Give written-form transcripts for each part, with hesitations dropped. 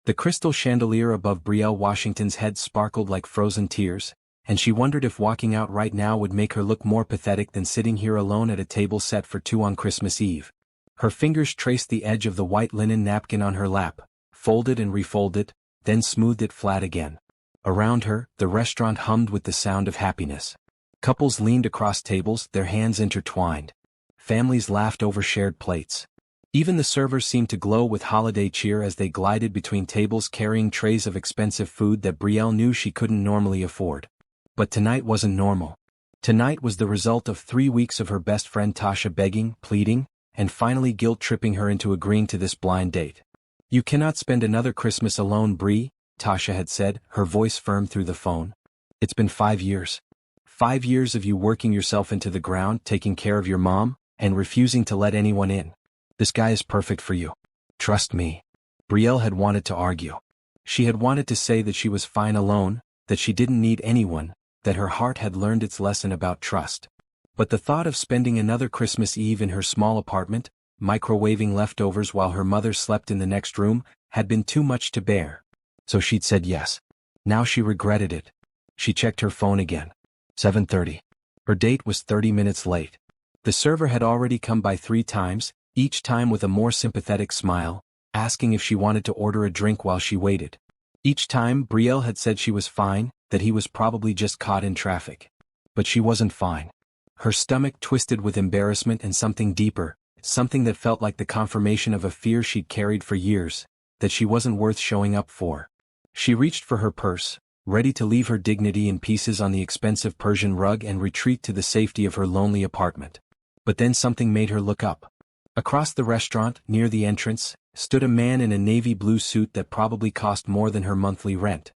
The crystal chandelier above Brielle Washington's head sparkled like frozen tears, and she wondered if walking out right now would make her look more pathetic than sitting here alone at a table set for two on Christmas Eve. Her fingers traced the edge of the white linen napkin on her lap, folded and refolded, then smoothed it flat again. Around her, the restaurant hummed with the sound of happiness. Couples leaned across tables, their hands intertwined. Families laughed over shared plates. Even the servers seemed to glow with holiday cheer as they glided between tables carrying trays of expensive food that Brielle knew she couldn't normally afford. But tonight wasn't normal. Tonight was the result of 3 weeks of her best friend Tasha begging, pleading, and finally guilt-tripping her into agreeing to this blind date. "You cannot spend another Christmas alone, Brie," Tasha had said, her voice firm through the phone. "It's been 5 years. 5 years of you working yourself into the ground, taking care of your mom, and refusing to let anyone in. This guy is perfect for you. Trust me." Brielle had wanted to argue. She had wanted to say that she was fine alone, that she didn't need anyone, that her heart had learned its lesson about trust. But the thought of spending another Christmas Eve in her small apartment, microwaving leftovers while her mother slept in the next room, had been too much to bear. So she'd said yes. Now she regretted it. She checked her phone again. 7:30. Her date was 30 minutes late. The server had already come by 3 times, each time with a more sympathetic smile, asking if she wanted to order a drink while she waited. Each time Brielle had said she was fine, that he was probably just caught in traffic. But she wasn't fine. Her stomach twisted with embarrassment and something deeper, something that felt like the confirmation of a fear she'd carried for years, that she wasn't worth showing up for. She reached for her purse, ready to leave her dignity in pieces on the expensive Persian rug and retreat to the safety of her lonely apartment. But then something made her look up. Across the restaurant, near the entrance, stood a man in a navy blue suit that probably cost more than her monthly rent.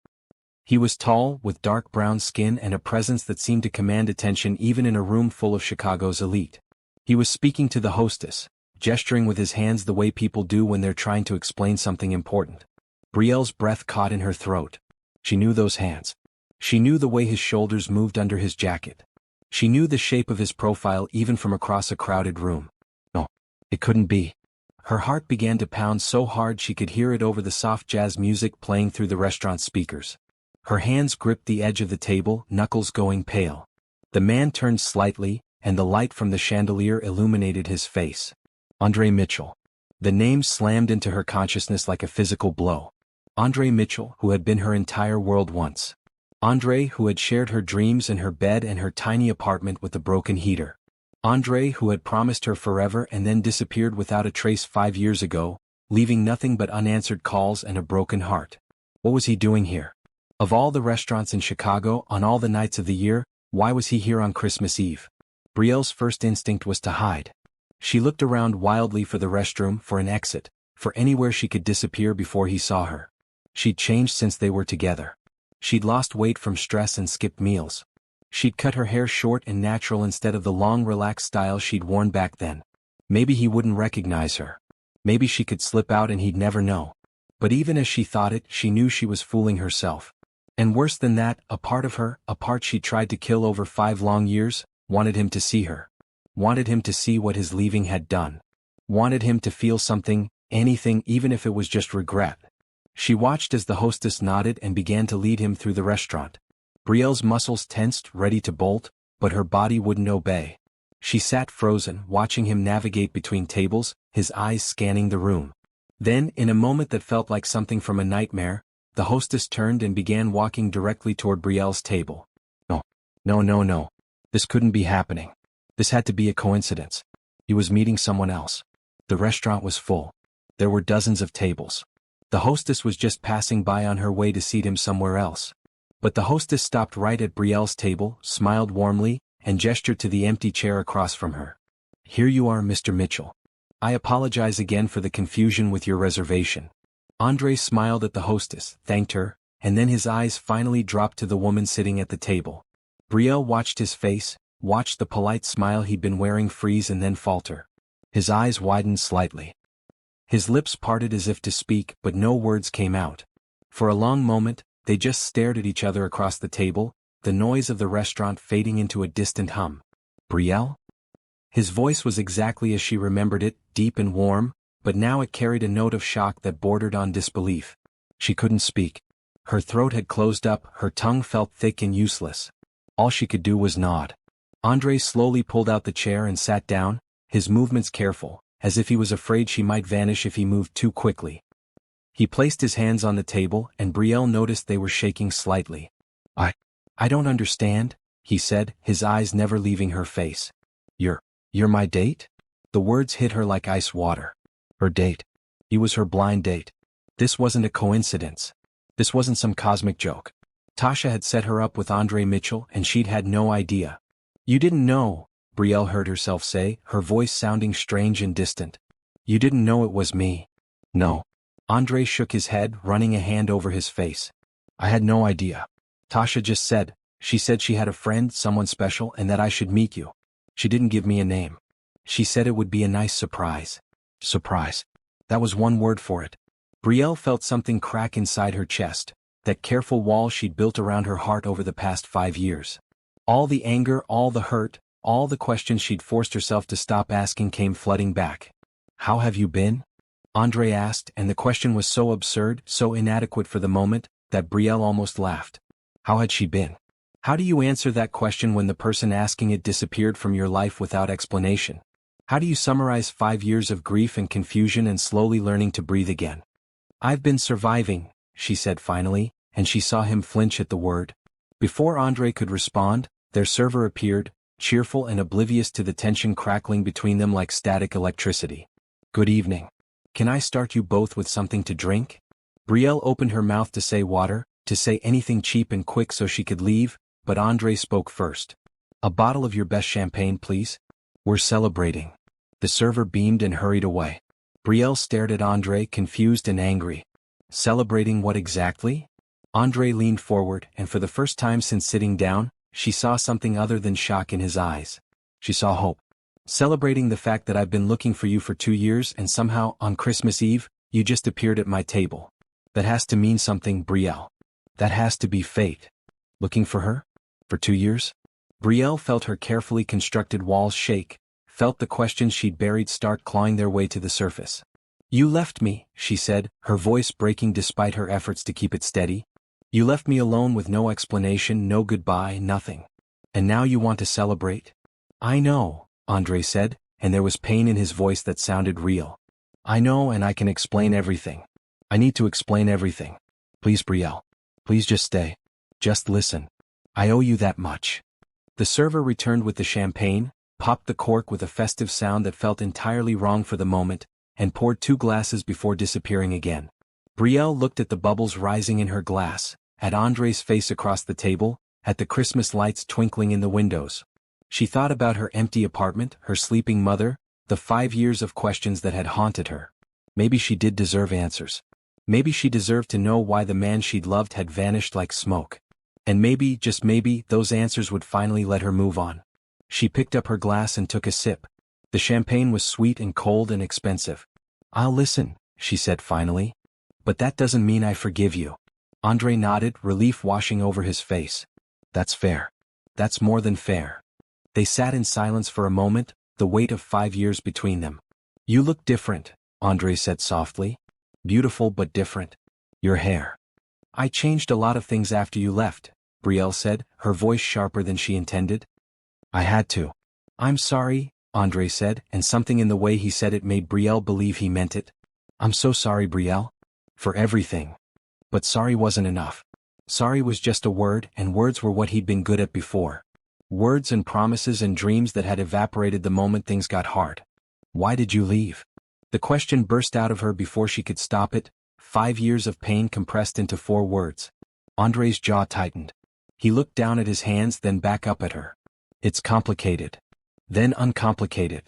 He was tall, with dark brown skin and a presence that seemed to command attention even in a room full of Chicago's elite. He was speaking to the hostess, gesturing with his hands the way people do when they're trying to explain something important. Brielle's breath caught in her throat. She knew those hands. She knew the way his shoulders moved under his jacket. She knew the shape of his profile even from across a crowded room. No, it couldn't be. Her heart began to pound so hard she could hear it over the soft jazz music playing through the restaurant speakers. Her hands gripped the edge of the table, knuckles going pale. The man turned slightly, and the light from the chandelier illuminated his face. Andre Mitchell. The name slammed into her consciousness like a physical blow. Andre Mitchell, who had been her entire world once. Andre, who had shared her dreams and her bed and her tiny apartment with the broken heater. Andre, who had promised her forever and then disappeared without a trace 5 years ago, leaving nothing but unanswered calls and a broken heart. What was he doing here? Of all the restaurants in Chicago, on all the nights of the year, why was he here on Christmas Eve? Brielle's first instinct was to hide. She looked around wildly for the restroom, for an exit, for anywhere she could disappear before he saw her. She'd changed since they were together. She'd lost weight from stress and skipped meals. She'd cut her hair short and natural instead of the long relaxed style she'd worn back then. Maybe he wouldn't recognize her. Maybe she could slip out and he'd never know. But even as she thought it, she knew she was fooling herself. And worse than that, a part of her, a part she tried to kill over 5 long years, wanted him to see her. Wanted him to see what his leaving had done. Wanted him to feel something, anything, even if it was just regret. She watched as the hostess nodded and began to lead him through the restaurant. Brielle's muscles tensed, ready to bolt, but her body wouldn't obey. She sat frozen, watching him navigate between tables, his eyes scanning the room. Then, in a moment that felt like something from a nightmare, the hostess turned and began walking directly toward Brielle's table. No. This couldn't be happening. This had to be a coincidence. He was meeting someone else. The restaurant was full. There were dozens of tables. The hostess was just passing by on her way to seat him somewhere else. But the hostess stopped right at Brielle's table, smiled warmly, and gestured to the empty chair across from her. "Here you are, Mr. Mitchell. I apologize again for the confusion with your reservation." Andre smiled at the hostess, thanked her, and then his eyes finally dropped to the woman sitting at the table. Brielle watched his face, watched the polite smile he'd been wearing freeze and then falter. His eyes widened slightly. His lips parted as if to speak, but no words came out. For a long moment, they just stared at each other across the table, the noise of the restaurant fading into a distant hum. "Brielle?" His voice was exactly as she remembered it, deep and warm, but now it carried a note of shock that bordered on disbelief. She couldn't speak. Her throat had closed up, her tongue felt thick and useless. All she could do was nod. Andrei slowly pulled out the chair and sat down, his movements careful, as if he was afraid she might vanish if he moved too quickly. He placed his hands on the table and Brielle noticed they were shaking slightly. I don't understand, he said, his eyes never leaving her face. You're my date? The words hit her like ice water. Her date. He was her blind date. This wasn't a coincidence. This wasn't some cosmic joke. Tasha had set her up with Andre Mitchell and she'd had no idea. You didn't know, Brielle heard herself say, her voice sounding strange and distant. You didn't know it was me. No. Andre shook his head, running a hand over his face. I had no idea. Tasha just said, she said she had a friend, someone special, and that I should meet you. She didn't give me a name. She said it would be a nice surprise. Surprise. That was one word for it. Brielle felt something crack inside her chest, that careful wall she'd built around her heart over the past 5 years. All the anger, all the hurt, all the questions she'd forced herself to stop asking came flooding back. How have you been? Andre asked, and the question was so absurd, so inadequate for the moment, that Brielle almost laughed. How had she been? How do you answer that question when the person asking it disappeared from your life without explanation? How do you summarize 5 years of grief and confusion and slowly learning to breathe again? I've been surviving, she said finally, and she saw him flinch at the word. Before Andre could respond, their server appeared, cheerful and oblivious to the tension crackling between them like static electricity. Good evening. Can I start you both with something to drink? Brielle opened her mouth to say water, to say anything cheap and quick so she could leave, but Andre spoke first. A bottle of your best champagne, please? We're celebrating. The server beamed and hurried away. Brielle stared at Andre, confused and angry. Celebrating what exactly? Andre leaned forward, and for the first time since sitting down, she saw something other than shock in his eyes. She saw hope. Celebrating the fact that I've been looking for you for 2 years and somehow, on Christmas Eve, you just appeared at my table. That has to mean something, Brielle. That has to be fate. Looking for her? For 2 years? Brielle felt her carefully constructed walls shake, felt the questions she'd buried start clawing their way to the surface. You left me, she said, her voice breaking despite her efforts to keep it steady. You left me alone with no explanation, no goodbye, nothing. And now you want to celebrate? I know, Andre said, and there was pain in his voice that sounded real. I know, and I can explain everything. I need to explain everything. Please, Brielle. Please just stay. Just listen. I owe you that much. The server returned with the champagne, popped the cork with a festive sound that felt entirely wrong for the moment, and poured 2 glasses before disappearing again. Brielle looked at the bubbles rising in her glass, at Andre's face across the table, at the Christmas lights twinkling in the windows. She thought about her empty apartment, her sleeping mother, the 5 years of questions that had haunted her. Maybe she did deserve answers. Maybe she deserved to know why the man she'd loved had vanished like smoke. And maybe, just maybe, those answers would finally let her move on. She picked up her glass and took a sip. The champagne was sweet and cold and expensive. I'll listen, she said finally. But that doesn't mean I forgive you. Andre nodded, relief washing over his face. That's fair. That's more than fair. They sat in silence for a moment, the weight of 5 years between them. You look different, Andre said softly. Beautiful but different. Your hair. I changed a lot of things after you left, Brielle said, her voice sharper than she intended. I had to. I'm sorry, Andre said, and something in the way he said it made Brielle believe he meant it. I'm so sorry, Brielle. For everything. But sorry wasn't enough. Sorry was just a word, and words were what he'd been good at before. Words and promises and dreams that had evaporated the moment things got hard. Why did you leave? The question burst out of her before she could stop it, 5 years of pain compressed into 4 words. Andre's jaw tightened. He looked down at his hands, then back up at her. It's complicated. Then uncomplicated.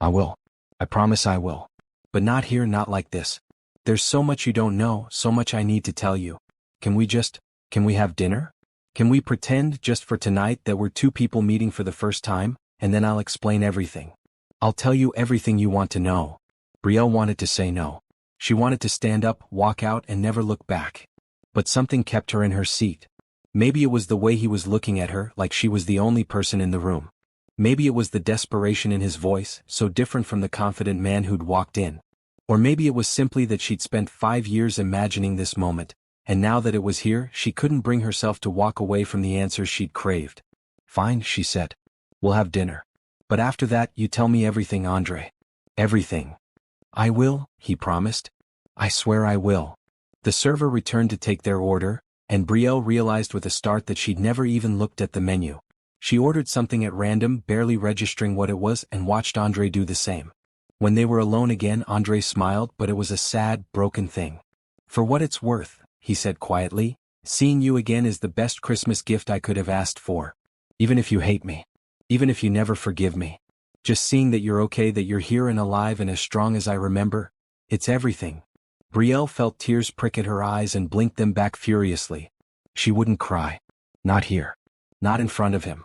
I will. I promise I will. But not here, not like this. There's so much you don't know, so much I need to tell you. Can we have dinner? Can we pretend, just for tonight, that we're 2 people meeting for the first time, and then I'll explain everything. I'll tell you everything you want to know. Brielle wanted to say no. She wanted to stand up, walk out, and never look back. But something kept her in her seat. Maybe it was the way he was looking at her, like she was the only person in the room. Maybe it was the desperation in his voice, so different from the confident man who'd walked in. Or maybe it was simply that she'd spent 5 years imagining this moment, and now that it was here, she couldn't bring herself to walk away from the answers she'd craved. "Fine," she said. "We'll have dinner. But after that, you tell me everything, Andre. Everything." "I will," he promised. "I swear I will." The server returned to take their order, and Brielle realized with a start that she'd never even looked at the menu. She ordered something at random, barely registering what it was, and watched Andre do the same. When they were alone again, Andre smiled, but it was a sad, broken thing. "For what it's worth," he said quietly, "seeing you again is the best Christmas gift I could have asked for. Even if you hate me. Even if you never forgive me. Just seeing that you're okay, that you're here and alive and as strong as I remember. It's everything." Brielle felt tears prick at her eyes and blinked them back furiously. She wouldn't cry. Not here. Not in front of him.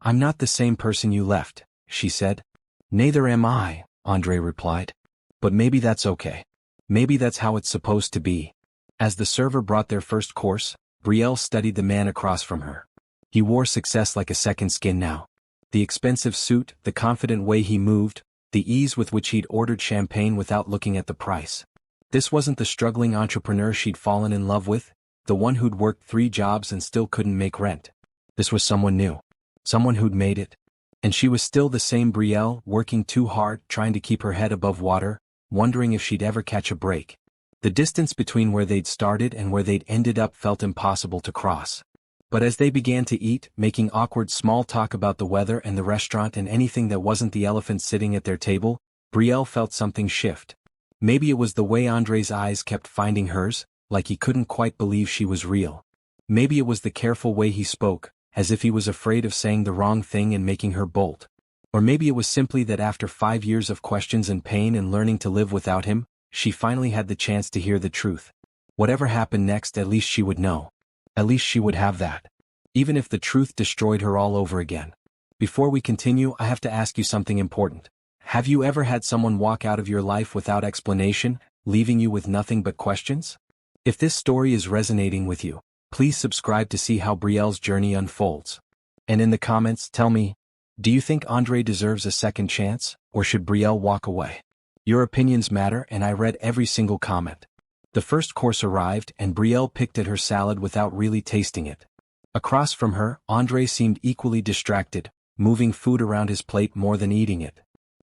"I'm not the same person you left," she said. "Neither am I," Andre replied. "But maybe that's okay. Maybe that's how it's supposed to be." As the server brought their first course, Brielle studied the man across from her. He wore success like a second skin now. The expensive suit, the confident way he moved, the ease with which he'd ordered champagne without looking at the price. This wasn't the struggling entrepreneur she'd fallen in love with, the one who'd worked 3 jobs and still couldn't make rent. This was someone new. Someone who'd made it. And she was still the same Brielle, working too hard, trying to keep her head above water, wondering if she'd ever catch a break. The distance between where they'd started and where they'd ended up felt impossible to cross. But as they began to eat, making awkward small talk about the weather and the restaurant and anything that wasn't the elephant sitting at their table, Brielle felt something shift. Maybe it was the way Andre's eyes kept finding hers, like he couldn't quite believe she was real. Maybe it was the careful way he spoke, as if he was afraid of saying the wrong thing and making her bolt. Or maybe it was simply that after 5 years of questions and pain and learning to live without him, she finally had the chance to hear the truth. Whatever happened next, at least she would know. At least she would have that. Even if the truth destroyed her all over again. Before we continue, I have to ask you something important. Have you ever had someone walk out of your life without explanation, leaving you with nothing but questions? If this story is resonating with you, please subscribe to see how Brielle's journey unfolds. And in the comments, tell me, do you think Andre deserves a second chance, or should Brielle walk away? Your opinions matter, and I read every single comment. The first course arrived, and Brielle picked at her salad without really tasting it. Across from her, Andre seemed equally distracted, moving food around his plate more than eating it.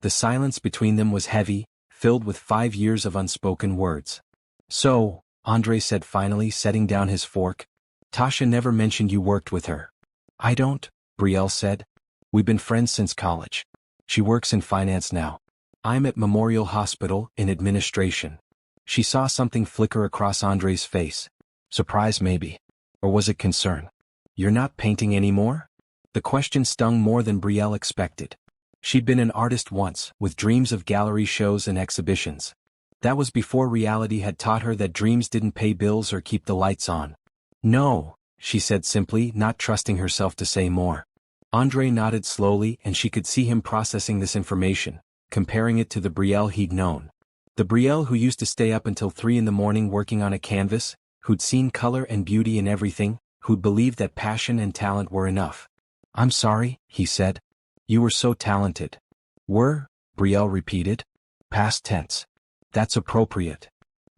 The silence between them was heavy, filled with 5 years of unspoken words. "So," Andre said finally, setting down his fork, "Tasha never mentioned you worked with her." "I don't," Brielle said. "We've been friends since college. She works in finance now. I'm at Memorial Hospital, in administration." She saw something flicker across Andre's face. Surprise maybe. Or was it concern? "You're not painting anymore?" The question stung more than Brielle expected. She'd been an artist once, with dreams of gallery shows and exhibitions. That was before reality had taught her that dreams didn't pay bills or keep the lights on. "No," she said simply, not trusting herself to say more. Andre nodded slowly, and she could see him processing this information, comparing it to the Brielle he'd known. The Brielle who used to stay up until 3 in the morning working on a canvas, who'd seen color and beauty in everything, who'd believed that passion and talent were enough. "I'm sorry," he said. "You were so talented." "Were?" Brielle repeated. Past tense. "That's appropriate.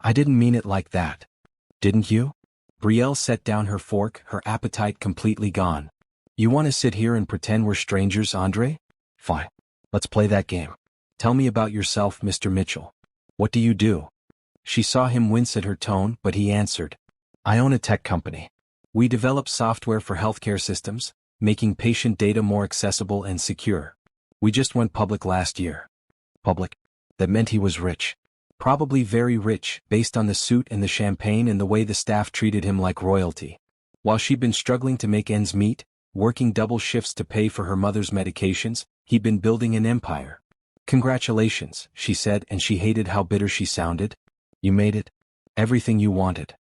I didn't mean it like that." "Didn't you?" Brielle set down her fork, her appetite completely gone. "You want to sit here and pretend we're strangers, Andre? Fine. Let's play that game. Tell me about yourself, Mr. Mitchell. What do you do?" She saw him wince at her tone, but he answered. "I own a tech company. We develop software for healthcare systems, making patient data more accessible and secure. We just went public last year." Public? That meant he was rich. Probably very rich, based on the suit and the champagne and the way the staff treated him like royalty. While she'd been struggling to make ends meet, working double shifts to pay for her mother's medications, he'd been building an empire. "Congratulations," she said, and she hated how bitter she sounded. "You made it. Everything you wanted."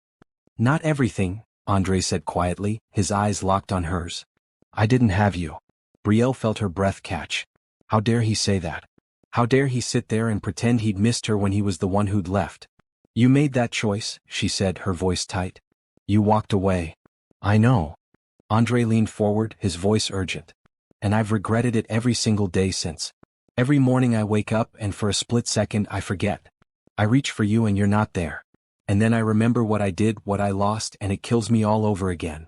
"Not everything," Andre said quietly, his eyes locked on hers. "I didn't have you." Brielle felt her breath catch. How dare he say that? How dare he sit there and pretend he'd missed her when he was the one who'd left? "You made that choice," she said, her voice tight. "You walked away." "I know." Andre leaned forward, his voice urgent. "And I've regretted it every single day since. Every morning I wake up and for a split second I forget. I reach for you and you're not there. And then I remember what I did, what I lost, and it kills me all over again.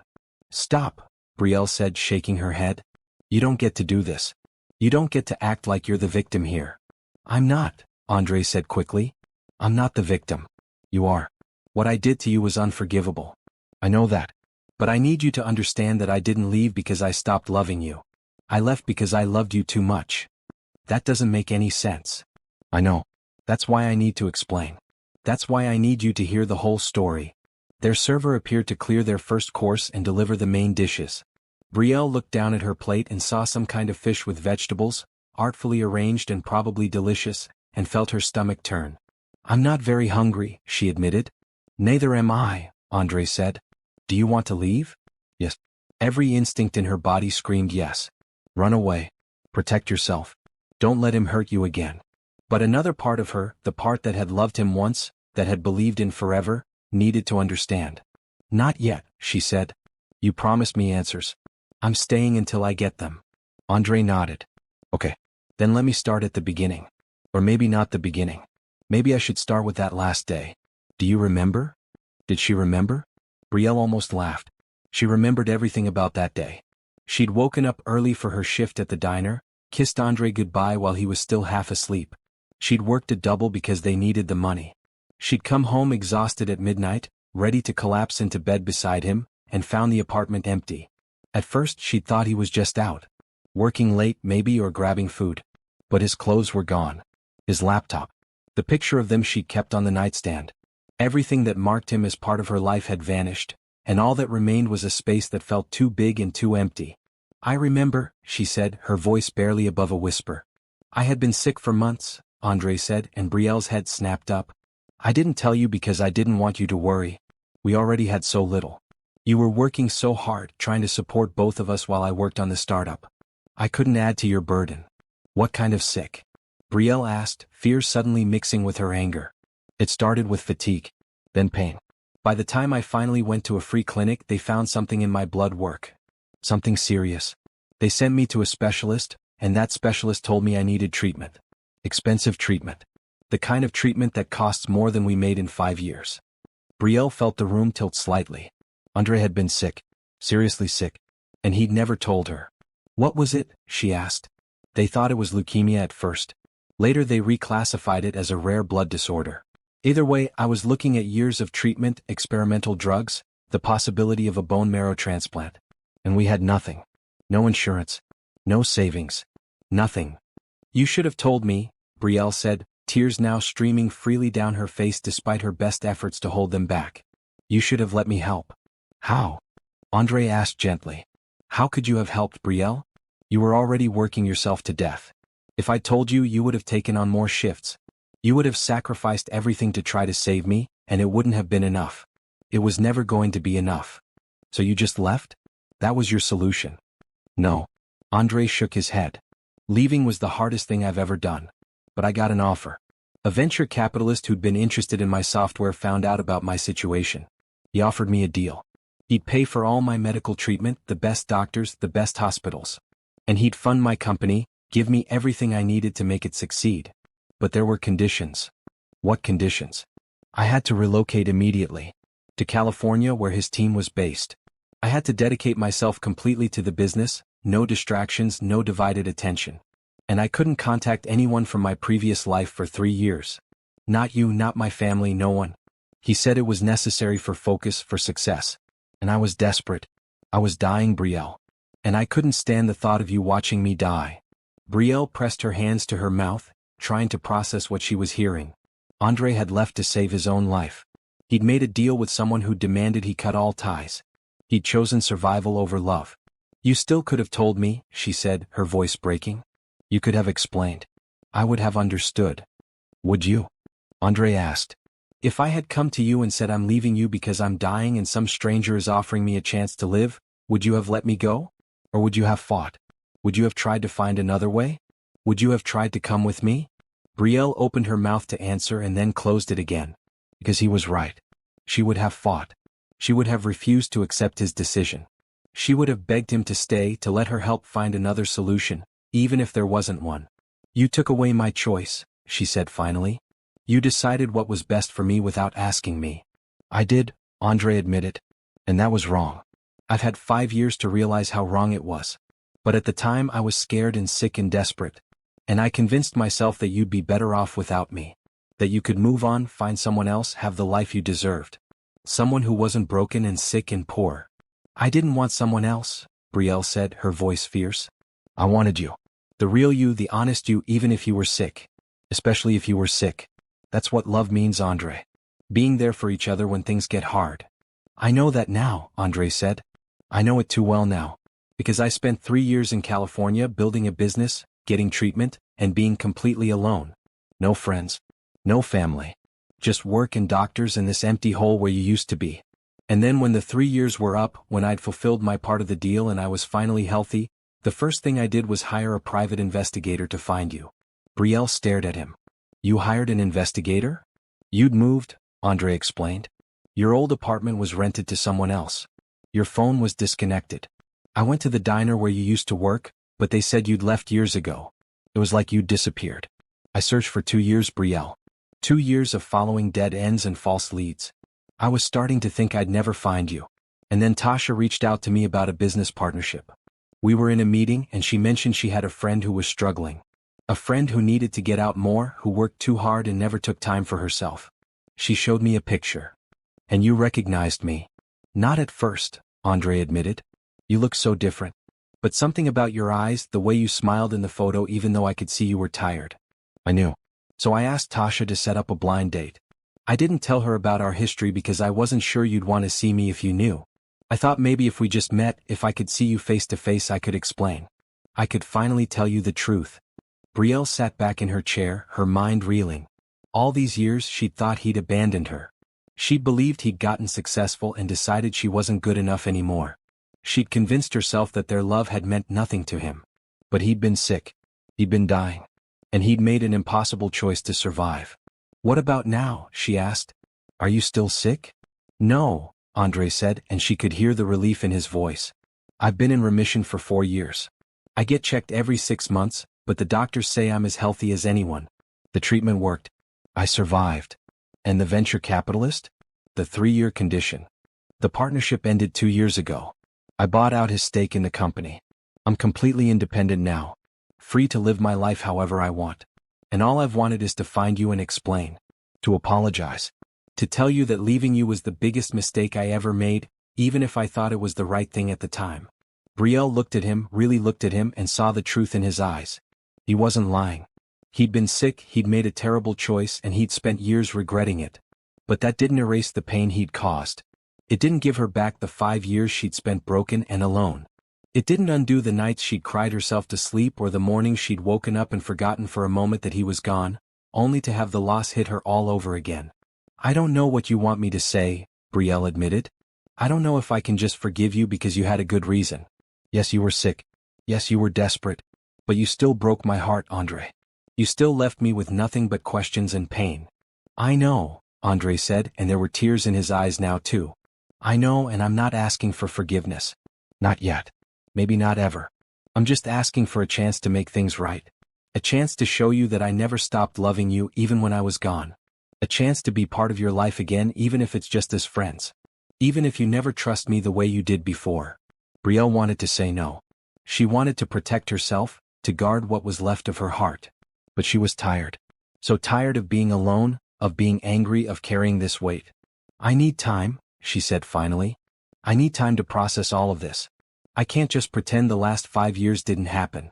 Stop, Brielle said, shaking her head. You don't get to do this. You don't get to act like you're the victim here. I'm not, Andre said quickly. I'm not the victim. You are. What I did to you was unforgivable. I know that. But I need you to understand that I didn't leave because I stopped loving you. I left because I loved you too much. That doesn't make any sense. I know. That's why I need to explain. That's why I need you to hear the whole story. Their server appeared to clear their first course and deliver the main dishes. Brielle looked down at her plate and saw some kind of fish with vegetables, artfully arranged and probably delicious, and felt her stomach turn. I'm not very hungry, she admitted. Neither am I, Andre said. Do you want to leave? Yes. Every instinct in her body screamed yes. Run away. Protect yourself. Don't let him hurt you again. But another part of her, the part that had loved him once, that had believed in forever, needed to understand. Not yet, she said. You promised me answers. I'm staying until I get them. Andre nodded. Okay. Then let me start at the beginning. Or maybe not the beginning. Maybe I should start with that last day. Do you remember? Did she remember? Brielle almost laughed. She remembered everything about that day. She'd woken up early for her shift at the diner, kissed Andre goodbye while he was still half asleep. She'd worked a double because they needed the money. She'd come home exhausted at midnight, ready to collapse into bed beside him, and found the apartment empty. At first she'd thought he was just out. Working late maybe or grabbing food. But his clothes were gone. His laptop. The picture of them she'd kept on the nightstand. Everything that marked him as part of her life had vanished, and all that remained was a space that felt too big and too empty. I remember, she said, her voice barely above a whisper. I had been sick for months, Andre said, and Brielle's head snapped up. I didn't tell you because I didn't want you to worry. We already had so little. You were working so hard, trying to support both of us while I worked on the startup. I couldn't add to your burden. What kind of sick? Brielle asked, fear suddenly mixing with her anger. It started with fatigue, then pain. By the time I finally went to a free clinic, they found something in my blood work. Something serious. They sent me to a specialist, and that specialist told me I needed treatment. Expensive treatment. The kind of treatment that costs more than we made in 5 years. Brielle felt the room tilt slightly. Andre had been sick. Seriously sick. And he'd never told her. What was it? She asked. They thought it was leukemia at first. Later they reclassified it as a rare blood disorder. Either way, I was looking at years of treatment, experimental drugs, the possibility of a bone marrow transplant. And we had nothing. No insurance. No savings. Nothing. You should have told me, Brielle said, tears now streaming freely down her face despite her best efforts to hold them back. You should have let me help. How? Andre asked gently. How could you have helped, Brielle? You were already working yourself to death. If I told you, you would have taken on more shifts. You would have sacrificed everything to try to save me, and it wouldn't have been enough. It was never going to be enough. So you just left? That was your solution? No. Andre shook his head. Leaving was the hardest thing I've ever done. But I got an offer. A venture capitalist who'd been interested in my software found out about my situation. He offered me a deal. He'd pay for all my medical treatment, the best doctors, the best hospitals. And he'd fund my company, give me everything I needed to make it succeed. But there were conditions. What conditions? I had to relocate immediately. To California, where his team was based. I had to dedicate myself completely to the business, no distractions, no divided attention. And I couldn't contact anyone from my previous life for 3 years. Not you, not my family, no one. He said it was necessary for focus, for success. And I was desperate. I was dying, Brielle. And I couldn't stand the thought of you watching me die. Brielle pressed her hands to her mouth, trying to process what she was hearing. Andre had left to save his own life. He'd made a deal with someone who demanded he cut all ties. He'd chosen survival over love. You still could have told me, she said, her voice breaking. You could have explained. I would have understood. Would you? Andre asked. If I had come to you and said I'm leaving you because I'm dying and some stranger is offering me a chance to live, would you have let me go? Or would you have fought? Would you have tried to find another way? Would you have tried to come with me? Brielle opened her mouth to answer and then closed it again. Because he was right. She would have fought. She would have refused to accept his decision. She would have begged him to stay, to let her help find another solution, even if there wasn't one. You took away my choice, she said finally. You decided what was best for me without asking me. I did, Andre admitted. And that was wrong. I've had 5 years to realize how wrong it was. But at the time I was scared and sick and desperate. And I convinced myself that you'd be better off without me. That you could move on, find someone else, have the life you deserved. Someone who wasn't broken and sick and poor. I didn't want someone else, Brielle said, her voice fierce. I wanted you. The real you, the honest you, even if you were sick. Especially if you were sick. That's what love means, Andre. Being there for each other when things get hard. I know that now, Andre said. I know it too well now. Because I spent 3 years in California building a business, getting treatment, and being completely alone. No friends. No family. Just work and doctors and this empty hole where you used to be. And then when the 3 years were up, when I'd fulfilled my part of the deal and I was finally healthy, the first thing I did was hire a private investigator to find you. Brielle stared at him. You hired an investigator? You'd moved, Andre explained. Your old apartment was rented to someone else. Your phone was disconnected. I went to the diner where you used to work, but they said you'd left years ago. It was like you'd disappeared. I searched for 2 years, Brielle. 2 years of following dead ends and false leads. I was starting to think I'd never find you. And then Tasha reached out to me about a business partnership. We were in a meeting and she mentioned she had a friend who was struggling. A friend who needed to get out more, who worked too hard and never took time for herself. She showed me a picture. And you recognized me. Not at first, Andre admitted. You look so different. But something about your eyes, the way you smiled in the photo even though I could see you were tired. I knew. So I asked Tasha to set up a blind date. I didn't tell her about our history because I wasn't sure you'd want to see me if you knew. I thought maybe if we just met, if I could see you face to face, I could explain. I could finally tell you the truth. Brielle sat back in her chair, her mind reeling. All these years she'd thought he'd abandoned her. She'd believed he'd gotten successful and decided she wasn't good enough anymore. She'd convinced herself that their love had meant nothing to him. But he'd been sick. He'd been dying. And he'd made an impossible choice to survive. What about now? She asked. Are you still sick? No, Andre said, and she could hear the relief in his voice. I've been in remission for 4 years. I get checked every 6 months, but the doctors say I'm as healthy as anyone. The treatment worked. I survived. And the venture capitalist? The 3-year condition. The partnership ended 2 years ago. I bought out his stake in the company. I'm completely independent now. Free to live my life however I want. And all I've wanted is to find you and explain. To apologize. To tell you that leaving you was the biggest mistake I ever made, even if I thought it was the right thing at the time. Brielle looked at him, really looked at him, and saw the truth in his eyes. He wasn't lying. He'd been sick, he'd made a terrible choice, and he'd spent years regretting it. But that didn't erase the pain he'd caused. It didn't give her back the 5 years she'd spent broken and alone. It didn't undo the nights she'd cried herself to sleep or the mornings she'd woken up and forgotten for a moment that he was gone, only to have the loss hit her all over again. I don't know what you want me to say, Brielle admitted. I don't know if I can just forgive you because you had a good reason. Yes, you were sick. Yes, you were desperate. But you still broke my heart, Andre. You still left me with nothing but questions and pain. I know, Andre said, and there were tears in his eyes now too. I know, and I'm not asking for forgiveness. Not yet. Maybe not ever. I'm just asking for a chance to make things right. A chance to show you that I never stopped loving you even when I was gone. A chance to be part of your life again even if it's just as friends. Even if you never trust me the way you did before. Brielle wanted to say no. She wanted to protect herself, to guard what was left of her heart. But she was tired. So tired of being alone, of being angry, of carrying this weight. I need time, she said finally. I need time to process all of this. I can't just pretend the last 5 years didn't happen.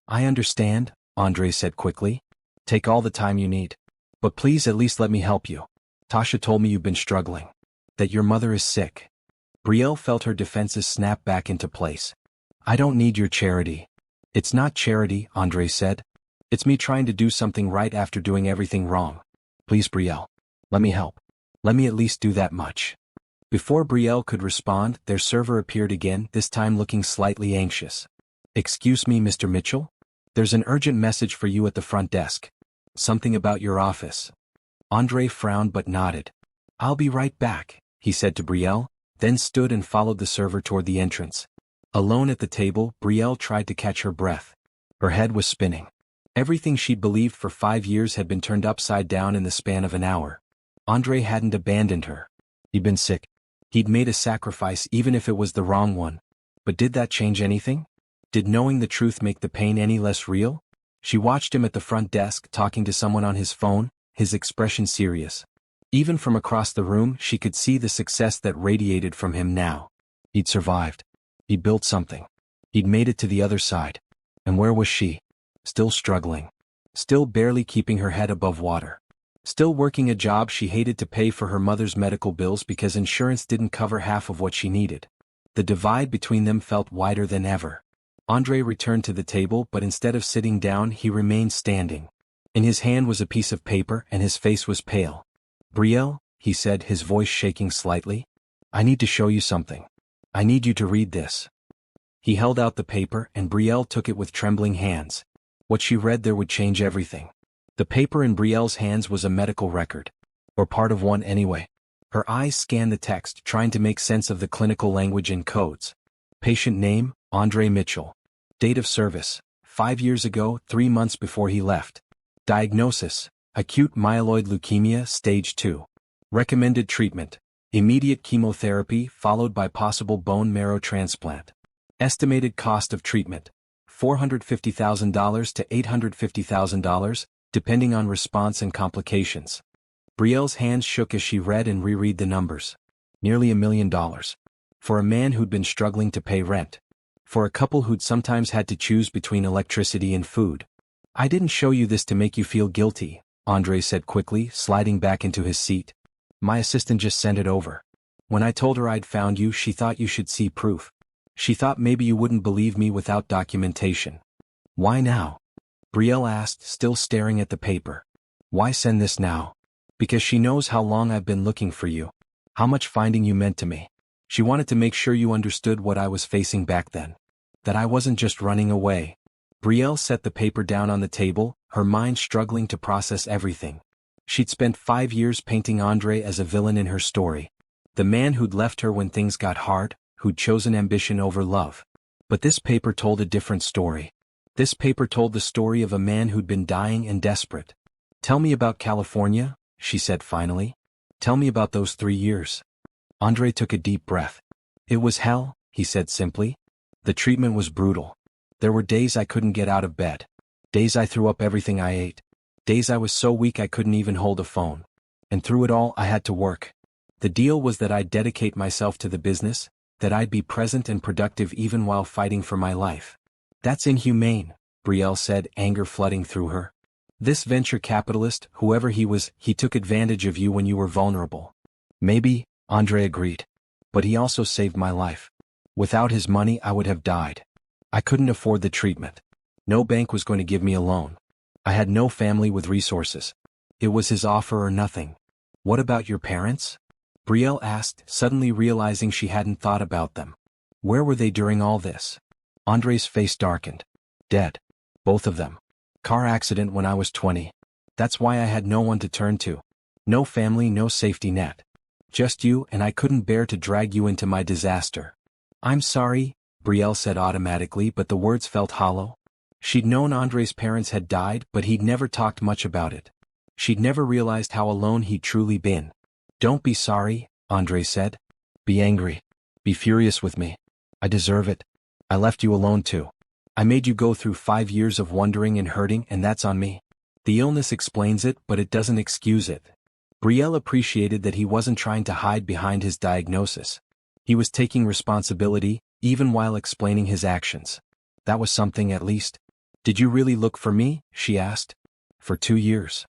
I understand, Andre said quickly. Take all the time you need. But please at least let me help you. Tasha told me you've been struggling. That your mother is sick. Brielle felt her defenses snap back into place. I don't need your charity. It's not charity, Andre said. It's me trying to do something right after doing everything wrong. Please, Brielle. Let me help. Let me at least do that much. Before Brielle could respond, their server appeared again, this time looking slightly anxious. Excuse me, Mr. Mitchell? There's an urgent message for you at the front desk. Something about your office. Andre frowned but nodded. I'll be right back, he said to Brielle, then stood and followed the server toward the entrance. Alone at the table, Brielle tried to catch her breath. Her head was spinning. Everything she'd believed for 5 years had been turned upside down in the span of an hour. Andre hadn't abandoned her. He'd been sick. He'd made a sacrifice even if it was the wrong one. But did that change anything? Did knowing the truth make the pain any less real? She watched him at the front desk talking to someone on his phone, his expression serious. Even from across the room she could see the success that radiated from him now. He'd survived. He'd built something. He'd made it to the other side. And where was she? Still struggling. Still barely keeping her head above water. Still working a job she hated to pay for her mother's medical bills because insurance didn't cover half of what she needed. The divide between them felt wider than ever. Andre returned to the table, but instead of sitting down he remained standing. In his hand was a piece of paper and his face was pale. "Brielle," he said, his voice shaking slightly, "I need to show you something. I need you to read this." He held out the paper and Brielle took it with trembling hands. What she read there would change everything. The paper in Brielle's hands was a medical record. Or part of one anyway. Her eyes scanned the text, trying to make sense of the clinical language and codes. Patient name, Andre Mitchell. Date of service, 5 years ago, 3 months before he left. Diagnosis, acute myeloid leukemia, stage 2. Recommended treatment, immediate chemotherapy followed by possible bone marrow transplant. Estimated cost of treatment, $450,000 to $850,000, depending on response and complications. Brielle's hands shook as she read and reread the numbers. Nearly $1 million. For a man who'd been struggling to pay rent. For a couple who'd sometimes had to choose between electricity and food. "I didn't show you this to make you feel guilty," Andre said quickly, sliding back into his seat. "My assistant just sent it over. When I told her I'd found you, she thought you should see proof. She thought maybe you wouldn't believe me without documentation." "Why now?" Brielle asked, still staring at the paper. "Why send this now?" "Because she knows how long I've been looking for you. How much finding you meant to me. She wanted to make sure you understood what I was facing back then. That I wasn't just running away." Brielle set the paper down on the table, her mind struggling to process everything. She'd spent 5 years painting Andre as a villain in her story. The man who'd left her when things got hard, who'd chosen ambition over love. But this paper told a different story. This paper told the story of a man who'd been dying and desperate. "Tell me about California," she said finally. "Tell me about those 3 years." Andre took a deep breath. "It was hell," he said simply. "The treatment was brutal. There were days I couldn't get out of bed. Days I threw up everything I ate. Days I was so weak I couldn't even hold a phone. And through it all I had to work. The deal was that I'd dedicate myself to the business, that I'd be present and productive even while fighting for my life." "That's inhumane," Brielle said, anger flooding through her. "This venture capitalist, whoever he was, he took advantage of you when you were vulnerable." "Maybe," Andre agreed. "But he also saved my life. Without his money I would have died. I couldn't afford the treatment. No bank was going to give me a loan. I had no family with resources. It was his offer or nothing." "What about your parents?" Brielle asked, suddenly realizing she hadn't thought about them. "Where were they during all this?" Andre's face darkened. "Dead. Both of them. Car accident when I was 20. That's why I had no one to turn to. No family, no safety net. Just you, and I couldn't bear to drag you into my disaster." "I'm sorry," Brielle said automatically, but the words felt hollow. She'd known Andre's parents had died, but he'd never talked much about it. She'd never realized how alone he'd truly been. "Don't be sorry," Andre said. "Be angry. Be furious with me. I deserve it. I left you alone too. I made you go through 5 years of wondering and hurting, and that's on me. The illness explains it, but it doesn't excuse it." Brielle appreciated that he wasn't trying to hide behind his diagnosis. He was taking responsibility, even while explaining his actions. That was something at least. "Did you really look for me?" she asked. "For 2 years.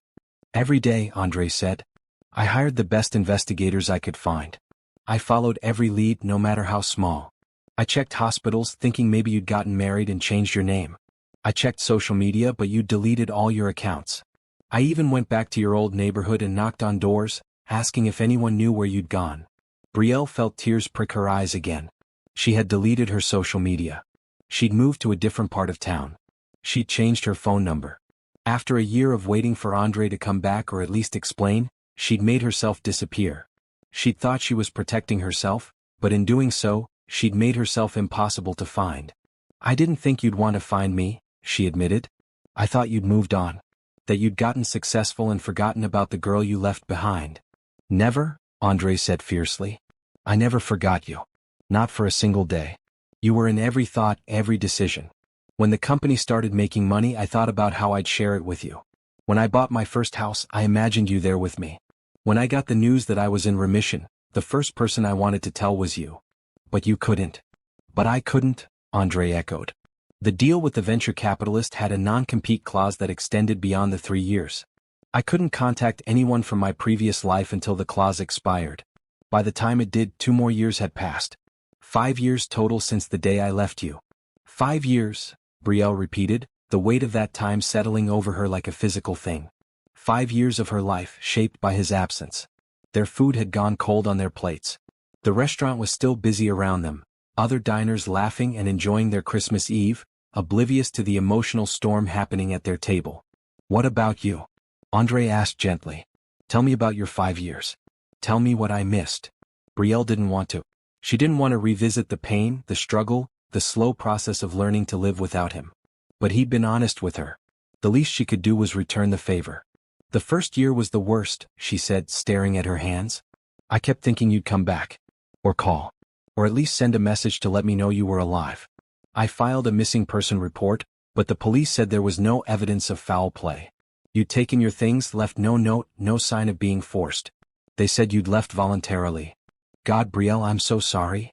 Every day," Andre said. "I hired the best investigators I could find. I followed every lead, no matter how small. I checked hospitals thinking maybe you'd gotten married and changed your name. I checked social media, but you'd deleted all your accounts. I even went back to your old neighborhood and knocked on doors, asking if anyone knew where you'd gone." Brielle felt tears prick her eyes again. She had deleted her social media. She'd moved to a different part of town. She'd changed her phone number. After a year of waiting for Andre to come back or at least explain, she'd made herself disappear. She'd thought she was protecting herself, but in doing so, she'd made herself impossible to find. "I didn't think you'd want to find me," she admitted. I thought you'd moved on. That you'd gotten successful and forgotten about the girl you left behind. Never, Andre said fiercely. I never forgot you. Not for a single day. You were in every thought, every decision. When the company started making money, I thought about how I'd share it with you. When I bought my first house, I imagined you there with me. When I got the news that I was in remission, the first person I wanted to tell was you. But you couldn't. But I couldn't, Andre echoed. The deal with the venture capitalist had a non-compete clause that extended beyond the 3 years. I couldn't contact anyone from my previous life until the clause expired. By the time it did, 2 more years had passed. 5 years total since the day I left you. 5 years, Brielle repeated, the weight of that time settling over her like a physical thing. 5 years of her life shaped by his absence. Their food had gone cold on their plates. The restaurant was still busy around them, other diners laughing and enjoying their Christmas Eve, oblivious to the emotional storm happening at their table. What about you? Andre asked gently. Tell me about your 5 years. Tell me what I missed. Brielle didn't want to. She didn't want to revisit the pain, the struggle, the slow process of learning to live without him. But he'd been honest with her. The least she could do was return the favor. The first year was the worst, she said, staring at her hands. I kept thinking you'd come back. Or call. Or at least send a message to let me know you were alive. I filed a missing person report, but the police said there was no evidence of foul play. You'd taken your things, left no note, no sign of being forced. They said you'd left voluntarily. God, Brielle, I'm so sorry.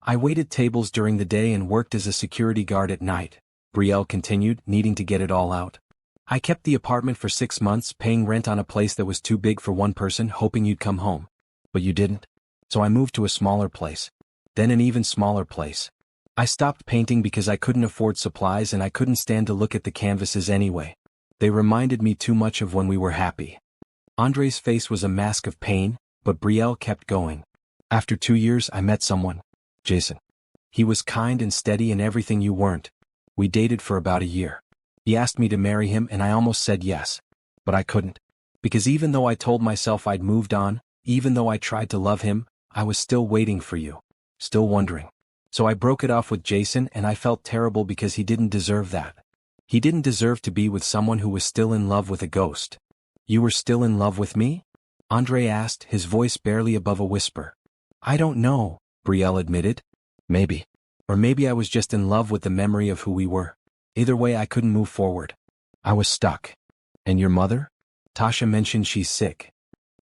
I waited tables during the day and worked as a security guard at night, Brielle continued, needing to get it all out. I kept the apartment for 6 months, paying rent on a place that was too big for one person, hoping you'd come home. But you didn't. So I moved to a smaller place. Then an even smaller place. I stopped painting because I couldn't afford supplies and I couldn't stand to look at the canvases anyway. They reminded me too much of when we were happy. Andre's face was a mask of pain, but Brielle kept going. After 2 years, I met someone. Jason. He was kind and steady and everything you weren't. We dated for about a year. He asked me to marry him and I almost said yes. But I couldn't. Because even though I told myself I'd moved on, even though I tried to love him, I was still waiting for you. Still wondering. So I broke it off with Jason and I felt terrible because he didn't deserve that. He didn't deserve to be with someone who was still in love with a ghost. You were still in love with me? Andre asked, his voice barely above a whisper. I don't know, Brielle admitted. Maybe. Or maybe I was just in love with the memory of who we were. Either way, I couldn't move forward. I was stuck. And your mother? Tasha mentioned she's sick.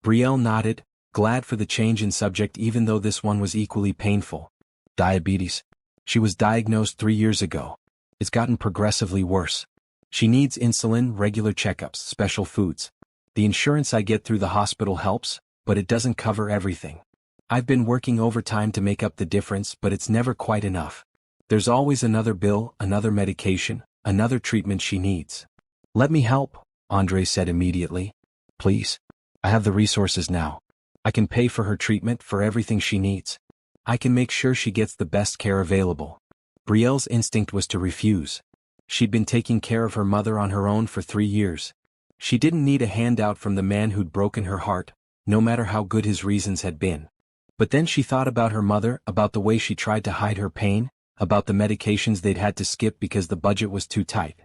Brielle nodded, glad for the change in subject even though this one was equally painful. Diabetes. She was diagnosed 3 years ago. It's gotten progressively worse. She needs insulin, regular checkups, special foods. The insurance I get through the hospital helps, but it doesn't cover everything. I've been working overtime to make up the difference, but it's never quite enough. There's always another bill, another medication, another treatment she needs. Let me help, Andre said immediately. Please. I have the resources now. I can pay for her treatment, for everything she needs. I can make sure she gets the best care available. Brielle's instinct was to refuse. She'd been taking care of her mother on her own for 3 years. She didn't need a handout from the man who'd broken her heart, no matter how good his reasons had been. But then she thought about her mother, about the way she tried to hide her pain, about the medications they'd had to skip because the budget was too tight.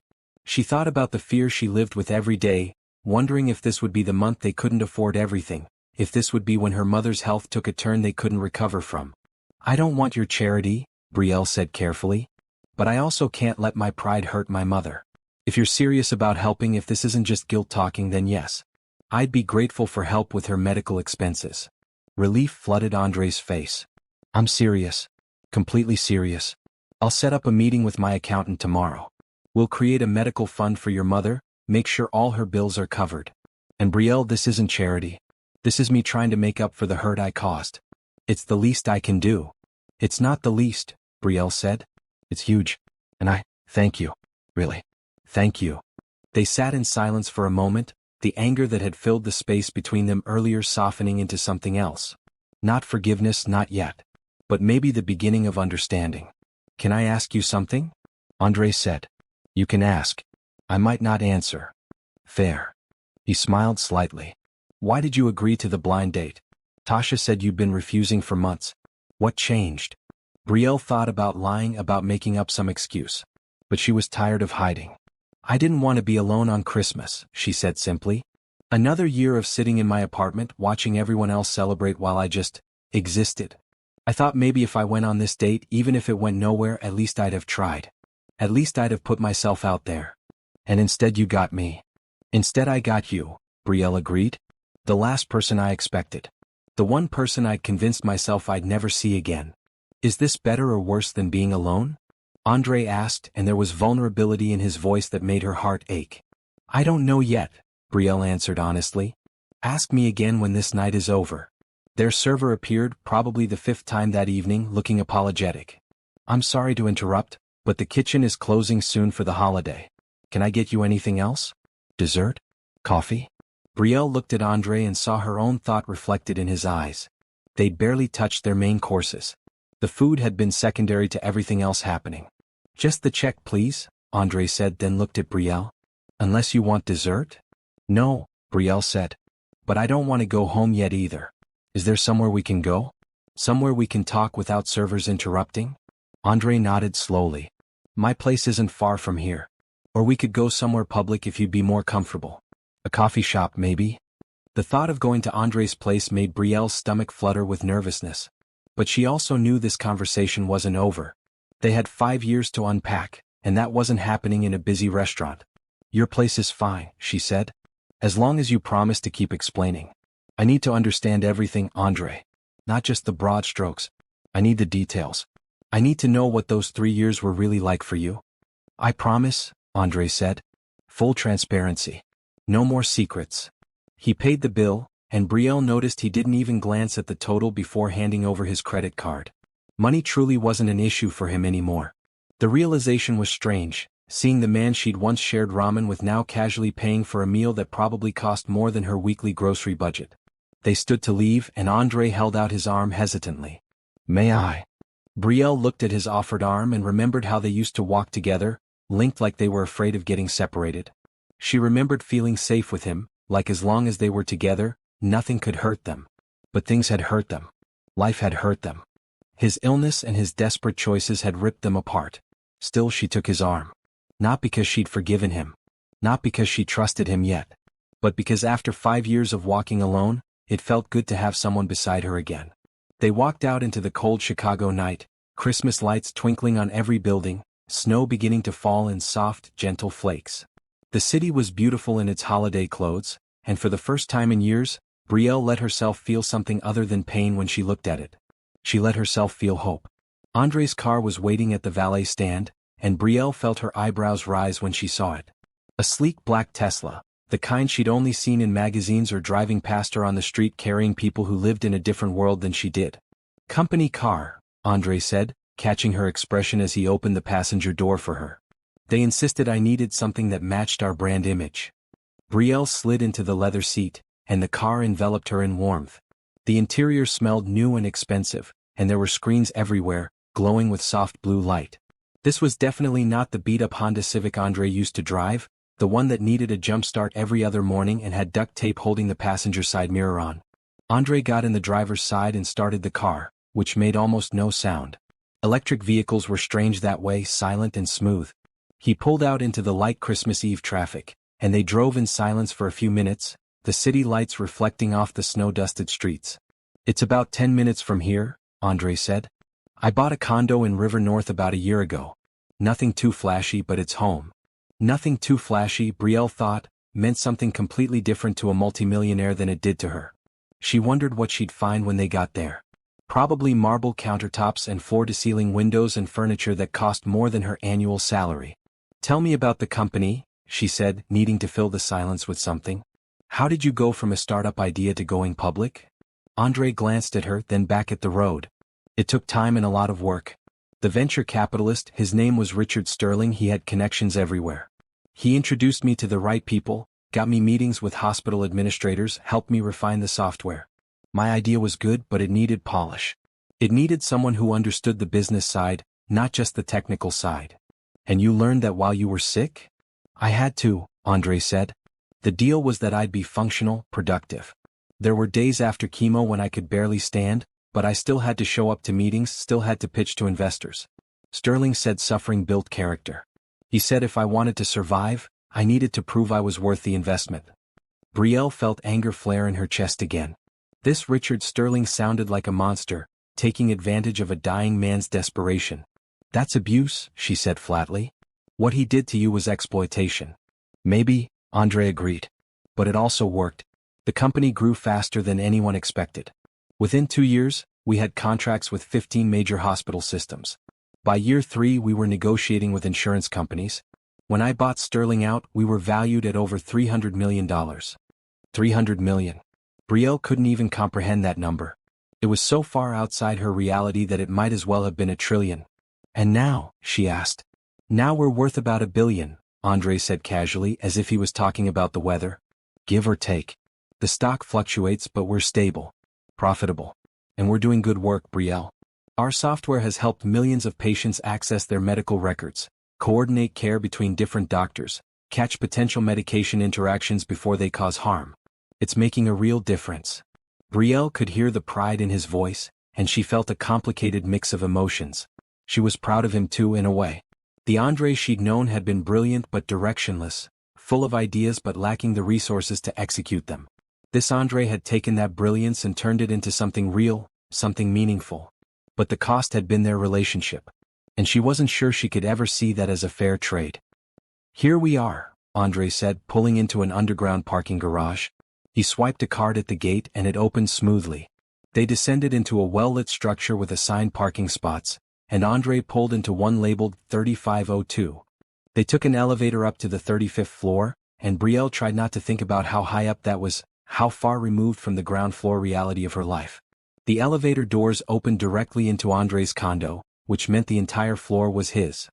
She thought about the fear she lived with every day, wondering if this would be the month they couldn't afford everything, if this would be when her mother's health took a turn they couldn't recover from. I don't want your charity, Brielle said carefully. But I also can't let my pride hurt my mother. If you're serious about helping, if this isn't just guilt talking, then yes. I'd be grateful for help with her medical expenses. Relief flooded Andre's face. I'm serious. Completely serious. I'll set up a meeting with my accountant tomorrow. We'll create a medical fund for your mother, make sure all her bills are covered. And Brielle, this isn't charity. This is me trying to make up for the hurt I caused. It's the least I can do. It's not the least, Brielle said. It's huge. And I, thank you. Really. Thank you. They sat in silence for a moment, the anger that had filled the space between them earlier softening into something else. Not forgiveness, not yet. But maybe the beginning of understanding. Can I ask you something? Andre said. You can ask. I might not answer. Fair. He smiled slightly. Why did you agree to the blind date? Tasha said you'd been refusing for months. What changed? Brielle thought about lying, about making up some excuse. But she was tired of hiding. I didn't want to be alone on Christmas, she said simply. Another year of sitting in my apartment watching everyone else celebrate while I just existed. I thought maybe if I went on this date, even if it went nowhere, at least I'd have tried. At least I'd have put myself out there. And instead you got me. Instead I got you, Brielle agreed. The last person I expected. The one person I'd convinced myself I'd never see again. Is this better or worse than being alone? Andre asked, and there was vulnerability in his voice that made her heart ache. I don't know yet, Brielle answered honestly. Ask me again when this night is over. Their server appeared, probably the 5th time that evening, looking apologetic. I'm sorry to interrupt, but the kitchen is closing soon for the holiday. Can I get you anything else? Dessert? Coffee? Brielle looked at Andre and saw her own thought reflected in his eyes. They'd barely touched their main courses. The food had been secondary to everything else happening. Just the check, please, Andre said, then looked at Brielle. Unless you want dessert? No, Brielle said. But I don't want to go home yet either. Is there somewhere we can go? Somewhere we can talk without servers interrupting? Andre nodded slowly. My place isn't far from here. Or we could go somewhere public if you'd be more comfortable. A coffee shop, maybe? The thought of going to Andre's place made Brielle's stomach flutter with nervousness. But she also knew this conversation wasn't over. They had 5 years to unpack, and that wasn't happening in a busy restaurant. Your place is fine, she said. As long as you promise to keep explaining. I need to understand everything, Andre. Not just the broad strokes. I need the details. I need to know what those 3 years were really like for you. I promise, Andre said. Full transparency. No more secrets. He paid the bill, and Brielle noticed he didn't even glance at the total before handing over his credit card. Money truly wasn't an issue for him anymore. The realization was strange, seeing the man she'd once shared ramen with now casually paying for a meal that probably cost more than her weekly grocery budget. They stood to leave, and Andre held out his arm hesitantly. May I? Brielle looked at his offered arm and remembered how they used to walk together, linked like they were afraid of getting separated. She remembered feeling safe with him, like as long as they were together, nothing could hurt them. But things had hurt them. Life had hurt them. His illness and his desperate choices had ripped them apart. Still she took his arm. Not because she'd forgiven him. Not because she trusted him yet. But because after 5 years of walking alone, it felt good to have someone beside her again. They walked out into the cold Chicago night, Christmas lights twinkling on every building, snow beginning to fall in soft, gentle flakes. The city was beautiful in its holiday clothes, and for the first time in years, Brielle let herself feel something other than pain when she looked at it. She let herself feel hope. Andre's car was waiting at the valet stand, and Brielle felt her eyebrows rise when she saw it. A sleek black Tesla, the kind she'd only seen in magazines or driving past her on the street carrying people who lived in a different world than she did. Company car, Andre said, catching her expression as he opened the passenger door for her. They insisted I needed something that matched our brand image. Brielle slid into the leather seat, and the car enveloped her in warmth. The interior smelled new and expensive, and there were screens everywhere, glowing with soft blue light. This was definitely not the beat-up Honda Civic Andre used to drive, the one that needed a jump-start every other morning and had duct tape holding the passenger side mirror on. Andre got in the driver's side and started the car, which made almost no sound. Electric vehicles were strange that way, silent and smooth. He pulled out into the light Christmas Eve traffic, and they drove in silence for a few minutes, the city lights reflecting off the snow-dusted streets. It's about 10 minutes from here, Andre said. I bought a condo in River North about a year ago. Nothing too flashy, but it's home. Nothing too flashy, Brielle thought, meant something completely different to a multimillionaire than it did to her. She wondered what she'd find when they got there. Probably marble countertops and floor-to-ceiling windows and furniture that cost more than her annual salary. Tell me about the company, she said, needing to fill the silence with something. How did you go from a startup idea to going public? Andre glanced at her, then back at the road. It took time and a lot of work. The venture capitalist, his name was Richard Sterling, he had connections everywhere. He introduced me to the right people, got me meetings with hospital administrators, helped me refine the software. My idea was good, but it needed polish. It needed someone who understood the business side, not just the technical side. And you learned that while you were sick? I had to, Andre said. The deal was that I'd be functional, productive. There were days after chemo when I could barely stand, but I still had to show up to meetings, still had to pitch to investors. Sterling said suffering built character. He said if I wanted to survive, I needed to prove I was worth the investment. Brielle felt anger flare in her chest again. This Richard Sterling sounded like a monster, taking advantage of a dying man's desperation. That's abuse, she said flatly. What he did to you was exploitation. Maybe, Andre agreed. But it also worked. The company grew faster than anyone expected. Within 2 years, we had contracts with 15 major hospital systems. By year 3 we were negotiating with insurance companies. When I bought Sterling out, we were valued at over $300 million. $300 million. Brielle couldn't even comprehend that number. It was so far outside her reality that it might as well have been $1 trillion. And now, she asked. Now we're worth about $1 billion, Andre said casually as if he was talking about the weather. Give or take. The stock fluctuates but we're stable. Profitable. And we're doing good work, Brielle. Our software has helped millions of patients access their medical records, coordinate care between different doctors, catch potential medication interactions before they cause harm. It's making a real difference. Brielle could hear the pride in his voice, and she felt a complicated mix of emotions. She was proud of him too in a way. The Andre she'd known had been brilliant but directionless, full of ideas but lacking the resources to execute them. This Andre had taken that brilliance and turned it into something real, something meaningful. But the cost had been their relationship. And she wasn't sure she could ever see that as a fair trade. Here we are, Andre said, pulling into an underground parking garage. He swiped a card at the gate and it opened smoothly. They descended into a well-lit structure with assigned parking spots, and Andre pulled into one labeled 3502. They took an elevator up to the 35th floor, and Brielle tried not to think about how high up that was, how far removed from the ground floor reality of her life. The elevator doors opened directly into Andre's condo, which meant the entire floor was his.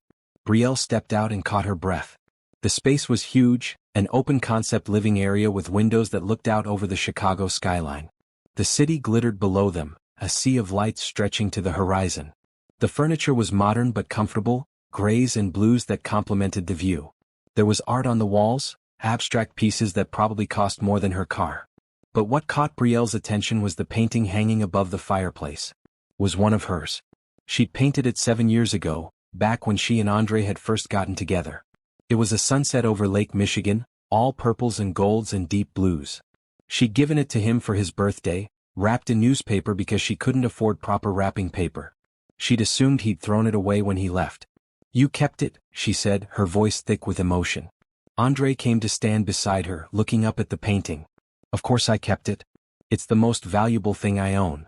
Brielle stepped out and caught her breath. The space was huge, an open-concept living area with windows that looked out over the Chicago skyline. The city glittered below them, a sea of lights stretching to the horizon. The furniture was modern but comfortable, grays and blues that complemented the view. There was art on the walls, abstract pieces that probably cost more than her car. But what caught Brielle's attention was the painting hanging above the fireplace. It was one of hers. She'd painted it 7 years ago, back when she and Andre had first gotten together. It was a sunset over Lake Michigan, all purples and golds and deep blues. She'd given it to him for his birthday, wrapped in newspaper because she couldn't afford proper wrapping paper. She'd assumed he'd thrown it away when he left. You kept it, she said, her voice thick with emotion. Andre came to stand beside her, looking up at the painting. Of course I kept it. It's the most valuable thing I own.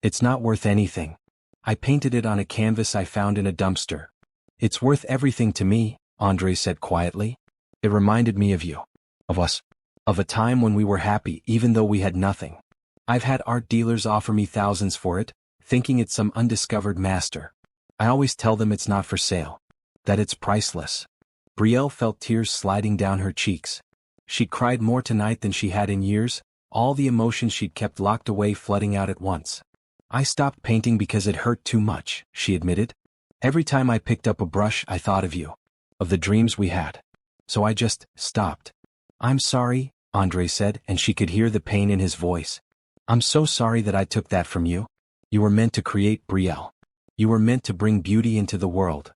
It's not worth anything. I painted it on a canvas I found in a dumpster. It's worth everything to me, Andre said quietly. It reminded me of you. Of us. Of a time when we were happy even though we had nothing. I've had art dealers offer me thousands for it, thinking it's some undiscovered master. I always tell them it's not for sale. That it's priceless. Brielle felt tears sliding down her cheeks. She'd cried more tonight than she had in years, all the emotions she'd kept locked away flooding out at once. I stopped painting because it hurt too much, she admitted. Every time I picked up a brush I thought of you. Of the dreams we had. So I just stopped. I'm sorry, Andre said, and she could hear the pain in his voice. I'm so sorry that I took that from you. You were meant to create, Brielle. You were meant to bring beauty into the world.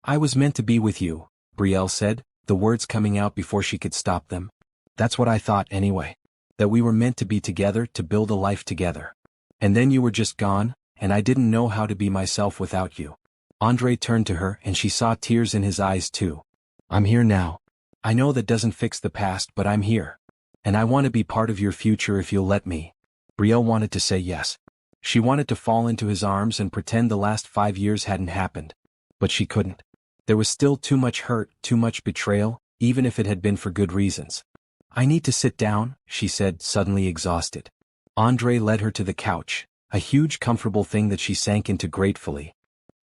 I was meant to be with you, Brielle said, the words coming out before she could stop them. That's what I thought anyway. That we were meant to be together, to build a life together. And then you were just gone, and I didn't know how to be myself without you. Andre turned to her and she saw tears in his eyes too. I'm here now. I know that doesn't fix the past, but I'm here. And I want to be part of your future if you'll let me. Brielle wanted to say yes. She wanted to fall into his arms and pretend the last 5 years hadn't happened. But she couldn't. There was still too much hurt, too much betrayal, even if it had been for good reasons. I need to sit down, she said, suddenly exhausted. Andre led her to the couch, a huge comfortable thing that she sank into gratefully.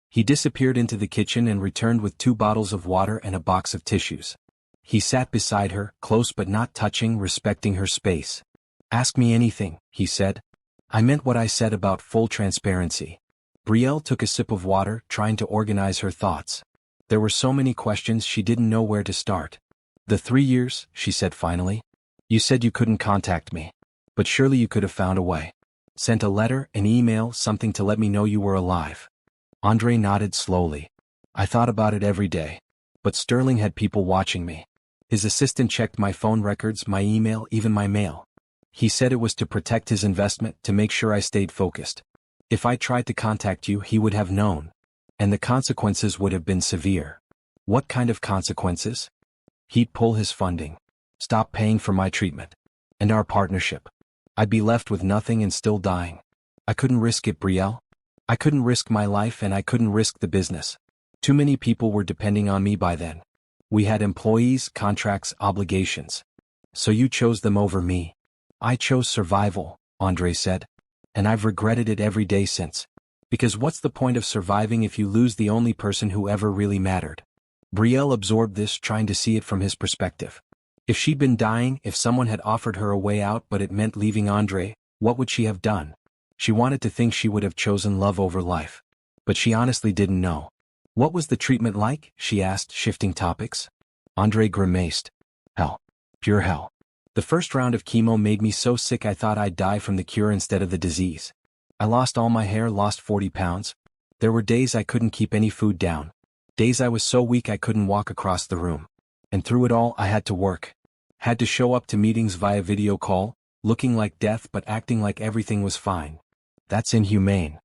He disappeared into the kitchen and returned with 2 bottles of water and a box of tissues. He sat beside her, close but not touching, respecting her space. Ask me anything, he said. I meant what I said about full transparency. Brielle took a sip of water, trying to organize her thoughts. There were so many questions she didn't know where to start. The 3 years, she said finally. You said you couldn't contact me. But surely you could have found a way. Sent a letter, an email, something to let me know you were alive. Andre nodded slowly. I thought about it every day. But Sterling had people watching me. His assistant checked my phone records, my email, even my mail. He said it was to protect his investment, to make sure I stayed focused. If I tried to contact you, he would have known. And the consequences would have been severe. What kind of consequences? He'd pull his funding. Stop paying for my treatment. And our partnership. I'd be left with nothing and still dying. I couldn't risk it, Brielle. I couldn't risk my life and I couldn't risk the business. Too many people were depending on me by then. We had employees, contracts, obligations. So you chose them over me. I chose survival, Andre said. And I've regretted it every day since. Because what's the point of surviving if you lose the only person who ever really mattered? Brielle absorbed this, trying to see it from his perspective. If she'd been dying, if someone had offered her a way out but it meant leaving Andre, what would she have done? She wanted to think she would have chosen love over life. But she honestly didn't know. What was the treatment like? She asked, shifting topics. Andre grimaced. Hell. Pure hell. The first round of chemo made me so sick I thought I'd die from the cure instead of the disease. I lost all my hair, lost 40 pounds. There were days I couldn't keep any food down. Days I was so weak I couldn't walk across the room. And through it all I had to work. Had to show up to meetings via video call, looking like death but acting like everything was fine. That's inhumane.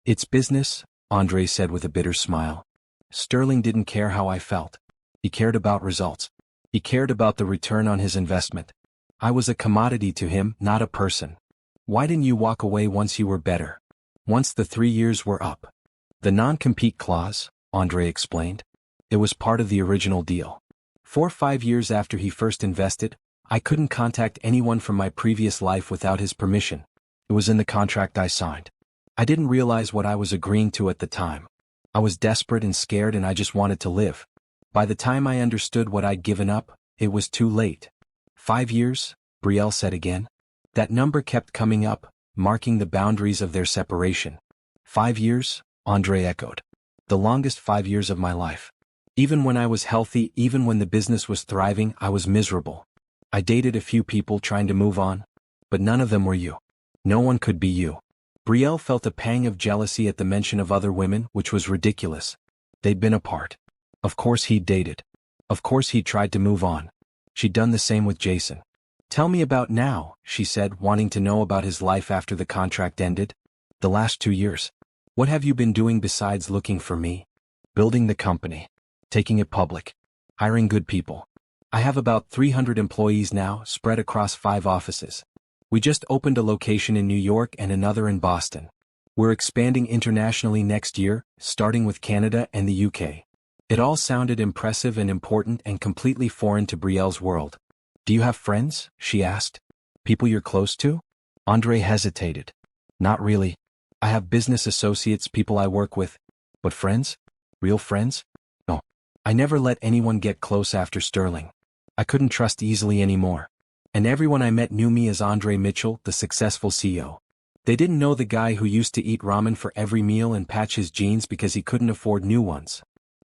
It's business, Andre said with a bitter smile. Sterling didn't care how I felt. He cared about results. He cared about the return on his investment. I was a commodity to him, not a person. Why didn't you walk away once you were better? Once the 3 years were up? The non-compete clause, Andre explained. It was part of the original deal. 4 or 5 years after he first invested, I couldn't contact anyone from my previous life without his permission. It was in the contract I signed. I didn't realize what I was agreeing to at the time. I was desperate and scared and I just wanted to live. By the time I understood what I'd given up, it was too late. 5 years, Brielle said again. That number kept coming up, marking the boundaries of their separation. 5 years, Andre echoed. The longest 5 years of my life. Even when I was healthy, even when the business was thriving, I was miserable. I dated a few people trying to move on, but none of them were you. No one could be you. Brielle felt a pang of jealousy at the mention of other women, which was ridiculous. They'd been apart. Of course he'd dated. Of course he'd tried to move on. She'd done the same with Jason. Tell me about now, she said, wanting to know about his life after the contract ended. The last 2 years. What have you been doing besides looking for me? Building the company. Taking it public. Hiring good people. I have about 300 employees now, spread across 5 offices. We just opened a location in New York and another in Boston. We're expanding internationally next year, starting with Canada and the UK. It all sounded impressive and important and completely foreign to Brielle's world. Do you have friends? She asked. People you're close to? Andre hesitated. Not really. I have business associates, people I work with. But friends? Real friends? No. I never let anyone get close after Sterling. I couldn't trust easily anymore. And everyone I met knew me as Andre Mitchell, the successful CEO. They didn't know the guy who used to eat ramen for every meal and patch his jeans because he couldn't afford new ones.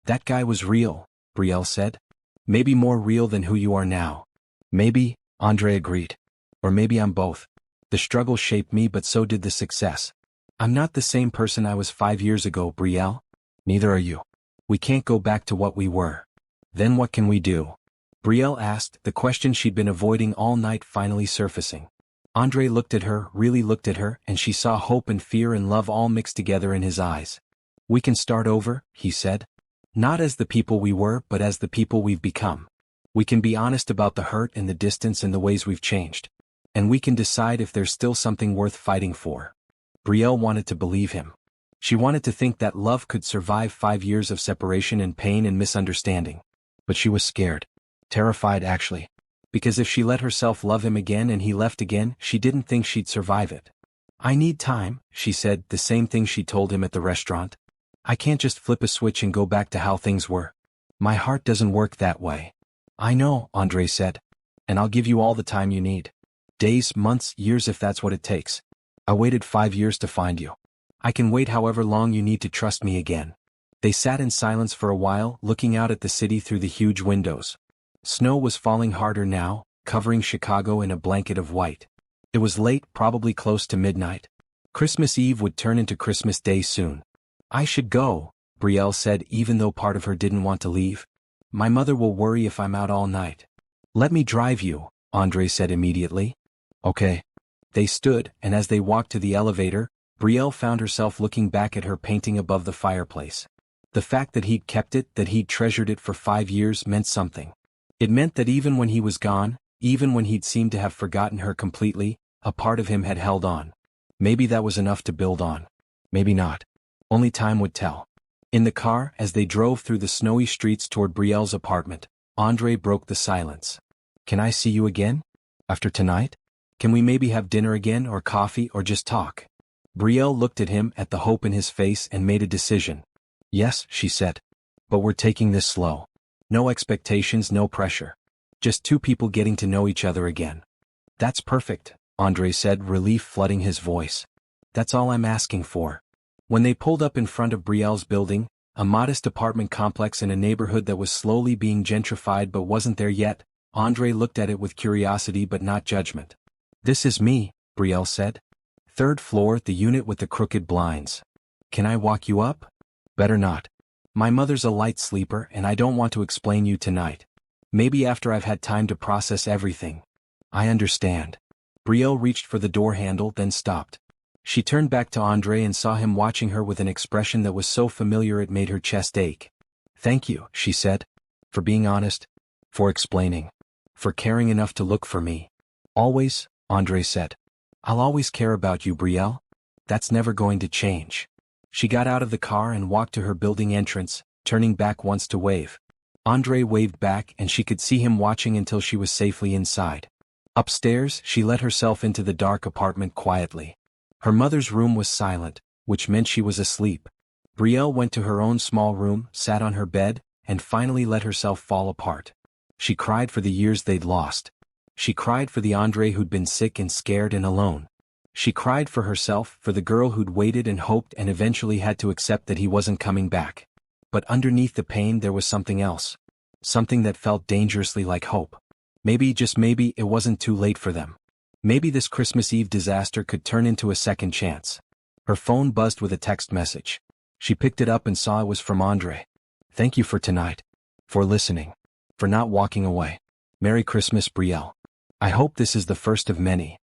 That guy was real, Brielle said. Maybe more real than who you are now. Maybe, Andre agreed. Or maybe I'm both. The struggle shaped me, but so did the success. I'm not the same person I was 5 years ago, Brielle. Neither are you. We can't go back to what we were. Then what can we do? Brielle asked, the question she'd been avoiding all night finally surfacing. Andre looked at her, really looked at her, and she saw hope and fear and love all mixed together in his eyes. We can start over, he said. Not as the people we were, but as the people we've become. We can be honest about the hurt and the distance and the ways we've changed. And we can decide if there's still something worth fighting for. Brielle wanted to believe him. She wanted to think that love could survive 5 years of separation and pain and misunderstanding. But she was scared. Terrified, actually. Because if she let herself love him again and he left again, she didn't think she'd survive it. I need time, she said, the same thing she told him at the restaurant. I can't just flip a switch and go back to how things were. My heart doesn't work that way. I know, Andre said. And I'll give you all the time you need. Days, months, years if that's what it takes. I waited 5 years to find you. I can wait however long you need to trust me again. They sat in silence for a while, looking out at the city through the huge windows. Snow was falling harder now, covering Chicago in a blanket of white. It was late, probably close to midnight. Christmas Eve would turn into Christmas Day soon. I should go, Brielle said, even though part of her didn't want to leave. My mother will worry if I'm out all night. Let me drive you, Andre said immediately. Okay. They stood, and as they walked to the elevator, Brielle found herself looking back at her painting above the fireplace. The fact that he'd kept it, that he'd treasured it for 5 years, meant something. It meant that even when he was gone, even when he'd seemed to have forgotten her completely, a part of him had held on. Maybe that was enough to build on. Maybe not. Only time would tell. In the car, as they drove through the snowy streets toward Brielle's apartment, Andre broke the silence. Can I see you again? After tonight? Can we maybe have dinner again, or coffee, or just talk? Brielle looked at him, at the hope in his face, and made a decision. Yes, she said. But we're taking this slow. No expectations, no pressure. Just two people getting to know each other again. That's perfect, Andre said, relief flooding his voice. That's all I'm asking for. When they pulled up in front of Brielle's building, a modest apartment complex in a neighborhood that was slowly being gentrified but wasn't there yet, Andre looked at it with curiosity but not judgment. This is me, Brielle said. 3rd floor, the unit with the crooked blinds. Can I walk you up? Better not. My mother's a light sleeper and I don't want to explain you tonight. Maybe after I've had time to process everything. I understand. Brielle reached for the door handle, then stopped. She turned back to Andre and saw him watching her with an expression that was so familiar it made her chest ache. Thank you, she said. For being honest. For explaining. For caring enough to look for me. Always, Andre said. I'll always care about you, Brielle. That's never going to change. She got out of the car and walked to her building entrance, turning back once to wave. Andre waved back and she could see him watching until she was safely inside. Upstairs, she let herself into the dark apartment quietly. Her mother's room was silent, which meant she was asleep. Brielle went to her own small room, sat on her bed, and finally let herself fall apart. She cried for the years they'd lost. She cried for the Andre who'd been sick and scared and alone. She cried for herself, for the girl who'd waited and hoped and eventually had to accept that he wasn't coming back. But underneath the pain there was something else. Something that felt dangerously like hope. Maybe, just maybe, it wasn't too late for them. Maybe this Christmas Eve disaster could turn into a second chance. Her phone buzzed with a text message. She picked it up and saw it was from Andre. Thank you for tonight. For listening. For not walking away. Merry Christmas, Brielle. I hope this is the first of many.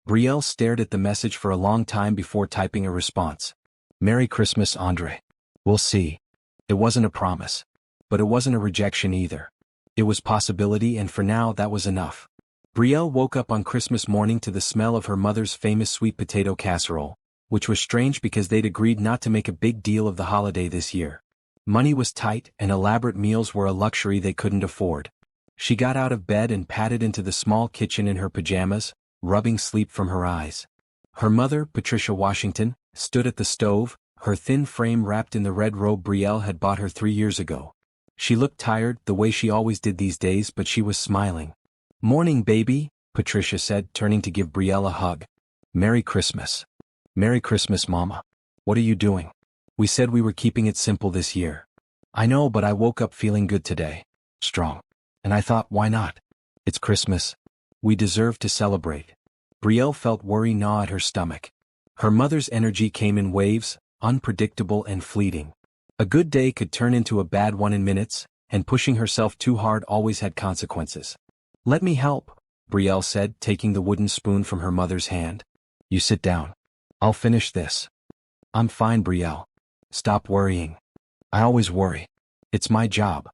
Brielle stared at the message for a long time before typing a response. Merry Christmas, Andre. We'll see. It wasn't a promise. But it wasn't a rejection either. It was possibility, and for now that was enough. Brielle woke up on Christmas morning to the smell of her mother's famous sweet potato casserole, which was strange because they'd agreed not to make a big deal of the holiday this year. Money was tight and elaborate meals were a luxury they couldn't afford. She got out of bed and padded into the small kitchen in her pajamas, rubbing sleep from her eyes. Her mother, Patricia Washington, stood at the stove, her thin frame wrapped in the red robe Brielle had bought her 3 years ago. She looked tired, the way she always did these days, but she was smiling. Morning, baby, Patricia said, turning to give Brielle a hug. Merry Christmas. Merry Christmas, Mama. What are you doing? We said we were keeping it simple this year. I know, but I woke up feeling good today. Strong. And I thought, why not? It's Christmas. We deserve to celebrate. Brielle felt worry gnaw at her stomach. Her mother's energy came in waves, unpredictable and fleeting. A good day could turn into a bad one in minutes, and pushing herself too hard always had consequences. Let me help, Brielle said, taking the wooden spoon from her mother's hand. You sit down. I'll finish this. I'm fine, Brielle. Stop worrying. I always worry. It's my job.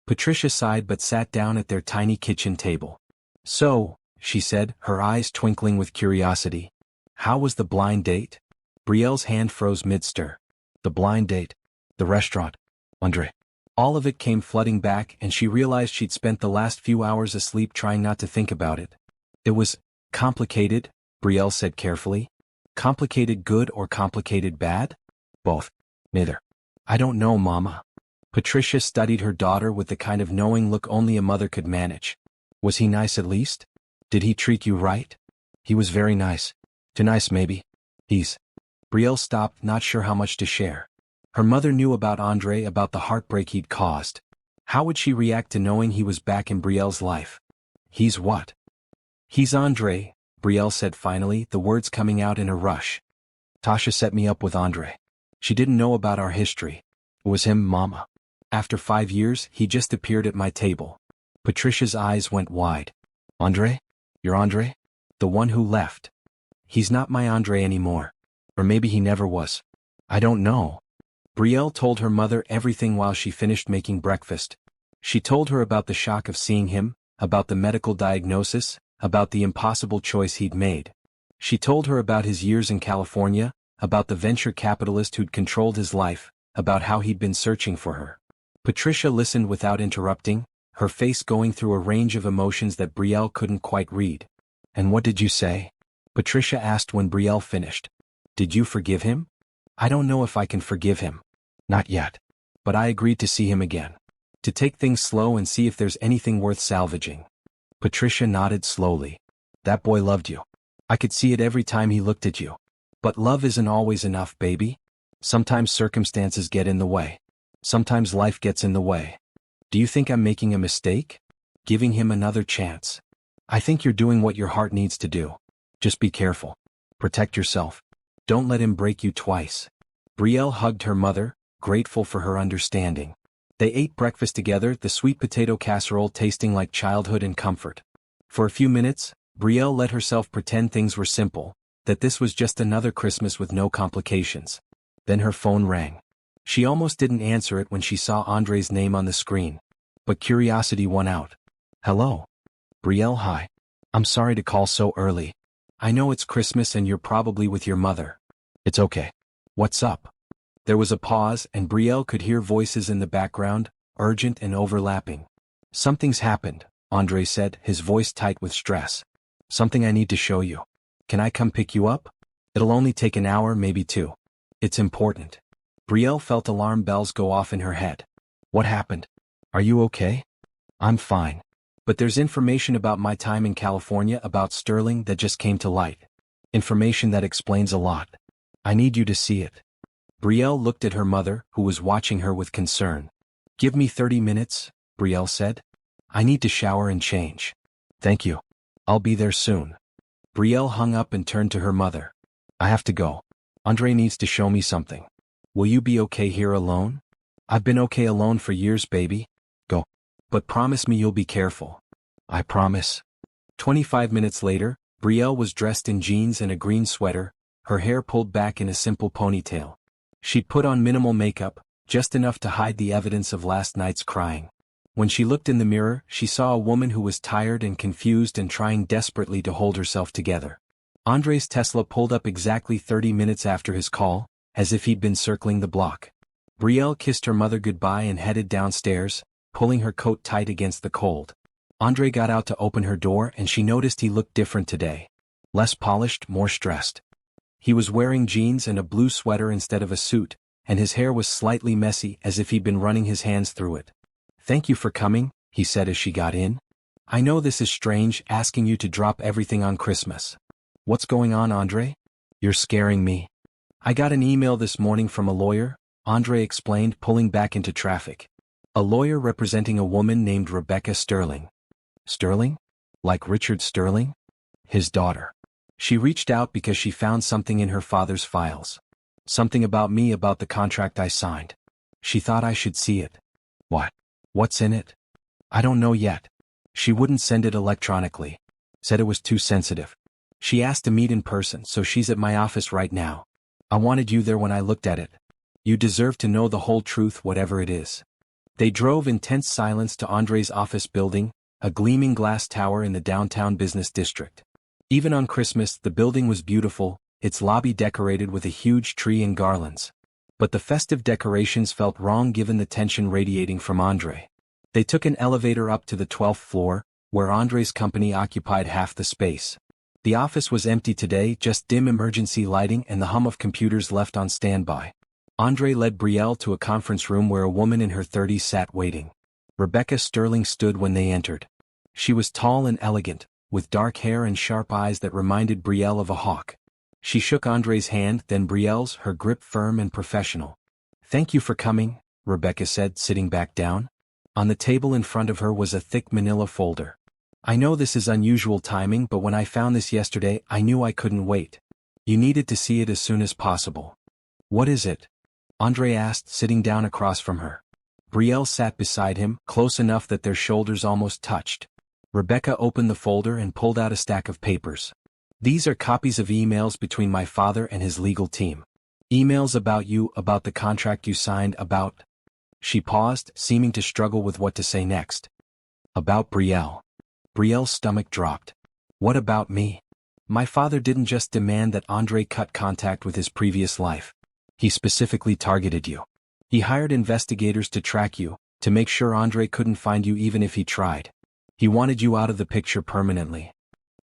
Patricia sighed but sat down at their tiny kitchen table. So, she said, her eyes twinkling with curiosity. How was the blind date? Brielle's hand froze mid-stir. The blind date. The restaurant. Andre. All of it came flooding back and she realized she'd spent the last few hours asleep trying not to think about it. It was complicated, Brielle said carefully. Complicated good or complicated bad? Both. Neither. I don't know, Mama. Patricia studied her daughter with the kind of knowing look only a mother could manage. Was he nice at least? Did he treat you right? He was very nice. Too nice maybe. Brielle stopped, not sure how much to share. Her mother knew about Andre, about the heartbreak he'd caused. How would she react to knowing he was back in Brielle's life? He's what? He's Andre, Brielle said finally, the words coming out in a rush. Tasha set me up with Andre. She didn't know about our history. It was him, Mama. After 5 years, he just appeared at my table. Patricia's eyes went wide. Andre? Your Andre? The one who left. He's not my Andre anymore. Or maybe he never was. I don't know. Brielle told her mother everything while she finished making breakfast. She told her about the shock of seeing him, about the medical diagnosis, about the impossible choice he'd made. She told her about his years in California, about the venture capitalist who'd controlled his life, about how he'd been searching for her. Patricia listened without interrupting, her face going through a range of emotions that Brielle couldn't quite read. And what did you say? Patricia asked when Brielle finished. Did you forgive him? I don't know if I can forgive him. Not yet. But I agreed to see him again. To take things slow and see if there's anything worth salvaging. Patricia nodded slowly. That boy loved you. I could see it every time he looked at you. But love isn't always enough, baby. Sometimes circumstances get in the way. Sometimes life gets in the way. Do you think I'm making a mistake? Giving him another chance? I think you're doing what your heart needs to do. Just be careful. Protect yourself. Don't let him break you twice. Brielle hugged her mother, grateful for her understanding. They ate breakfast together, the sweet potato casserole tasting like childhood and comfort. For a few minutes, Brielle let herself pretend things were simple, that this was just another Christmas with no complications. Then her phone rang. She almost didn't answer it when she saw Andre's name on the screen. But curiosity won out. Hello. Brielle, hi. I'm sorry to call so early. I know it's Christmas and you're probably with your mother. It's okay. What's up? There was a pause and Brielle could hear voices in the background, urgent and overlapping. Something's happened, Andre said, his voice tight with stress. Something I need to show you. Can I come pick you up? It'll only take an hour, maybe two. It's important. Brielle felt alarm bells go off in her head. What happened? Are you okay? I'm fine. But there's information about my time in California about Sterling that just came to light. Information that explains a lot. I need you to see it. Brielle looked at her mother, who was watching her with concern. Give me 30 minutes, Brielle said. I need to shower and change. Thank you. I'll be there soon. Brielle hung up and turned to her mother. I have to go. Andre needs to show me something. Will you be okay here alone? I've been okay alone for years, baby. Go. But promise me you'll be careful. I promise. 25 minutes later, Brielle was dressed in jeans and a green sweater, her hair pulled back in a simple ponytail. She'd put on minimal makeup, just enough to hide the evidence of last night's crying. When she looked in the mirror, she saw a woman who was tired and confused and trying desperately to hold herself together. Andre's Tesla pulled up exactly 30 minutes after his call, as if he'd been circling the block. Brielle kissed her mother goodbye and headed downstairs, pulling her coat tight against the cold. Andre got out to open her door and she noticed he looked different today. Less polished, more stressed. He was wearing jeans and a blue sweater instead of a suit, and his hair was slightly messy as if he'd been running his hands through it. Thank you for coming, he said as she got in. I know this is strange, asking you to drop everything on Christmas. What's going on, Andre? You're scaring me. I got an email this morning from a lawyer, Andre explained, pulling back into traffic. A lawyer representing a woman named Rebecca Sterling. Sterling? Like Richard Sterling? His daughter. She reached out because she found something in her father's files. Something about me, about the contract I signed. She thought I should see it. What? What's in it? I don't know yet. She wouldn't send it electronically. Said it was too sensitive. She asked to meet in person, so she's at my office right now. I wanted you there when I looked at it. You deserve to know the whole truth, whatever it is. They drove in tense silence to Andre's office building, a gleaming glass tower in the downtown business district. Even on Christmas, the building was beautiful, its lobby decorated with a huge tree and garlands. But the festive decorations felt wrong given the tension radiating from Andre. They took an elevator up to the 12th floor, where Andre's company occupied half the space. The office was empty today, just dim emergency lighting and the hum of computers left on standby. Andre led Brielle to a conference room where a woman in her 30s sat waiting. Rebecca Sterling stood when they entered. She was tall and elegant, with dark hair and sharp eyes that reminded Brielle of a hawk. She shook Andre's hand, then Brielle's, her grip firm and professional. Thank you for coming, Rebecca said, sitting back down. On the table in front of her was a thick manila folder. I know this is unusual timing, but when I found this yesterday, I knew I couldn't wait. You needed to see it as soon as possible. What is it? Andre asked, sitting down across from her. Brielle sat beside him, close enough that their shoulders almost touched. Rebecca opened the folder and pulled out a stack of papers. These are copies of emails between my father and his legal team. Emails about you, about the contract you signed, about... She paused, seeming to struggle with what to say next. About Brielle. Brielle's stomach dropped. What about me? My father didn't just demand that Andre cut contact with his previous life. He specifically targeted you. He hired investigators to track you, to make sure Andre couldn't find you even if he tried. He wanted you out of the picture permanently.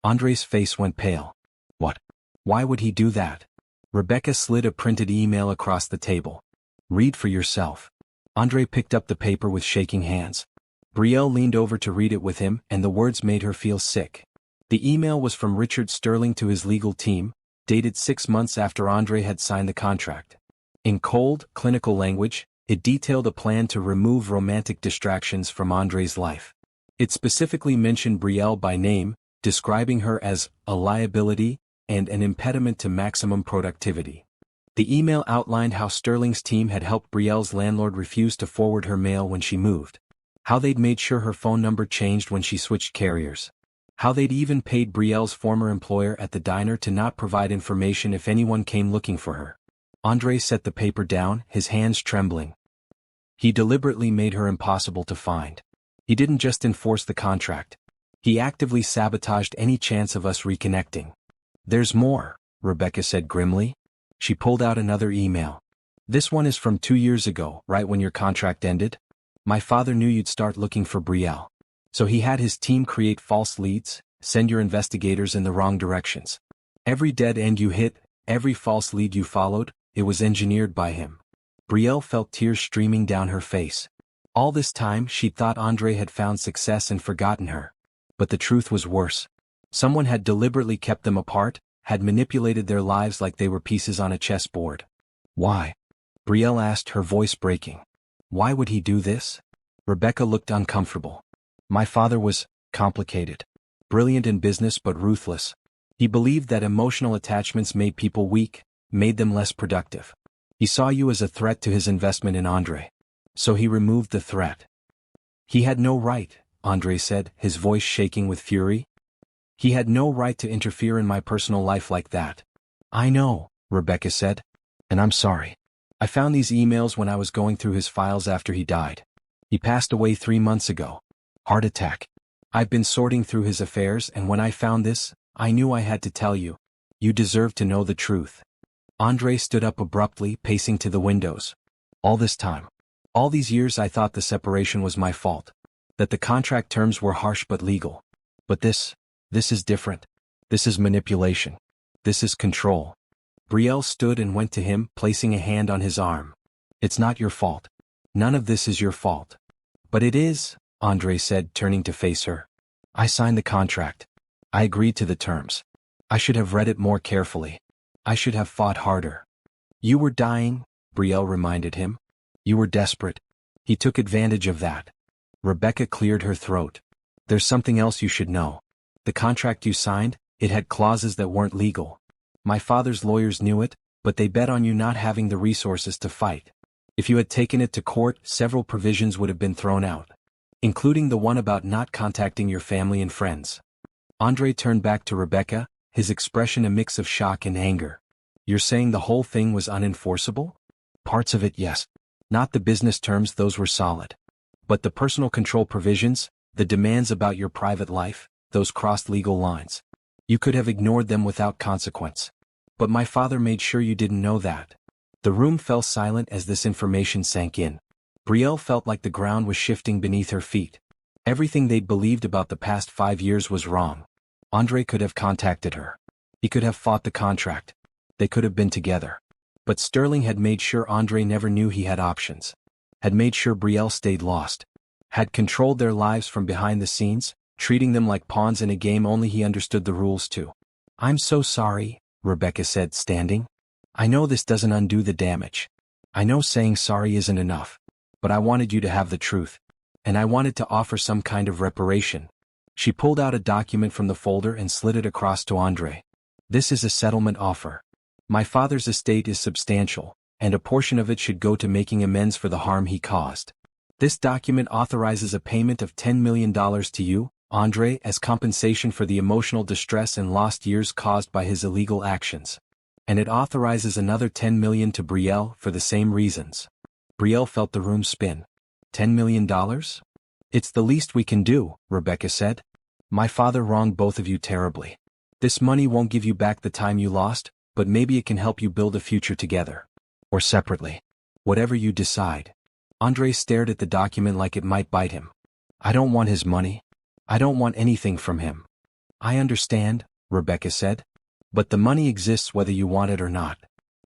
Andre's face went pale. What? Why would he do that? Rebecca slid a printed email across the table. Read for yourself. Andre picked up the paper with shaking hands. Brielle leaned over to read it with him, and the words made her feel sick. The email was from Richard Sterling to his legal team, dated 6 months after Andre had signed the contract. In cold, clinical language, it detailed a plan to remove romantic distractions from Andre's life. It specifically mentioned Brielle by name, describing her as a liability and an impediment to maximum productivity. The email outlined how Sterling's team had helped Brielle's landlord refuse to forward her mail when she moved. How they'd made sure her phone number changed when she switched carriers. How they'd even paid Brielle's former employer at the diner to not provide information if anyone came looking for her. Andre set the paper down, his hands trembling. He deliberately made her impossible to find. He didn't just enforce the contract. He actively sabotaged any chance of us reconnecting. There's more, Rebecca said grimly. She pulled out another email. This one is from 2 years ago, right when your contract ended. My father knew you'd start looking for Brielle. So he had his team create false leads, send your investigators in the wrong directions. Every dead end you hit, every false lead you followed, it was engineered by him. Brielle felt tears streaming down her face. All this time she thought Andre had found success and forgotten her. But the truth was worse. Someone had deliberately kept them apart, had manipulated their lives like they were pieces on a chessboard. Why? Brielle asked, her voice breaking. Why would he do this? Rebecca looked uncomfortable. My father was complicated. Brilliant in business but ruthless. He believed that emotional attachments made people weak, made them less productive. He saw you as a threat to his investment in Andre. So he removed the threat. He had no right, Andre said, his voice shaking with fury. He had no right to interfere in my personal life like that. I know, Rebecca said. And I'm sorry. I found these emails when I was going through his files after he died. He passed away 3 months ago. Heart attack. I've been sorting through his affairs, and when I found this, I knew I had to tell you. You deserve to know the truth. Andre stood up abruptly, pacing to the windows. All this time. All these years I thought the separation was my fault. That the contract terms were harsh but legal. But this is different. This is manipulation. This is control. Brielle stood and went to him, placing a hand on his arm. It's not your fault. None of this is your fault. But it is, Andre said, turning to face her. I signed the contract. I agreed to the terms. I should have read it more carefully. I should have fought harder. You were dying, Brielle reminded him. You were desperate. He took advantage of that. Rebecca cleared her throat. There's something else you should know. The contract you signed, it had clauses that weren't legal. My father's lawyers knew it, but they bet on you not having the resources to fight. If you had taken it to court, several provisions would have been thrown out, including the one about not contacting your family and friends. Andre turned back to Rebecca, his expression a mix of shock and anger. You're saying the whole thing was unenforceable? Parts of it, yes. Not the business terms, those were solid. But the personal control provisions, the demands about your private life, those crossed legal lines. You could have ignored them without consequence. But my father made sure you didn't know that. The room fell silent as this information sank in. Brielle felt like the ground was shifting beneath her feet. Everything they'd believed about the past 5 years was wrong. Andre could have contacted her. He could have fought the contract. They could have been together. But Sterling had made sure Andre never knew he had options. Had made sure Brielle stayed lost. Had controlled their lives from behind the scenes, treating them like pawns in a game only he understood the rules to. I'm so sorry, Rebecca said, standing. I know this doesn't undo the damage. I know saying sorry isn't enough. But I wanted you to have the truth. And I wanted to offer some kind of reparation. She pulled out a document from the folder and slid it across to Andre. This is a settlement offer. My father's estate is substantial, and a portion of it should go to making amends for the harm he caused. This document authorizes a payment of $10 million to you, Andre, as compensation for the emotional distress and lost years caused by his illegal actions. And it authorizes another $10 million to Brielle for the same reasons. Brielle felt the room spin. $10 million? It's the least we can do, Rebecca said. My father wronged both of you terribly. This money won't give you back the time you lost, but maybe it can help you build a future together. Or separately. Whatever you decide. Andre stared at the document like it might bite him. I don't want his money. I don't want anything from him. I understand, Rebecca said. But the money exists whether you want it or not.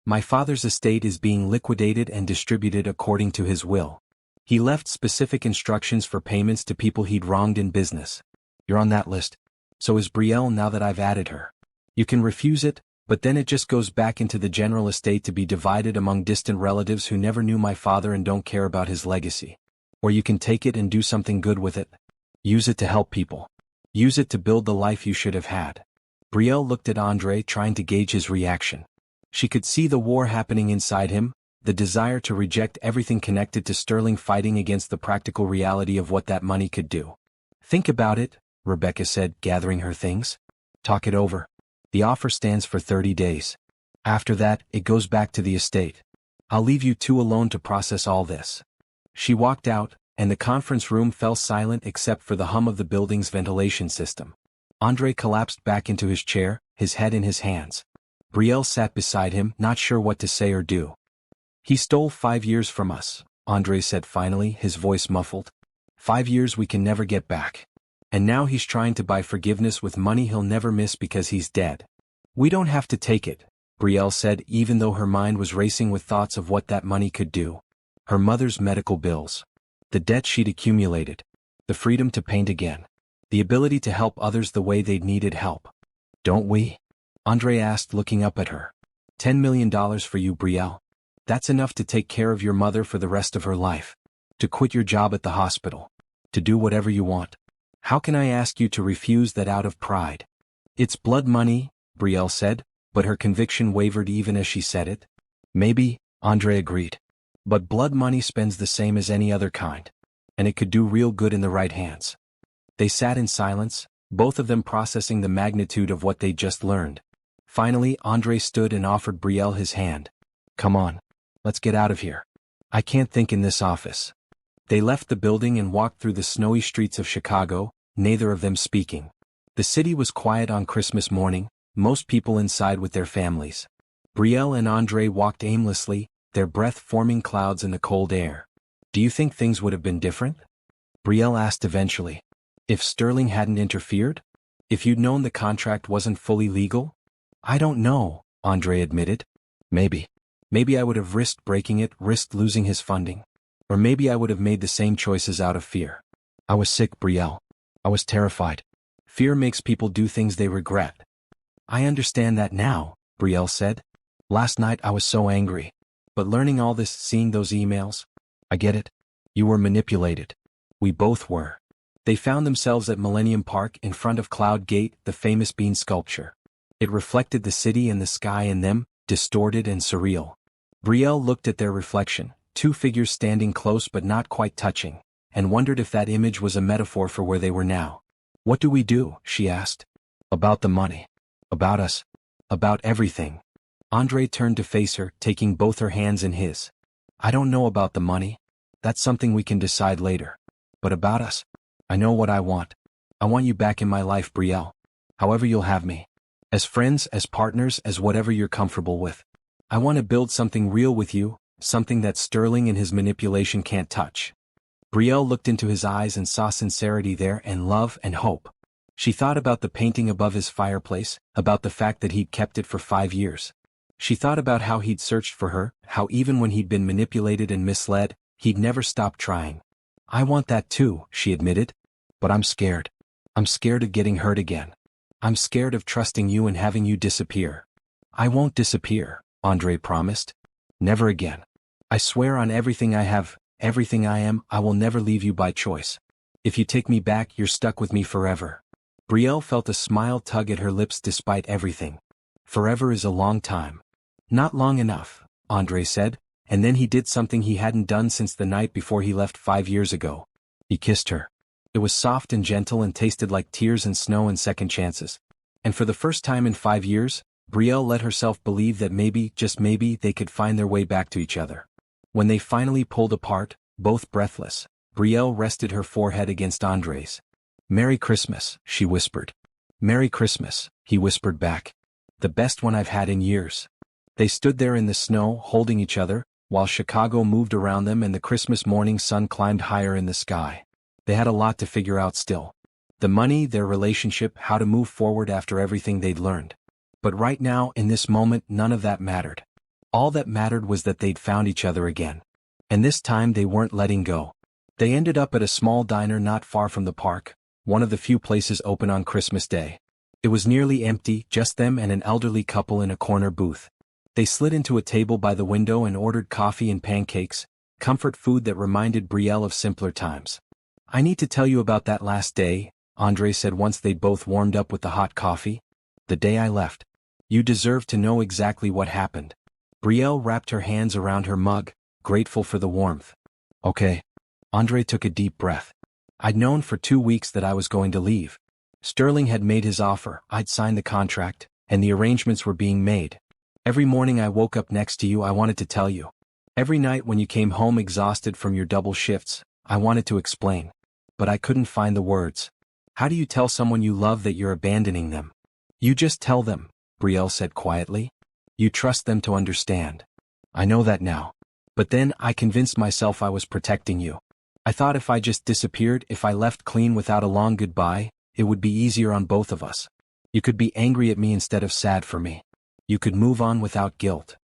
My father's estate is being liquidated and distributed according to his will. He left specific instructions for payments to people he'd wronged in business. You're on that list. So is Brielle now that I've added her. You can refuse it, but then it just goes back into the general estate to be divided among distant relatives who never knew my father and don't care about his legacy. Or you can take it and do something good with it. Use it to help people. Use it to build the life you should have had. Brielle looked at Andre, trying to gauge his reaction. She could see the war happening inside him, the desire to reject everything connected to Sterling fighting against the practical reality of what that money could do. Think about it, Rebecca said, gathering her things. Talk it over. The offer stands for 30 days. After that, it goes back to the estate. I'll leave you two alone to process all this. She walked out, and the conference room fell silent except for the hum of the building's ventilation system. Andre collapsed back into his chair, his head in his hands. Brielle sat beside him, not sure what to say or do. He stole 5 years from us, Andre said finally, his voice muffled. 5 years we can never get back. And now he's trying to buy forgiveness with money he'll never miss because he's dead. We don't have to take it, Brielle said, even though her mind was racing with thoughts of what that money could do. Her mother's medical bills. The debt she'd accumulated. The freedom to paint again. The ability to help others the way they'd needed help. Don't we? Andre asked, looking up at her. $10 million for you, Brielle. That's enough to take care of your mother for the rest of her life. To quit your job at the hospital. To do whatever you want. How can I ask you to refuse that out of pride? It's blood money, Brielle said, but her conviction wavered even as she said it. Maybe, Andre agreed. But blood money spends the same as any other kind. And it could do real good in the right hands. They sat in silence, both of them processing the magnitude of what they'd just learned. Finally, Andre stood and offered Brielle his hand. Come on. Let's get out of here. I can't think in this office. They left the building and walked through the snowy streets of Chicago, neither of them speaking. The city was quiet on Christmas morning, most people inside with their families. Brielle and Andre walked aimlessly, their breath forming clouds in the cold air. Do you think things would have been different? Brielle asked eventually. If Sterling hadn't interfered? If you'd known the contract wasn't fully legal? I don't know, Andre admitted. Maybe. Maybe I would have risked breaking it, risked losing his funding. Or maybe I would have made the same choices out of fear. I was sick, Brielle. I was terrified. Fear makes people do things they regret. I understand that now, Brielle said. Last night I was so angry. But learning all this, seeing those emails, I get it. You were manipulated. We both were. They found themselves at Millennium Park in front of Cloud Gate, the famous bean sculpture. It reflected the city and the sky in them, distorted and surreal. Brielle looked at their reflection, two figures standing close but not quite touching, and wondered if that image was a metaphor for where they were now. What do we do? She asked. About the money. About us. About everything. Andre turned to face her, taking both her hands in his. I don't know about the money. That's something we can decide later. But about us? I know what I want. I want you back in my life, Brielle. However you'll have me. As friends, as partners, as whatever you're comfortable with. I want to build something real with you, something that Sterling and his manipulation can't touch. Brielle looked into his eyes and saw sincerity there and love and hope. She thought about the painting above his fireplace, about the fact that he'd kept it for 5 years. She thought about how he'd searched for her, how even when he'd been manipulated and misled, he'd never stopped trying. I want that too, she admitted. But I'm scared. I'm scared of getting hurt again. I'm scared of trusting you and having you disappear. I won't disappear, Andre promised. Never again. I swear on everything I have, everything I am, I will never leave you by choice. If you take me back, you're stuck with me forever. Brielle felt a smile tug at her lips despite everything. Forever is a long time. Not long enough, Andre said, and then he did something he hadn't done since the night before he left 5 years ago. He kissed her. It was soft and gentle and tasted like tears and snow and second chances. And for the first time in 5 years, Brielle let herself believe that maybe, just maybe, they could find their way back to each other. When they finally pulled apart, both breathless, Brielle rested her forehead against Andre's. "Merry Christmas," she whispered. "Merry Christmas," he whispered back. "The best one I've had in years." They stood there in the snow, holding each other, while Chicago moved around them and the Christmas morning sun climbed higher in the sky. They had a lot to figure out still. The money, their relationship, how to move forward after everything they'd learned. But right now, in this moment, none of that mattered. All that mattered was that they'd found each other again. And this time they weren't letting go. They ended up at a small diner not far from the park, one of the few places open on Christmas Day. It was nearly empty, just them and an elderly couple in a corner booth. They slid into a table by the window and ordered coffee and pancakes, comfort food that reminded Brielle of simpler times. "I need to tell you about that last day," Andre said once they'd both warmed up with the hot coffee. "The day I left. You deserve to know exactly what happened." Brielle wrapped her hands around her mug, grateful for the warmth. "Okay." Andre took a deep breath. "I'd known for 2 weeks that I was going to leave. Sterling had made his offer, I'd signed the contract, and the arrangements were being made. Every morning I woke up next to you, I wanted to tell you. Every night when you came home exhausted from your double shifts, I wanted to explain. But I couldn't find the words. How do you tell someone you love that you're abandoning them? You just tell them," Brielle said quietly. "You trust them to understand. I know that now. But then I convinced myself I was protecting you. I thought if I just disappeared, if I left clean without a long goodbye, it would be easier on both of us. You could be angry at me instead of sad for me. You could move on without guilt."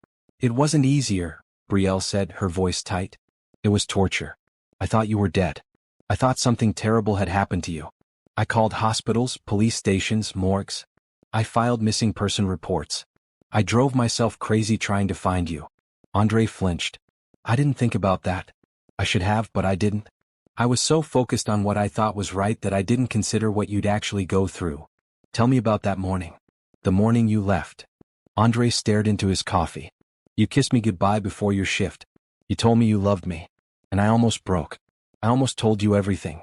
"It wasn't easier," Brielle said, her voice tight. "It was torture. I thought you were dead. I thought something terrible had happened to you. I called hospitals, police stations, morgues. I filed missing person reports. I drove myself crazy trying to find you." Andre flinched. "I didn't think about that. I should have, but I didn't. I was so focused on what I thought was right that I didn't consider what you'd actually go through. Tell me about that morning. The morning you left." Andre stared into his coffee. "You kissed me goodbye before your shift. You told me you loved me. And I almost broke. I almost told you everything.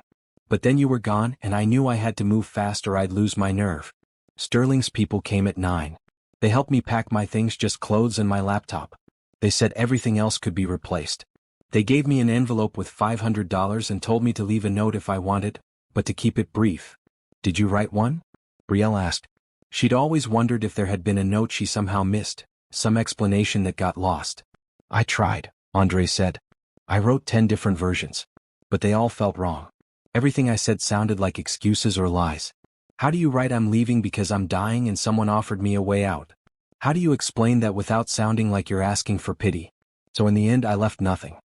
But then you were gone and I knew I had to move fast or I'd lose my nerve. Sterling's people came at 9. They helped me pack my things, just clothes and my laptop. They said everything else could be replaced. They gave me an envelope with $500 and told me to leave a note if I wanted, but to keep it brief." "Did you write one?" Brielle asked. She'd always wondered if there had been a note she somehow missed, some explanation that got lost. "I tried," Andre said. "I wrote 10 different versions. But they all felt wrong. Everything I said sounded like excuses or lies. How do you write 'I'm leaving because I'm dying and someone offered me a way out'? How do you explain that without sounding like you're asking for pity?" So in the end I left nothing.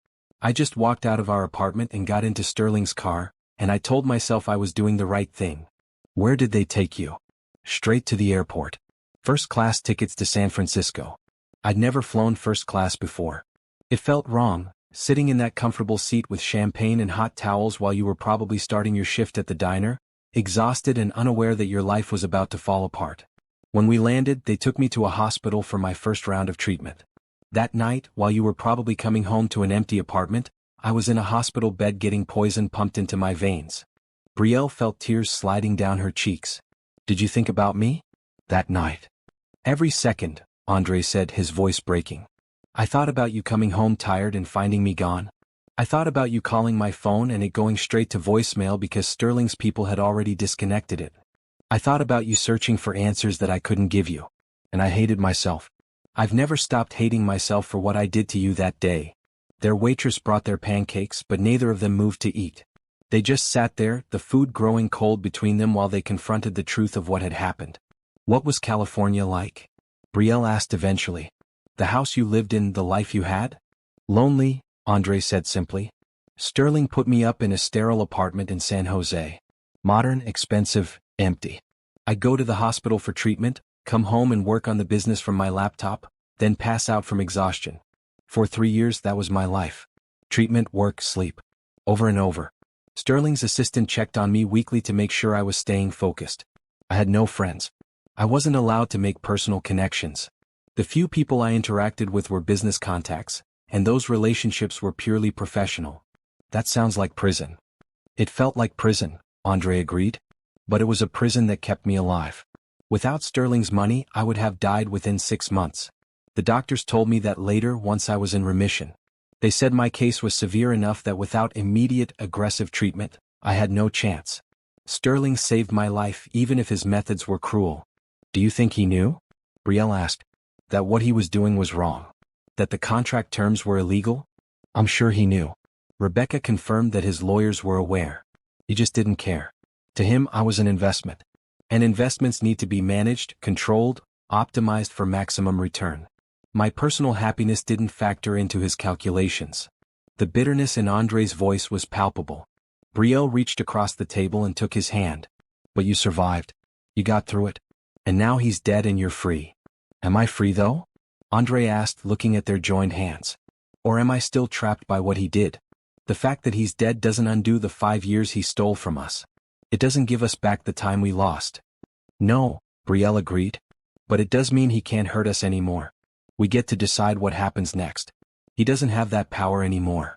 I just walked out of our apartment and got into Sterling's car, and I told myself I was doing the right thing. "Where did they take you?" "Straight to the airport. First-class tickets to San Francisco. I'd never flown first class before. It felt wrong, sitting in that comfortable seat with champagne and hot towels while you were probably starting your shift at the diner, exhausted and unaware that your life was about to fall apart. When we landed, they took me to a hospital for my first round of treatment. That night, while you were probably coming home to an empty apartment, I was in a hospital bed getting poison pumped into my veins." Brielle felt tears sliding down her cheeks. "Did you think about me?" "That night. Every second," Andre said, his voice breaking. "I thought about you coming home tired and finding me gone. I thought about you calling my phone and it going straight to voicemail because Sterling's people had already disconnected it. I thought about you searching for answers that I couldn't give you. And I hated myself. I've never stopped hating myself for what I did to you that day." Their waitress brought their pancakes, but neither of them moved to eat. They just sat there, the food growing cold between them while they confronted the truth of what had happened. "What was California like?" Brielle asked eventually. "The house you lived in, the life you had?" "Lonely," Andre said simply. "Sterling put me up in a sterile apartment in San Jose. Modern, expensive, empty. I'd go to the hospital for treatment, come home and work on the business from my laptop, then pass out from exhaustion. For 3 years that was my life. Treatment, work, sleep. Over and over. Sterling's assistant checked on me weekly to make sure I was staying focused. I had no friends. I wasn't allowed to make personal connections. The few people I interacted with were business contacts, and those relationships were purely professional. That sounds like prison. It felt like prison, Andre agreed. But it was a prison that kept me alive. Without Sterling's money, I would have died within 6 months. The doctors told me that later once I was in remission. They said my case was severe enough that without immediate, aggressive treatment, I had no chance. Sterling saved my life even if his methods were cruel. Do you think he knew? Brielle asked. That what he was doing was wrong? That the contract terms were illegal? I'm sure he knew. Rebecca confirmed that his lawyers were aware. He just didn't care. To him, I was an investment. And investments need to be managed, controlled, optimized for maximum return. My personal happiness didn't factor into his calculations. The bitterness in Andre's voice was palpable. Brielle reached across the table and took his hand. But you survived. You got through it. And now he's dead and you're free. Am I free though? Andre asked, looking at their joined hands. Or am I still trapped by what he did? The fact that he's dead doesn't undo the 5 years he stole from us. It doesn't give us back the time we lost. No, Brielle agreed. But it does mean he can't hurt us anymore. We get to decide what happens next. He doesn't have that power anymore.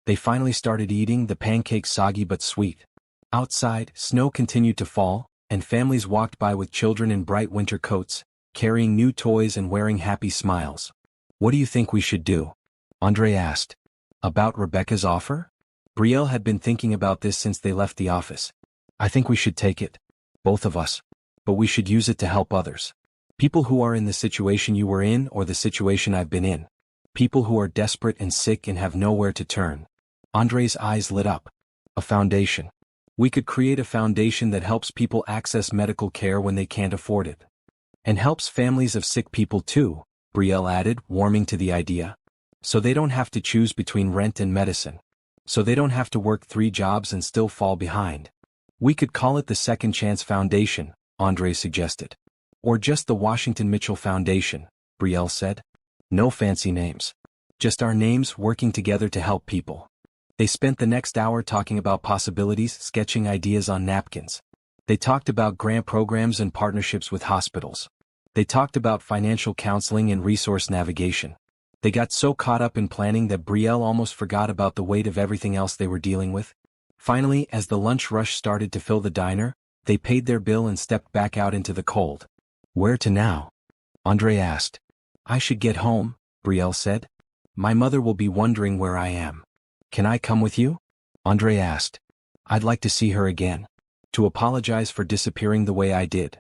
They finally started eating, the pancakes soggy but sweet. Outside, snow continued to fall, and families walked by with children in bright winter coats, carrying new toys and wearing happy smiles. What do you think we should do? Andre asked. About Rebecca's offer? Brielle had been thinking about this since they left the office. I think we should take it. Both of us. But we should use it to help others. People who are in the situation you were in or the situation I've been in. People who are desperate and sick and have nowhere to turn. Andre's eyes lit up. A foundation. We could create a foundation that helps people access medical care when they can't afford it. And helps families of sick people too, Brielle added, warming to the idea. So they don't have to choose between rent and medicine. So they don't have to work 3 jobs and still fall behind. We could call it the Second Chance Foundation, Andre suggested. Or just the Washington Mitchell Foundation, Brielle said. No fancy names. Just our names working together to help people. They spent the next hour talking about possibilities, sketching ideas on napkins. They talked about grant programs and partnerships with hospitals. They talked about financial counseling and resource navigation. They got so caught up in planning that Brielle almost forgot about the weight of everything else they were dealing with. Finally, as the lunch rush started to fill the diner, they paid their bill and stepped back out into the cold. Where to now? Andre asked. I should get home, Brielle said. My mother will be wondering where I am. Can I come with you? Andre asked. I'd like to see her again. To apologize for disappearing the way I did.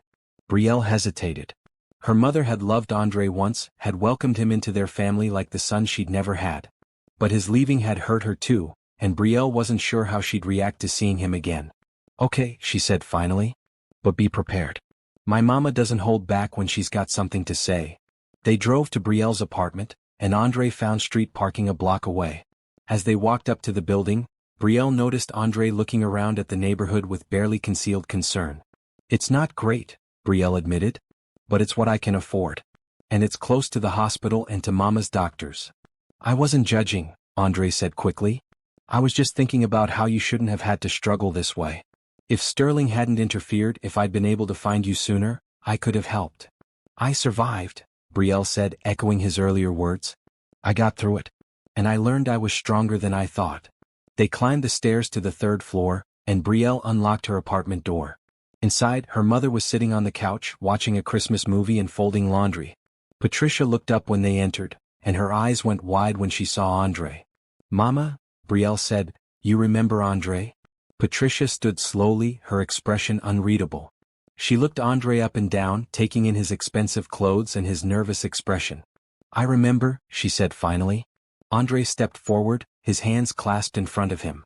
Brielle hesitated. Her mother had loved Andre once, had welcomed him into their family like the son she'd never had. But his leaving had hurt her too, and Brielle wasn't sure how she'd react to seeing him again. Okay, she said finally. But be prepared. My mama doesn't hold back when she's got something to say. They drove to Brielle's apartment, and Andre found street parking a block away. As they walked up to the building, Brielle noticed Andre looking around at the neighborhood with barely concealed concern. It's not great, Brielle admitted. But it's what I can afford. And it's close to the hospital and to Mama's doctors. I wasn't judging, Andre said quickly. I was just thinking about how you shouldn't have had to struggle this way. If Sterling hadn't interfered, if I'd been able to find you sooner, I could have helped. I survived, Brielle said, echoing his earlier words. I got through it. And I learned I was stronger than I thought. They climbed the stairs to the 3rd floor, and Brielle unlocked her apartment door. Inside, her mother was sitting on the couch, watching a Christmas movie and folding laundry. Patricia looked up when they entered, and her eyes went wide when she saw Andre. Mama, Brielle said, you remember Andre? Patricia stood slowly, her expression unreadable. She looked Andre up and down, taking in his expensive clothes and his nervous expression. I remember, she said finally. Andre stepped forward, his hands clasped in front of him.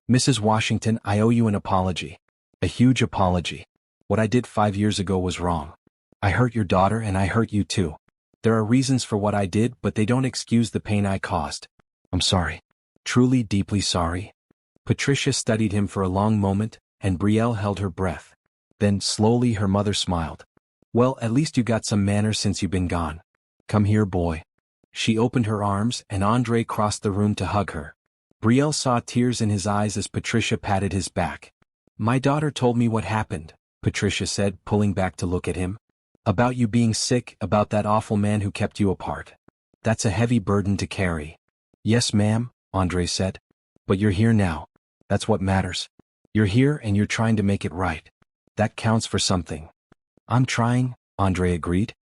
Mrs. Washington, I owe you an apology. A huge apology. What I did 5 years ago was wrong. I hurt your daughter and I hurt you too. There are reasons for what I did, but they don't excuse the pain I caused. I'm sorry. Truly deeply sorry. Patricia studied him for a long moment, and Brielle held her breath. Then, slowly, her mother smiled. Well, at least you got some manners since you've been gone. Come here, boy. She opened her arms, and Andre crossed the room to hug her. Brielle saw tears in his eyes as Patricia patted his back. My daughter told me what happened, Patricia said, pulling back to look at him. About you being sick, about that awful man who kept you apart. That's a heavy burden to carry. Yes, ma'am, Andre said. But you're here now. That's what matters. You're here and you're trying to make it right. That counts for something. I'm trying, Andre agreed.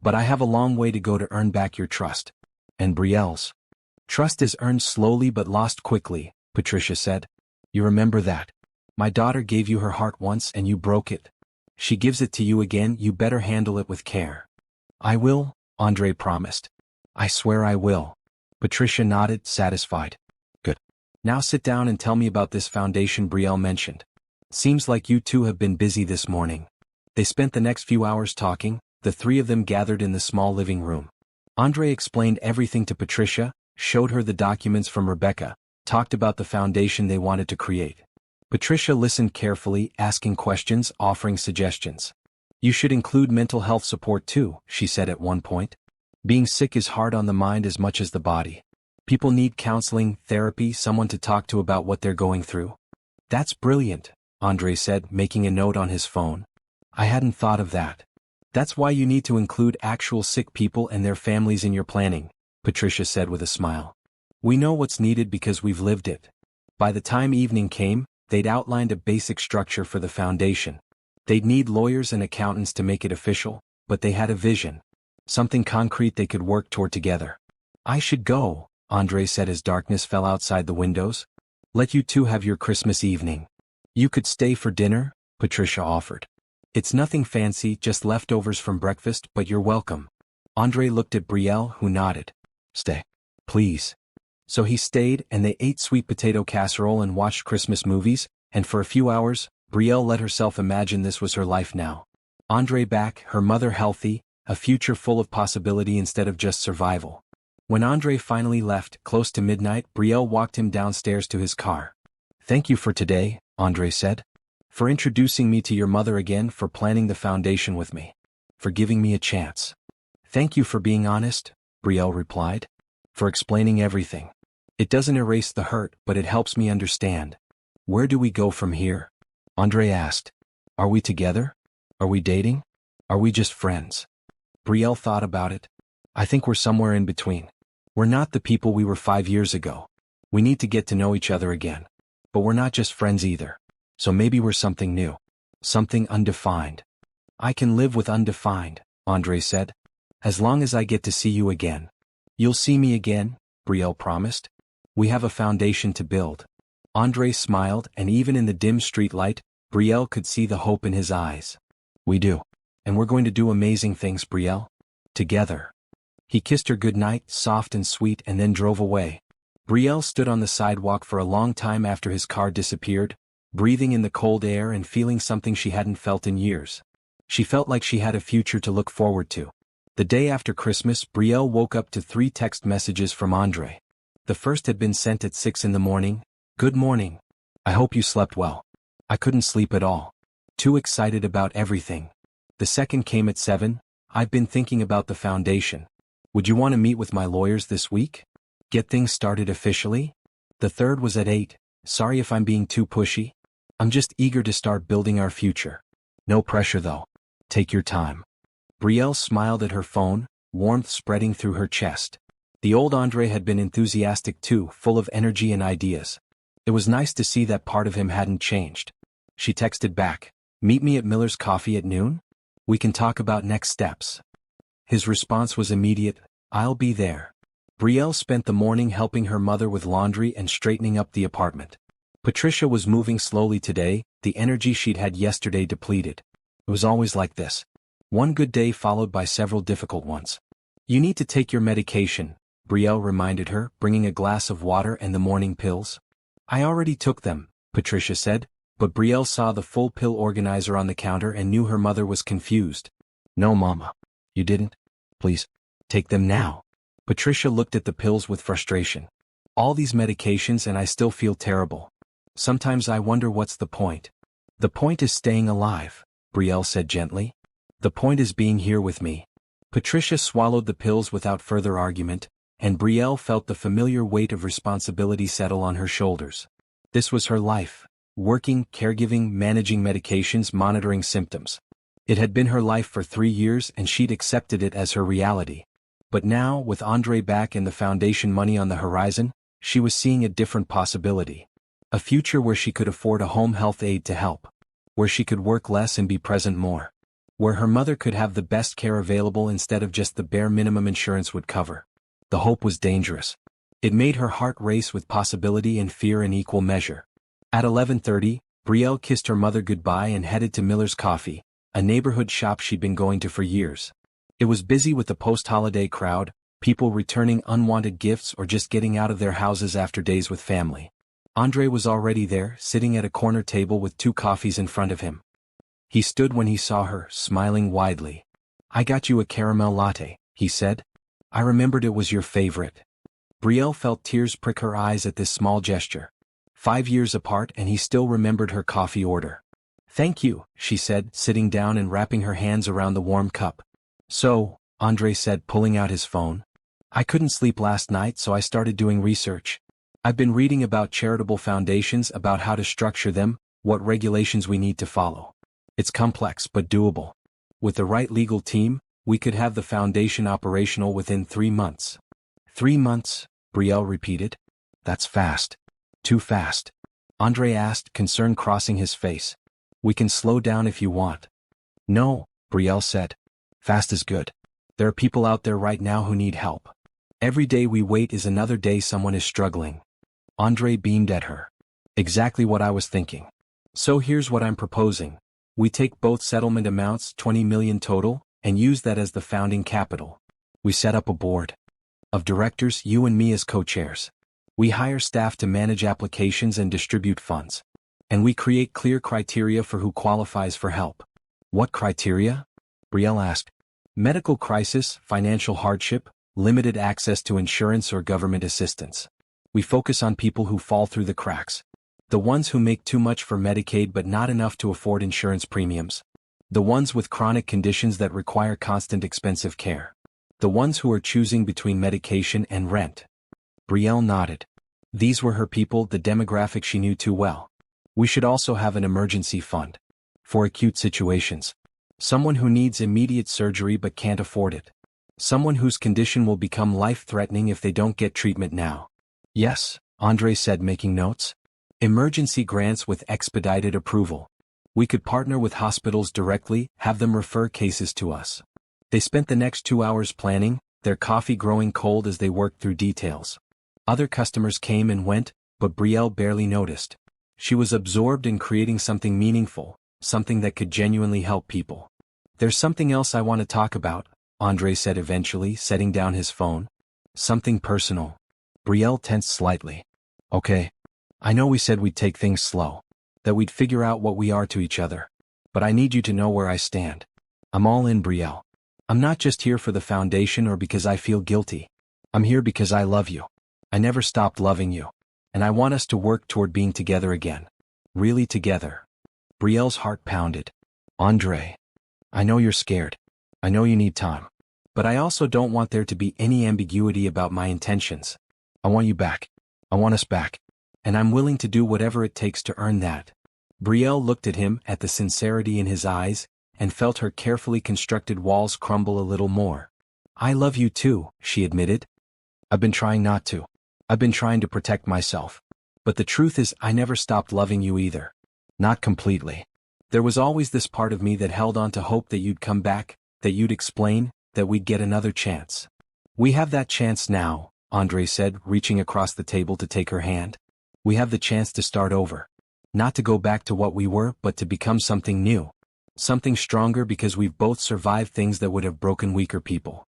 But I have a long way to go to earn back your trust. And Brielle's. Trust is earned slowly but lost quickly, Patricia said. You remember that. My daughter gave you her heart once and you broke it. She gives it to you again, you better handle it with care. I will, Andre promised. I swear I will. Patricia nodded, satisfied. Good. Now sit down and tell me about this foundation Brielle mentioned. Seems like you two have been busy this morning. They spent the next few hours talking, the three of them gathered in the small living room. Andre explained everything to Patricia, showed her the documents from Rebecca, talked about the foundation they wanted to create. Patricia listened carefully, asking questions, offering suggestions. You should include mental health support too, she said at one point. Being sick is hard on the mind as much as the body. People need counseling, therapy, someone to talk to about what they're going through. That's brilliant, Andre said, making a note on his phone. I hadn't thought of that. That's why you need to include actual sick people and their families in your planning, Patricia said with a smile. We know what's needed because we've lived it. By the time evening came, they'd outlined a basic structure for the foundation. They'd need lawyers and accountants to make it official, but they had a vision. Something concrete they could work toward together. I should go, Andre said as darkness fell outside the windows. Let you two have your Christmas evening. You could stay for dinner, Patricia offered. It's nothing fancy, just leftovers from breakfast, but you're welcome. Andre looked at Brielle, who nodded. Stay. Please. So he stayed, and they ate sweet potato casserole and watched Christmas movies, and for a few hours, Brielle let herself imagine this was her life now. Andre back, her mother healthy, a future full of possibility instead of just survival. When Andre finally left, close to midnight, Brielle walked him downstairs to his car. Thank you for today, Andre said. For introducing me to your mother again, for planning the foundation with me. For giving me a chance. Thank you for being honest, Brielle replied. For explaining everything. It doesn't erase the hurt, but it helps me understand. Where do we go from here? Andre asked. Are we together? Are we dating? Are we just friends? Brielle thought about it. I think we're somewhere in between. We're not the people we were 5 years ago. We need to get to know each other again. But we're not just friends either. So maybe we're something new. Something undefined. I can live with undefined, Andre said. As long as I get to see you again. You'll see me again, Brielle promised. We have a foundation to build. Andre smiled, and even in the dim street light, Brielle could see the hope in his eyes. We do. And we're going to do amazing things, Brielle. Together. He kissed her goodnight, soft and sweet, and then drove away. Brielle stood on the sidewalk for a long time after his car disappeared, breathing in the cold air and feeling something she hadn't felt in years. She felt like she had a future to look forward to. The day after Christmas, Brielle woke up to 3 text messages from Andre. The first had been sent at 6 in the morning. Good morning. I hope you slept well. I couldn't sleep at all. Too excited about everything. The second came at 7. I've been thinking about the foundation. Would you want to meet with my lawyers this week? Get things started officially? The third was at 8. Sorry if I'm being too pushy. I'm just eager to start building our future. No pressure though. Take your time. Brielle smiled at her phone, warmth spreading through her chest. The old Andre had been enthusiastic too, full of energy and ideas. It was nice to see that part of him hadn't changed. She texted back, meet me at Miller's Coffee at noon? We can talk about next steps. His response was immediate, I'll be there. Brielle spent the morning helping her mother with laundry and straightening up the apartment. Patricia was moving slowly today, the energy she'd had yesterday depleted. It was always like this. One good day followed by several difficult ones. You need to take your medication, Brielle reminded her, bringing a glass of water and the morning pills. I already took them, Patricia said, but Brielle saw the full pill organizer on the counter and knew her mother was confused. No, Mama. You didn't? Please, take them now. Patricia looked at the pills with frustration. All these medications and I still feel terrible. Sometimes I wonder what's the point. The point is staying alive, Brielle said gently. The point is being here with me. Patricia swallowed the pills without further argument, and Brielle felt the familiar weight of responsibility settle on her shoulders. This was her life. Working, caregiving, managing medications, monitoring symptoms. It had been her life for 3 years and she'd accepted it as her reality. But now, with Andre back and the foundation money on the horizon, she was seeing a different possibility. A future where she could afford a home health aide to help. Where she could work less and be present more. Where her mother could have the best care available instead of just the bare minimum insurance would cover. The hope was dangerous. It made her heart race with possibility and fear in equal measure. At 11:30, Brielle kissed her mother goodbye and headed to Miller's Coffee, a neighborhood shop she'd been going to for years. It was busy with the post-holiday crowd, people returning unwanted gifts or just getting out of their houses after days with family. Andre was already there, sitting at a corner table with 2 coffees in front of him. He stood when he saw her, smiling widely. "I got you a caramel latte," he said. "I remembered it was your favorite." Brielle felt tears prick her eyes at this small gesture. 5 years apart and he still remembered her coffee order. "Thank you," she said, sitting down and wrapping her hands around the warm cup. "So," Andre said, pulling out his phone. "I couldn't sleep last night, so I started doing research. I've been reading about charitable foundations, about how to structure them, what regulations we need to follow. It's complex but doable. With the right legal team, we could have the foundation operational within 3 months. 3 months, Brielle repeated. That's fast. Too fast. Andre asked, concern crossing his face. We can slow down if you want. No, Brielle said. Fast is good. There are people out there right now who need help. Every day we wait is another day someone is struggling. Andre beamed at her. Exactly what I was thinking. So here's what I'm proposing. We take both settlement amounts, 20 million total, and use that as the founding capital. We set up a board of directors, you and me as co-chairs. We hire staff to manage applications and distribute funds. And we create clear criteria for who qualifies for help. What criteria? Brielle asked. Medical crisis, financial hardship, limited access to insurance or government assistance. We focus on people who fall through the cracks. The ones who make too much for Medicaid but not enough to afford insurance premiums. The ones with chronic conditions that require constant expensive care. The ones who are choosing between medication and rent. Brielle nodded. These were her people, the demographic she knew too well. We should also have an emergency fund. For acute situations. Someone who needs immediate surgery but can't afford it. Someone whose condition will become life-threatening if they don't get treatment now. Yes, Andre said, making notes. Emergency grants with expedited approval. We could partner with hospitals directly, have them refer cases to us. They spent the next 2 hours planning, their coffee growing cold as they worked through details. Other customers came and went, but Brielle barely noticed. She was absorbed in creating something meaningful, something that could genuinely help people. There's something else I want to talk about, Andre said eventually, setting down his phone. Something personal. Brielle tensed slightly. Okay. I know we said we'd take things slow. That we'd figure out what we are to each other. But I need you to know where I stand. I'm all in, Brielle. I'm not just here for the foundation or because I feel guilty. I'm here because I love you. I never stopped loving you. And I want us to work toward being together again. Really together. Brielle's heart pounded. Andre. I know you're scared. I know you need time. But I also don't want there to be any ambiguity about my intentions. I want you back. I want us back. And I'm willing to do whatever it takes to earn that. Brielle looked at him, at the sincerity in his eyes, and felt her carefully constructed walls crumble a little more. I love you too, she admitted. I've been trying not to. I've been trying to protect myself. But the truth is I never stopped loving you either. Not completely. There was always this part of me that held on to hope that you'd come back, that you'd explain, that we'd get another chance. We have that chance now, Andre said, reaching across the table to take her hand. We have the chance to start over. Not to go back to what we were, but to become something new. Something stronger because we've both survived things that would have broken weaker people.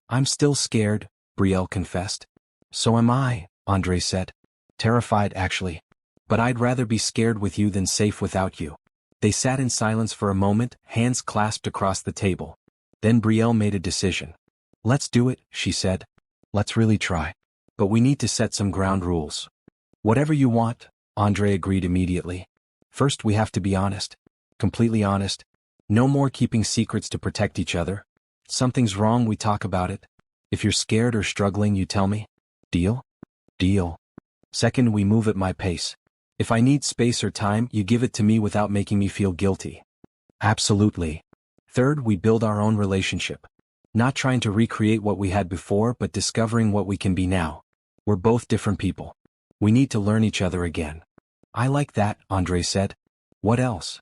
I'm still scared, Brielle confessed. So am I, Andre said. Terrified, actually. But I'd rather be scared with you than safe without you. They sat in silence for a moment, hands clasped across the table. Then Brielle made a decision. Let's do it, she said. Let's really try. But we need to set some ground rules. Whatever you want, Andre agreed immediately. First we have to be honest. Completely honest. No more keeping secrets to protect each other. Something's wrong, we talk about it. If you're scared or struggling, you tell me. Deal? Deal. Second, we move at my pace. If I need space or time, you give it to me without making me feel guilty. Absolutely. Third, we build our own relationship. Not trying to recreate what we had before but discovering what we can be now. We're both different people. We need to learn each other again. I like that, Andre said. What else?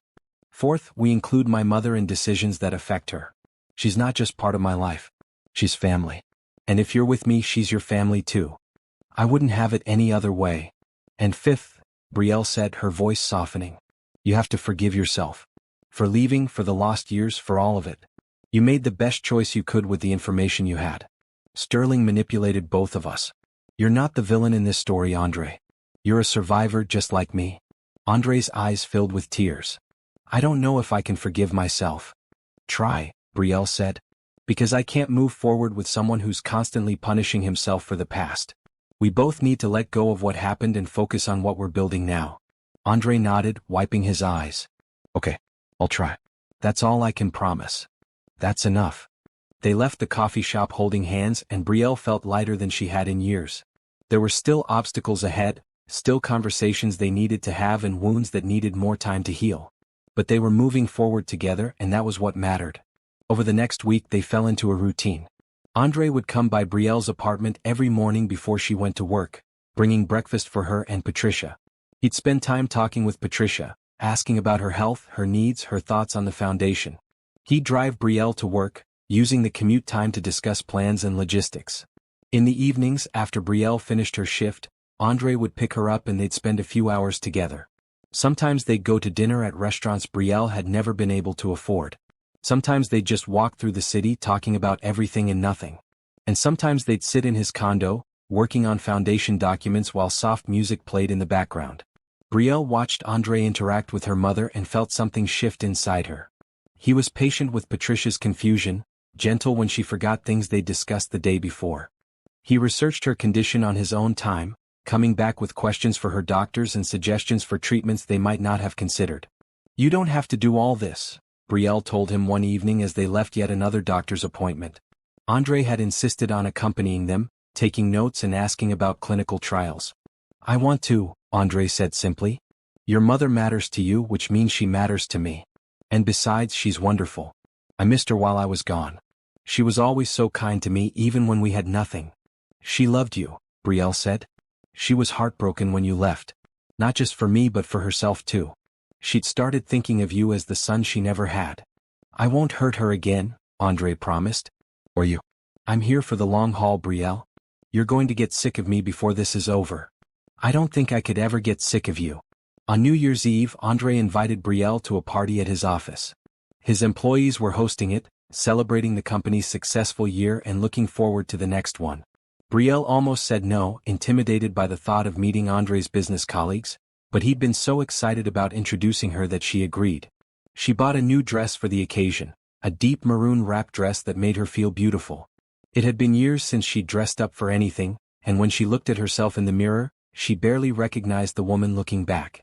Fourth, we include my mother in decisions that affect her. She's not just part of my life. She's family. And if you're with me, she's your family too. I wouldn't have it any other way. And fifth, Brielle said, her voice softening. You have to forgive yourself. For leaving, for the lost years, for all of it. You made the best choice you could with the information you had. Sterling manipulated both of us. You're not the villain in this story, Andre. You're a survivor just like me. Andre's eyes filled with tears. I don't know if I can forgive myself. Try, Brielle said. Because I can't move forward with someone who's constantly punishing himself for the past. We both need to let go of what happened and focus on what we're building now. Andre nodded, wiping his eyes. Okay, I'll try. That's all I can promise. That's enough. They left the coffee shop holding hands, and Brielle felt lighter than she had in years. There were still obstacles ahead, still conversations they needed to have and wounds that needed more time to heal. But they were moving forward together, and that was what mattered. Over the next week they fell into a routine. Andre would come by Brielle's apartment every morning before she went to work, bringing breakfast for her and Patricia. He'd spend time talking with Patricia, asking about her health, her needs, her thoughts on the foundation. He'd drive Brielle to work, using the commute time to discuss plans and logistics. In the evenings, after Brielle finished her shift, Andre would pick her up and they'd spend a few hours together. Sometimes they'd go to dinner at restaurants Brielle had never been able to afford. Sometimes they'd just walk through the city talking about everything and nothing. And sometimes they'd sit in his condo, working on foundation documents while soft music played in the background. Brielle watched Andre interact with her mother and felt something shift inside her. He was patient with Patricia's confusion, gentle when she forgot things they'd discussed the day before. He researched her condition on his own time, coming back with questions for her doctors and suggestions for treatments they might not have considered. You don't have to do all this, Brielle told him one evening as they left yet another doctor's appointment. Andre had insisted on accompanying them, taking notes and asking about clinical trials. I want to, Andre said simply. Your mother matters to you, which means she matters to me. And besides, she's wonderful. I missed her while I was gone. She was always so kind to me even when we had nothing. She loved you, Brielle said. She was heartbroken when you left. Not just for me but for herself too. She'd started thinking of you as the son she never had. I won't hurt her again, Andre promised. Or you. I'm here for the long haul, Brielle. You're going to get sick of me before this is over. I don't think I could ever get sick of you. On New Year's Eve, Andre invited Brielle to a party at his office. His employees were hosting it, celebrating the company's successful year and looking forward to the next one. Brielle almost said no, intimidated by the thought of meeting Andre's business colleagues, but he'd been so excited about introducing her that she agreed. She bought a new dress for the occasion, a deep maroon wrap dress that made her feel beautiful. It had been years since she'd dressed up for anything, and when she looked at herself in the mirror, she barely recognized the woman looking back.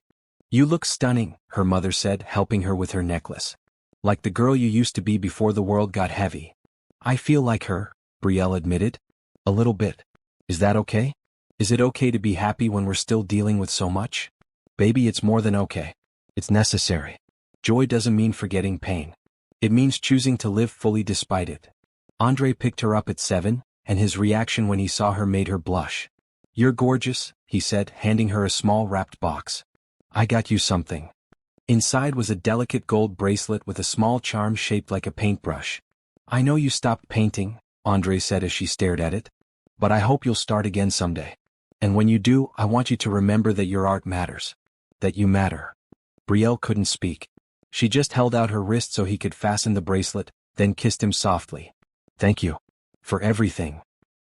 You look stunning, her mother said, helping her with her necklace. Like the girl you used to be before the world got heavy. I feel like her, Brielle admitted. A little bit. Is that okay? Is it okay to be happy when we're still dealing with so much? Baby, it's more than okay. It's necessary. Joy doesn't mean forgetting pain. It means choosing to live fully despite it. Andre picked her up at 7, and his reaction when he saw her made her blush. You're gorgeous, he said, handing her a small wrapped box. I got you something. Inside was a delicate gold bracelet with a small charm shaped like a paintbrush. I know you stopped painting, Andre said as she stared at it. But I hope you'll start again someday. And when you do, I want you to remember that your art matters. That you matter. Brielle couldn't speak. She just held out her wrist so he could fasten the bracelet, then kissed him softly. Thank you. For everything.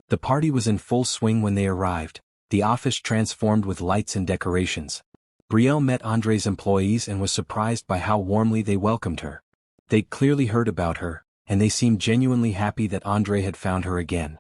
The party was in full swing when they arrived, the office transformed with lights and decorations. Brielle met Andre's employees and was surprised by how warmly they welcomed her. They'd clearly heard about her, and they seemed genuinely happy that Andre had found her again.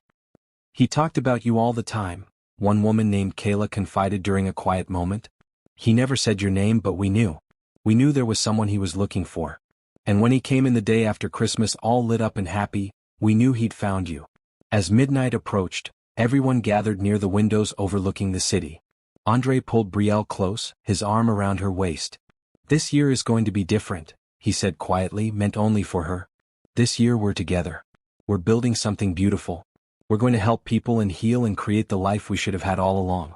He talked about you all the time, one woman named Kayla confided during a quiet moment. He never said your name, but we knew. We knew there was someone he was looking for. And when he came in the day after Christmas all lit up and happy, we knew he'd found you. As midnight approached, everyone gathered near the windows overlooking the city. Andre pulled Brielle close, his arm around her waist. This year is going to be different, he said quietly, meant only for her. This year we're together. We're building something beautiful. We're going to help people and heal and create the life we should have had all along.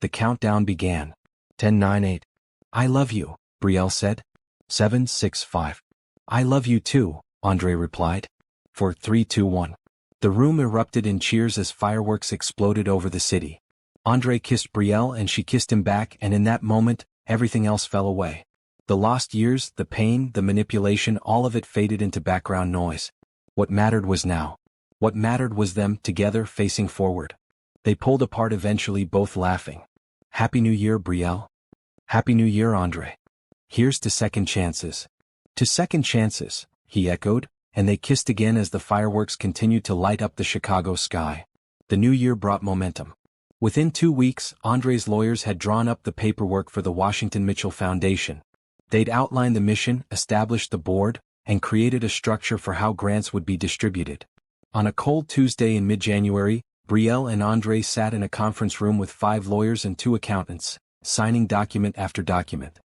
The countdown began. 10, 9, 8. I love you, Brielle said. 7, 6, 5. I love you too, Andre replied. 4, 3, 2, 1. The room erupted in cheers as fireworks exploded over the city. Andre kissed Brielle and she kissed him back, and in that moment, everything else fell away. The lost years, the pain, the manipulation, all of it faded into background noise. What mattered was now. What mattered was them together facing forward. They pulled apart eventually, both laughing. Happy New Year, Brielle. Happy New Year, Andre. Here's to second chances. To second chances, he echoed, and they kissed again as the fireworks continued to light up the Chicago sky. The new year brought momentum. Within 2 weeks, Andre's lawyers had drawn up the paperwork for the Washington Mitchell Foundation. They'd outlined the mission, established the board, and created a structure for how grants would be distributed. On a cold Tuesday in mid-January, Brielle and Andre sat in a conference room with 5 lawyers and 2 accountants, signing document after document.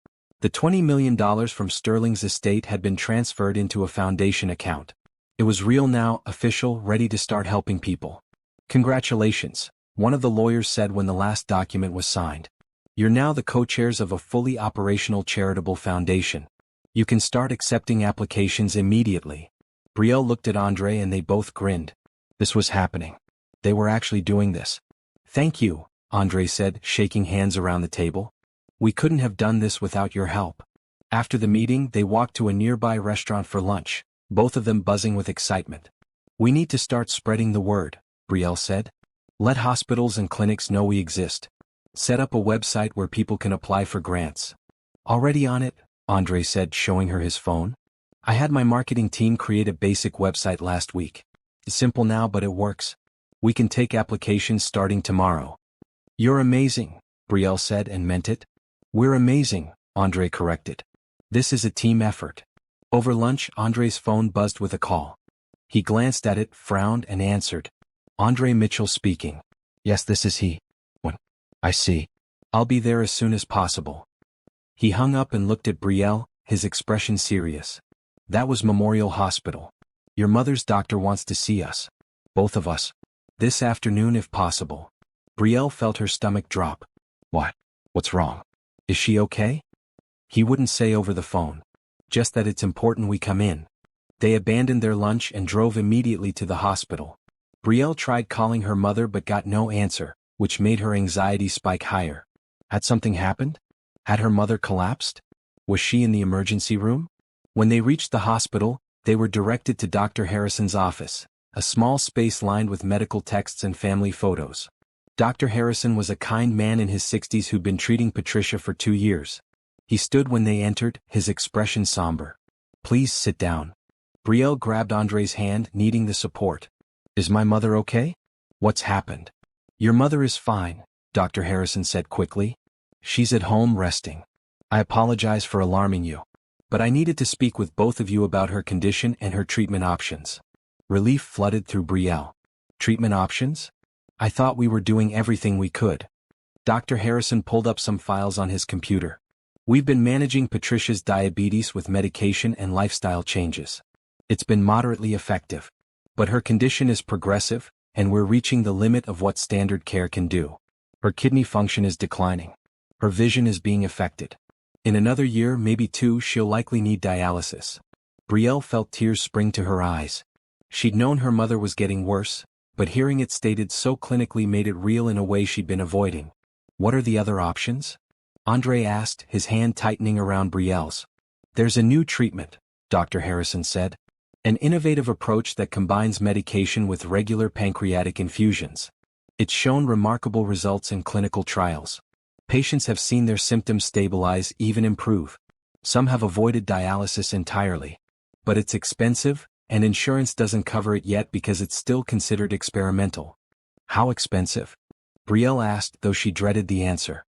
The $20 million from Sterling's estate had been transferred into a foundation account. It was real now, official, ready to start helping people. Congratulations, one of the lawyers said when the last document was signed. You're now the co-chairs of a fully operational charitable foundation. You can start accepting applications immediately. Brielle looked at Andre and they both grinned. This was happening. They were actually doing this. Thank you, Andre said, shaking hands around the table. We couldn't have done this without your help. After the meeting, they walked to a nearby restaurant for lunch, both of them buzzing with excitement. We need to start spreading the word, Brielle said. Let hospitals and clinics know we exist. Set up a website where people can apply for grants. Already on it, Andre said, showing her his phone. I had my marketing team create a basic website last week. It's simple now, but it works. We can take applications starting tomorrow. You're amazing, Brielle said, and meant it. We're amazing, Andre corrected. This is a team effort. Over lunch, Andre's phone buzzed with a call. He glanced at it, frowned, and answered. Andre Mitchell speaking. Yes, this is he. I see. I'll be there as soon as possible. He hung up and looked at Brielle, his expression serious. That was Memorial Hospital. Your mother's doctor wants to see us. Both of us. This afternoon if possible. Brielle felt her stomach drop. What? What's wrong? Is she okay? He wouldn't say over the phone. Just that it's important we come in. They abandoned their lunch and drove immediately to the hospital. Brielle tried calling her mother but got no answer, which made her anxiety spike higher. Had something happened? Had her mother collapsed? Was she in the emergency room? When they reached the hospital, they were directed to Dr. Harrison's office, a small space lined with medical texts and family photos. Dr. Harrison was a kind man in his 60s who'd been treating Patricia for 2 years. He stood when they entered, his expression somber. Please sit down. Brielle grabbed Andre's hand, needing the support. Is my mother okay? What's happened? Your mother is fine, Dr. Harrison said quickly. She's at home resting. I apologize for alarming you. But I needed to speak with both of you about her condition and her treatment options. Relief flooded through Brielle. Treatment options? I thought we were doing everything we could. Dr. Harrison pulled up some files on his computer. We've been managing Patricia's diabetes with medication and lifestyle changes. It's been moderately effective. But her condition is progressive, and we're reaching the limit of what standard care can do. Her kidney function is declining. Her vision is being affected. In another year, maybe 2, she'll likely need dialysis. Brielle felt tears spring to her eyes. She'd known her mother was getting worse, but hearing it stated so clinically made it real in a way she'd been avoiding. What are the other options? Andre asked, his hand tightening around Brielle's. There's a new treatment, Dr. Harrison said. An innovative approach that combines medication with regular pancreatic infusions. It's shown remarkable results in clinical trials. Patients have seen their symptoms stabilize, even improve. Some have avoided dialysis entirely. But it's expensive, and insurance doesn't cover it yet because it's still considered experimental. How expensive? Brielle asked, though she dreaded the answer.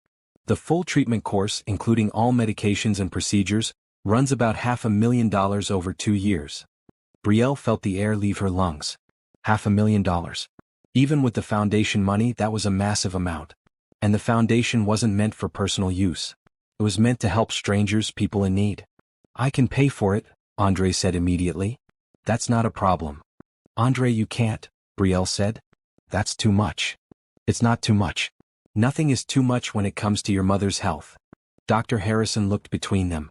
The full treatment course, including all medications and procedures, runs about $500,000 over 2 years. Brielle felt the air leave her lungs. $500,000. Even with the foundation money, that was a massive amount. And the foundation wasn't meant for personal use. It was meant to help strangers, people in need. I can pay for it, Andre said immediately. That's not a problem. Andre, you can't, Brielle said. That's too much. It's not too much. Nothing is too much when it comes to your mother's health. Dr. Harrison looked between them.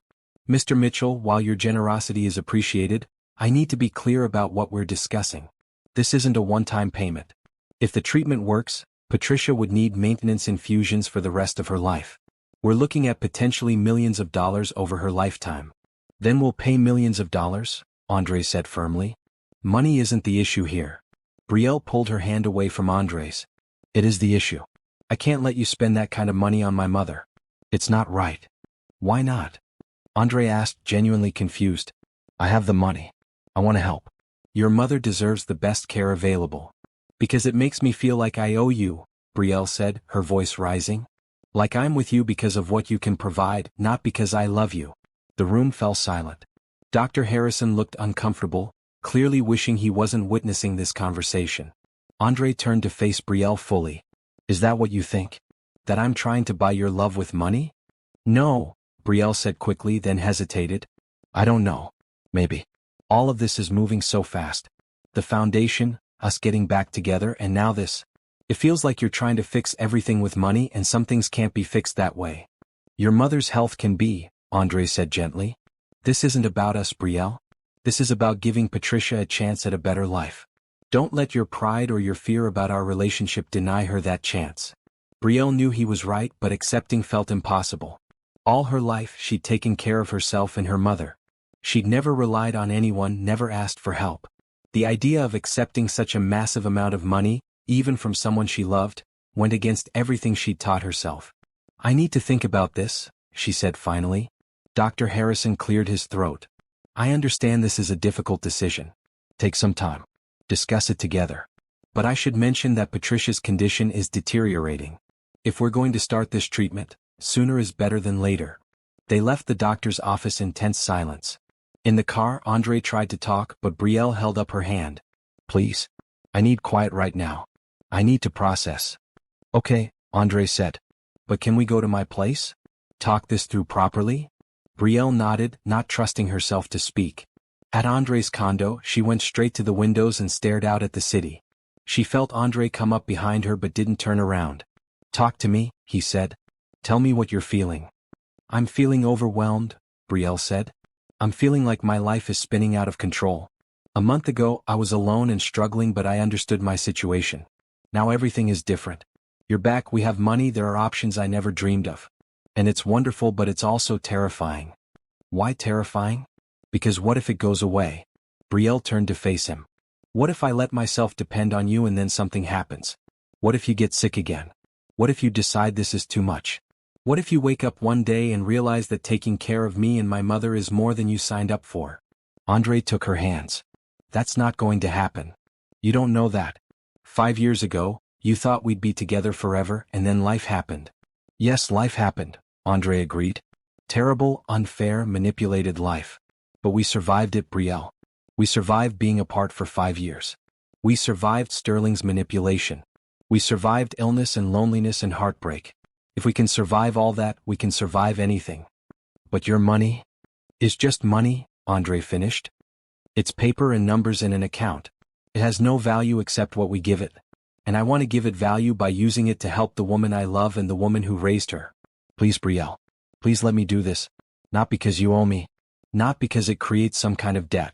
Mr. Mitchell, while your generosity is appreciated, I need to be clear about what we're discussing. This isn't a one-time payment. If the treatment works, Patricia would need maintenance infusions for the rest of her life. We're looking at potentially millions of dollars over her lifetime. Then we'll pay millions of dollars, Andre said firmly. Money isn't the issue here. Brielle pulled her hand away from Andre's. It is the issue. I can't let you spend that kind of money on my mother. It's not right. Why not? Andre asked, genuinely confused. I have the money. I want to help. Your mother deserves the best care available. Because it makes me feel like I owe you, Brielle said, her voice rising. Like I'm with you because of what you can provide, not because I love you. The room fell silent. Dr. Harrison looked uncomfortable, clearly wishing he wasn't witnessing this conversation. Andre turned to face Brielle fully. Is that what you think? That I'm trying to buy your love with money? No, Brielle said quickly, then hesitated. I don't know. Maybe. All of this is moving so fast. The foundation, us getting back together, and now this. It feels like you're trying to fix everything with money, and some things can't be fixed that way. Your mother's health can be, Andre said gently. This isn't about us, Brielle. This is about giving Patricia a chance at a better life. Don't let your pride or your fear about our relationship deny her that chance. Brielle knew he was right, but accepting felt impossible. All her life she'd taken care of herself and her mother. She'd never relied on anyone, never asked for help. The idea of accepting such a massive amount of money, even from someone she loved, went against everything she'd taught herself. I need to think about this, she said finally. Dr. Harrison cleared his throat. I understand this is a difficult decision. Take some time. Discuss it together. But I should mention that Patricia's condition is deteriorating. If we're going to start this treatment, sooner is better than later. They left the doctor's office in tense silence. In the car, Andre tried to talk, but Brielle held up her hand. Please. I need quiet right now. I need to process. Okay, Andre said. But can we go to my place? Talk this through properly? Brielle nodded, not trusting herself to speak. At Andre's condo, she went straight to the windows and stared out at the city. She felt Andre come up behind her but didn't turn around. Talk to me, he said. Tell me what you're feeling. I'm feeling overwhelmed, Brielle said. I'm feeling like my life is spinning out of control. A month ago, I was alone and struggling, but I understood my situation. Now everything is different. You're back, we have money, there are options I never dreamed of. And it's wonderful, but it's also terrifying. Why terrifying? Because what if it goes away? Brielle turned to face him. What if I let myself depend on you and then something happens? What if you get sick again? What if you decide this is too much? What if you wake up one day and realize that taking care of me and my mother is more than you signed up for? Andre took her hands. That's not going to happen. You don't know that. 5 years ago, you thought we'd be together forever, and then life happened. Yes, life happened, Andre agreed. Terrible, unfair, manipulated life. But we survived it, Brielle. We survived being apart for 5 years. We survived Sterling's manipulation. We survived illness and loneliness and heartbreak. If we can survive all that, we can survive anything. But your money? Is just money, Andre finished. It's paper and numbers in an account. It has no value except what we give it. And I want to give it value by using it to help the woman I love and the woman who raised her. Please, Brielle. Please let me do this. Not because you owe me. Not because it creates some kind of debt.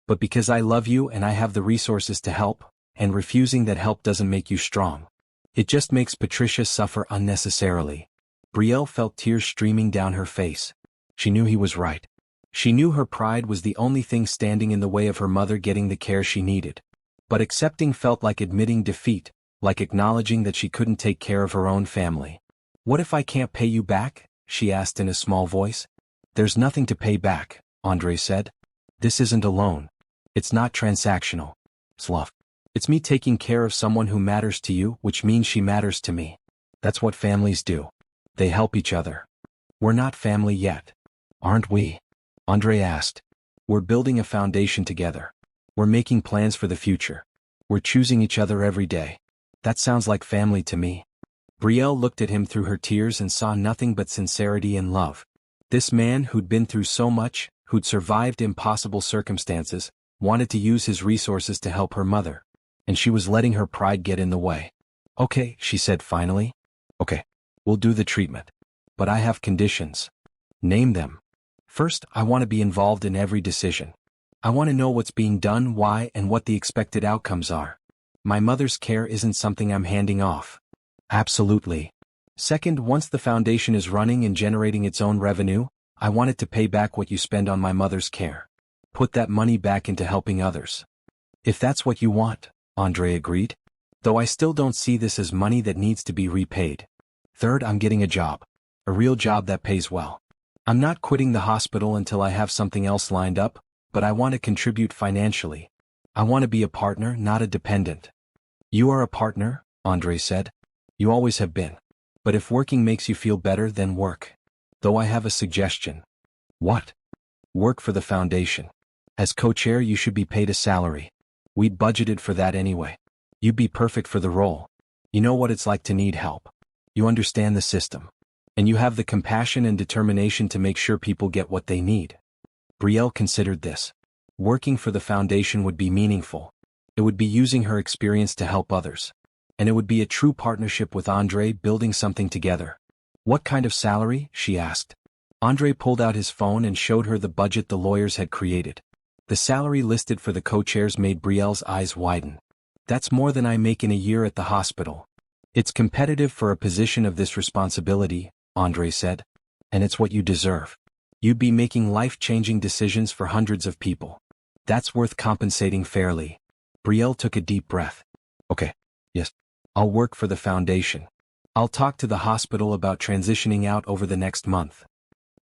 But because I love you and I have the resources to help, and refusing that help doesn't make you strong. It just makes Patricia suffer unnecessarily. Brielle felt tears streaming down her face. She knew he was right. She knew her pride was the only thing standing in the way of her mother getting the care she needed. But accepting felt like admitting defeat, like acknowledging that she couldn't take care of her own family. What if I can't pay you back? She asked in a small voice. There's nothing to pay back, Andre said. This isn't a loan. It's not transactional. It's love. It's me taking care of someone who matters to you, which means she matters to me. That's what families do. They help each other. We're not family yet. Aren't we? Andre asked. We're building a foundation together. We're making plans for the future. We're choosing each other every day. That sounds like family to me. Brielle looked at him through her tears and saw nothing but sincerity and love. This man who'd been through so much, who'd survived impossible circumstances, wanted to use his resources to help her mother, and she was letting her pride get in the way. Okay, she said finally. Okay, we'll do the treatment. But I have conditions. Name them. First, I want to be involved in every decision. I want to know what's being done, why, and what the expected outcomes are. My mother's care isn't something I'm handing off. Absolutely. Second, once the foundation is running and generating its own revenue, I want it to pay back what you spend on my mother's care. Put that money back into helping others. If that's what you want, Andre agreed. Though I still don't see this as money that needs to be repaid. Third, I'm getting a job. A real job that pays well. I'm not quitting the hospital until I have something else lined up, but I want to contribute financially. I want to be a partner, not a dependent. You are a partner, Andre said. You always have been. But if working makes you feel better, then work. Though I have a suggestion. What? Work for the foundation. As co-chair, you should be paid a salary. We'd budgeted for that anyway. You'd be perfect for the role. You know what it's like to need help. You understand the system. And you have the compassion and determination to make sure people get what they need. Brielle considered this. Working for the foundation would be meaningful. It would be using her experience to help others. And it would be a true partnership with Andre, building something together. What kind of salary? She asked. Andre pulled out his phone and showed her the budget the lawyers had created. The salary listed for the co-chairs made Brielle's eyes widen. That's more than I make in a year at the hospital. It's competitive for a position of this responsibility, Andre said. And it's what you deserve. You'd be making life-changing decisions for hundreds of people. That's worth compensating fairly. Brielle took a deep breath. Okay. Yes. I'll work for the foundation. I'll talk to the hospital about transitioning out over the next month.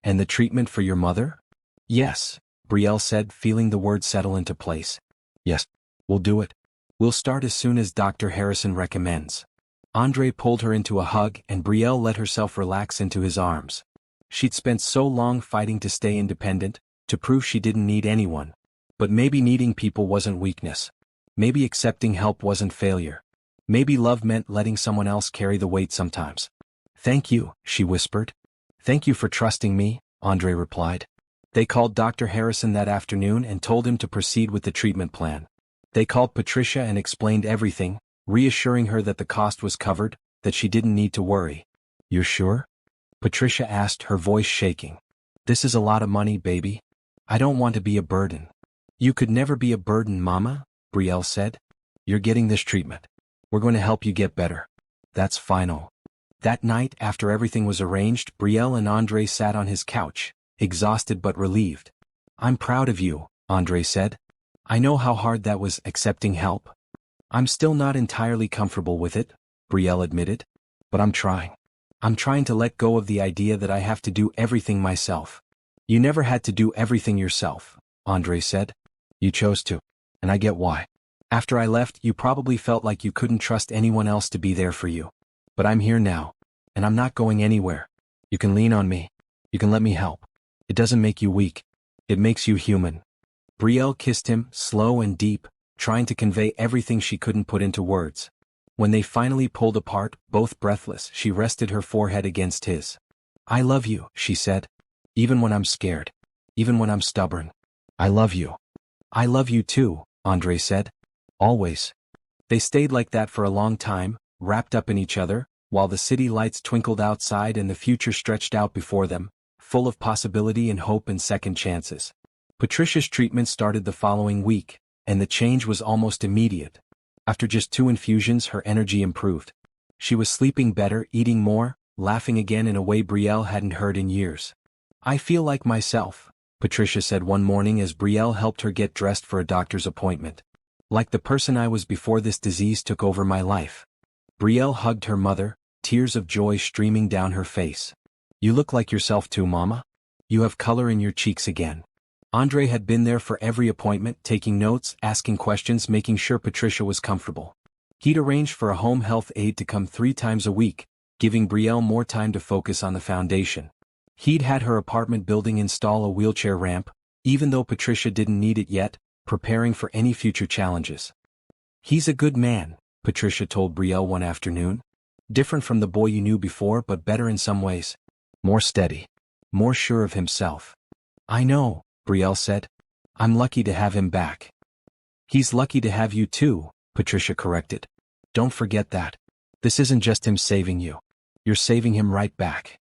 And the treatment for your mother? Yes, Brielle said, feeling the words settle into place. Yes, we'll do it. We'll start as soon as Dr. Harrison recommends. Andre pulled her into a hug and Brielle let herself relax into his arms. She'd spent so long fighting to stay independent, to prove she didn't need anyone. But maybe needing people wasn't weakness. Maybe accepting help wasn't failure. Maybe love meant letting someone else carry the weight sometimes. Thank you, she whispered. Thank you for trusting me, Andre replied. They called Dr. Harrison that afternoon and told him to proceed with the treatment plan. They called Patricia and explained everything, reassuring her that the cost was covered, that she didn't need to worry. You're sure? Patricia asked, her voice shaking. This is a lot of money, baby. I don't want to be a burden. You could never be a burden, Mama, Brielle said. You're getting this treatment. We're going to help you get better. That's final. That night, after everything was arranged, Brielle and Andre sat on his couch, exhausted but relieved. I'm proud of you, Andre said. I know how hard that was, accepting help. I'm still not entirely comfortable with it, Brielle admitted. But I'm trying. I'm trying to let go of the idea that I have to do everything myself. You never had to do everything yourself, Andre said. You chose to. And I get why. After I left, you probably felt like you couldn't trust anyone else to be there for you. But I'm here now. And I'm not going anywhere. You can lean on me. You can let me help. It doesn't make you weak. It makes you human. Brielle kissed him, slow and deep, trying to convey everything she couldn't put into words. When they finally pulled apart, both breathless, she rested her forehead against his. I love you, she said. Even when I'm scared. Even when I'm stubborn. I love you. I love you too, Andre said. Always. They stayed like that for a long time, wrapped up in each other, while the city lights twinkled outside and the future stretched out before them, full of possibility and hope and second chances. Patricia's treatment started the following week, and the change was almost immediate. After just 2 infusions, her energy improved. She was sleeping better, eating more, laughing again in a way Brielle hadn't heard in years. I feel like myself, Patricia said one morning as Brielle helped her get dressed for a doctor's appointment. Like the person I was before this disease took over my life. Brielle hugged her mother, tears of joy streaming down her face. You look like yourself too, Mama. You have color in your cheeks again. Andre had been there for every appointment, taking notes, asking questions, making sure Patricia was comfortable. He'd arranged for a home health aide to come 3 times a week, giving Brielle more time to focus on the foundation. He'd had her apartment building install a wheelchair ramp, even though Patricia didn't need it yet, preparing for any future challenges. He's a good man, Patricia told Brielle one afternoon. Different from the boy you knew before, but better in some ways. More steady. More sure of himself. I know, Brielle said. I'm lucky to have him back. He's lucky to have you too, Patricia corrected. Don't forget that. This isn't just him saving you. You're saving him right back.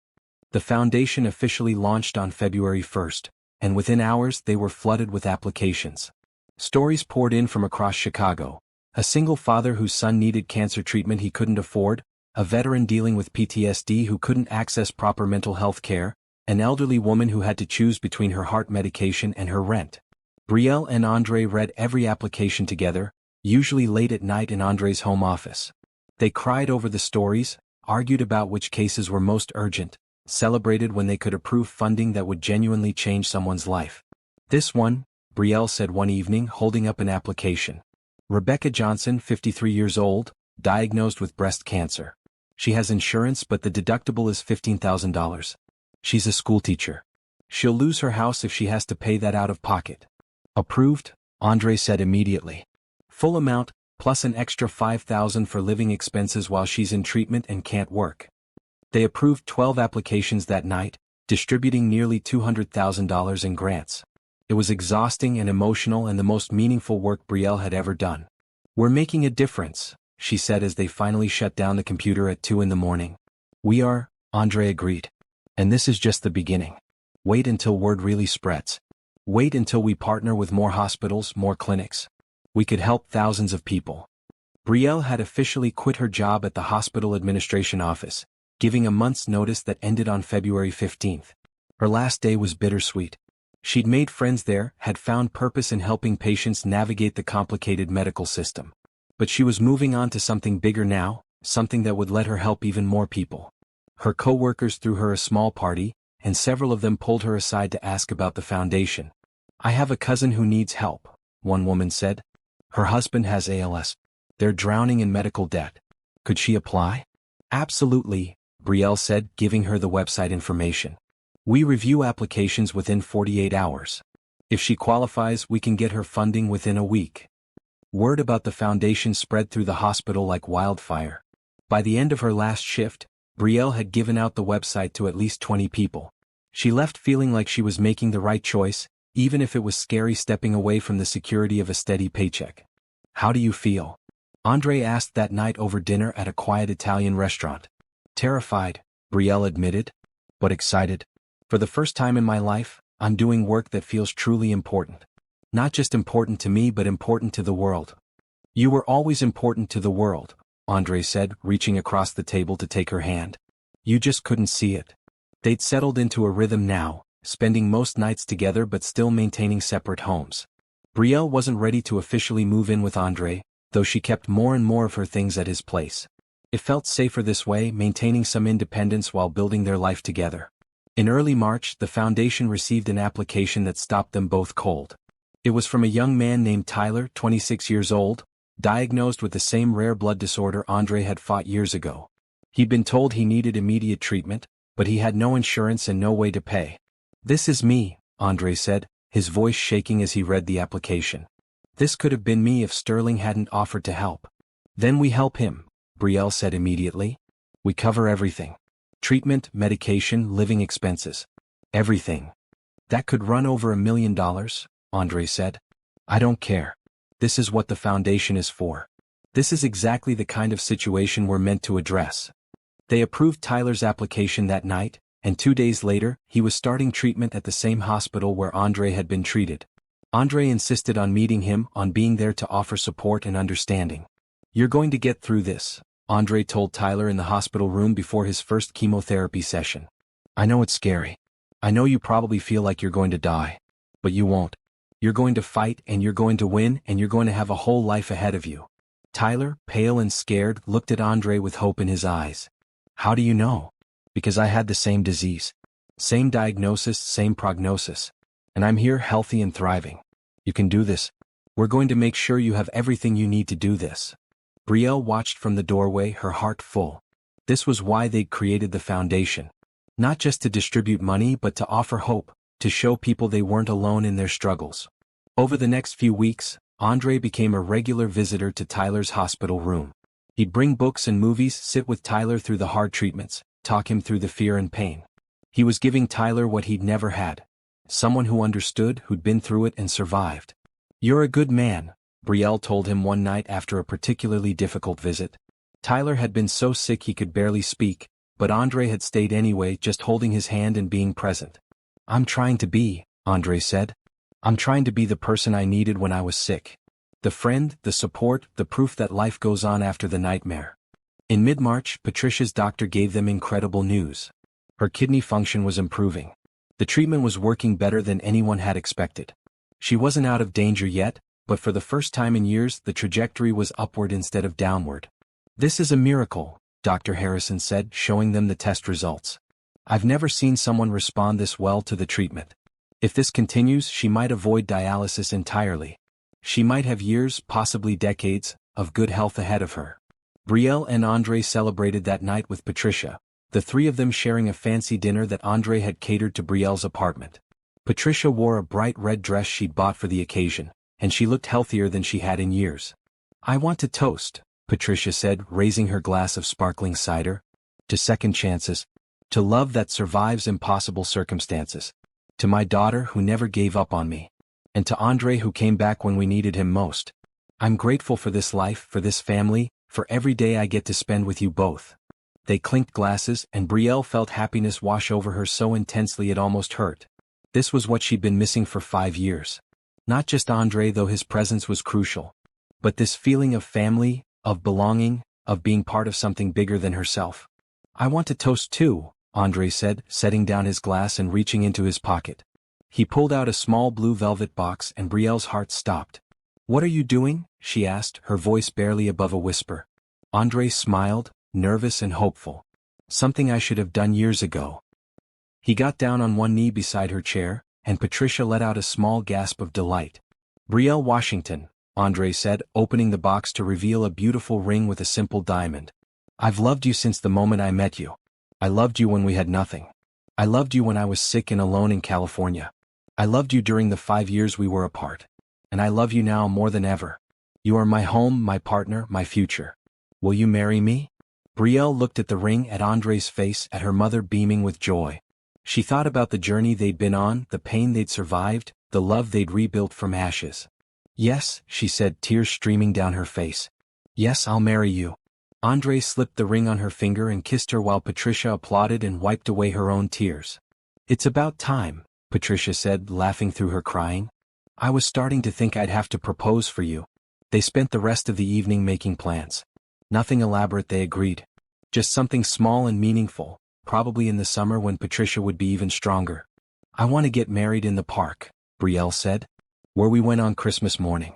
The foundation officially launched on February 1st, and within hours they were flooded with applications. Stories poured in from across Chicago. A single father whose son needed cancer treatment he couldn't afford, a veteran dealing with PTSD who couldn't access proper mental health care, an elderly woman who had to choose between her heart medication and her rent. Brielle and Andre read every application together, usually late at night in Andre's home office. They cried over the stories, argued about which cases were most urgent, celebrated when they could approve funding that would genuinely change someone's life. This one, Brielle said one evening, holding up an application. Rebecca Johnson, 53 years old, diagnosed with breast cancer. She has insurance but the deductible is $15,000. She's a schoolteacher. She'll lose her house if she has to pay that out of pocket. Approved, Andre said immediately. Full amount, plus an extra $5,000 for living expenses while she's in treatment and can't work. They approved 12 applications that night, distributing nearly $200,000 in grants. It was exhausting and emotional and the most meaningful work Brielle had ever done. We're making a difference, she said as they finally shut down the computer at 2 a.m. We are, Andre agreed. And this is just the beginning. Wait until word really spreads. Wait until we partner with more hospitals, more clinics. We could help thousands of people. Brielle had officially quit her job at the hospital administration office, giving a month's notice that ended on February 15th. Her last day was bittersweet. She'd made friends there, had found purpose in helping patients navigate the complicated medical system. But she was moving on to something bigger now, something that would let her help even more people. Her co-workers threw her a small party, and several of them pulled her aside to ask about the foundation. I have a cousin who needs help, one woman said. Her husband has ALS. They're drowning in medical debt. Could she apply? Absolutely, Brielle said, giving her the website information. We review applications within 48 hours. If she qualifies, we can get her funding within a week. Word about the foundation spread through the hospital like wildfire. By the end of her last shift, Brielle had given out the website to at least 20 people. She left feeling like she was making the right choice, even if it was scary stepping away from the security of a steady paycheck. How do you feel? Andre asked that night over dinner at a quiet Italian restaurant. Terrified, Brielle admitted, but excited. For the first time in my life, I'm doing work that feels truly important. Not just important to me but important to the world. You were always important to the world, Andre said, reaching across the table to take her hand. You just couldn't see it. They'd settled into a rhythm now, spending most nights together but still maintaining separate homes. Brielle wasn't ready to officially move in with Andre, though she kept more and more of her things at his place. It felt safer this way, maintaining some independence while building their life together. In early March, the foundation received an application that stopped them both cold. It was from a young man named Tyler, 26 years old, diagnosed with the same rare blood disorder Andre had fought years ago. He'd been told he needed immediate treatment, but he had no insurance and no way to pay. This is me, Andre said, his voice shaking as he read the application. This could have been me if Sterling hadn't offered to help. Then we help him, Brielle said immediately. We cover everything. Treatment, medication, living expenses. Everything. That could run over $1 million, Andre said. I don't care. This is what the foundation is for. This is exactly the kind of situation we're meant to address. They approved Tyler's application that night, and 2 days later, he was starting treatment at the same hospital where Andre had been treated. Andre insisted on meeting him, on being there to offer support and understanding. You're going to get through this, Andre told Tyler in the hospital room before his first chemotherapy session. I know it's scary. I know you probably feel like you're going to die. But you won't. You're going to fight and you're going to win and you're going to have a whole life ahead of you. Tyler, pale and scared, looked at Andre with hope in his eyes. How do you know? Because I had the same disease. Same diagnosis, same prognosis. And I'm here healthy and thriving. You can do this. We're going to make sure you have everything you need to do this. Brielle watched from the doorway, her heart full. This was why they'd created the foundation. Not just to distribute money but to offer hope, to show people they weren't alone in their struggles. Over the next few weeks, Andre became a regular visitor to Tyler's hospital room. He'd bring books and movies, sit with Tyler through the hard treatments, talk him through the fear and pain. He was giving Tyler what he'd never had. Someone who understood, who'd been through it and survived. You're a good man, Brielle told him one night after a particularly difficult visit. Tyler had been so sick he could barely speak, but Andre had stayed anyway, just holding his hand and being present. "I'm trying to be," Andre said. "I'm trying to be the person I needed when I was sick. The friend, the support, the proof that life goes on after the nightmare." In mid-March, Patricia's doctor gave them incredible news. Her kidney function was improving. The treatment was working better than anyone had expected. She wasn't out of danger yet, but for the first time in years the trajectory was upward instead of downward. "This is a miracle," Dr. Harrison said, showing them the test results. "I've never seen someone respond this well to the treatment. If this continues, she might avoid dialysis entirely. She might have years, possibly decades, of good health ahead of her." Brielle and Andre celebrated that night with Patricia, the three of them sharing a fancy dinner that Andre had catered to Brielle's apartment. Patricia wore a bright red dress she'd bought for the occasion, and she looked healthier than she had in years. "I want to toast," Patricia said, raising her glass of sparkling cider. "To second chances. To love that survives impossible circumstances. To my daughter who never gave up on me. And to Andre who came back when we needed him most. I'm grateful for this life, for this family, for every day I get to spend with you both." They clinked glasses, and Brielle felt happiness wash over her so intensely it almost hurt. This was what she'd been missing for 5 years. Not just Andre, though his presence was crucial. But this feeling of family, of belonging, of being part of something bigger than herself. "I want to toast too," Andre said, setting down his glass and reaching into his pocket. He pulled out a small blue velvet box and Brielle's heart stopped. "What are you doing?" she asked, her voice barely above a whisper. Andre smiled, nervous and hopeful. "Something I should have done years ago." He got down on one knee beside her chair, and Patricia let out a small gasp of delight. "Brielle Washington," Andre said, opening the box to reveal a beautiful ring with a simple diamond. "I've loved you since the moment I met you. I loved you when we had nothing. I loved you when I was sick and alone in California. I loved you during the 5 years we were apart. And I love you now more than ever. You are my home, my partner, my future. Will you marry me?" Brielle looked at the ring, at Andre's face, at her mother beaming with joy. She thought about the journey they'd been on, the pain they'd survived, the love they'd rebuilt from ashes. "Yes," she said, tears streaming down her face. "Yes, I'll marry you." Andre slipped the ring on her finger and kissed her while Patricia applauded and wiped away her own tears. "It's about time," Patricia said, laughing through her crying. "I was starting to think I'd have to propose for you." They spent the rest of the evening making plans. Nothing elaborate, they agreed. Just something small and meaningful, probably in the summer when Patricia would be even stronger. "I want to get married in the park," Brielle said. "Where we went on Christmas morning.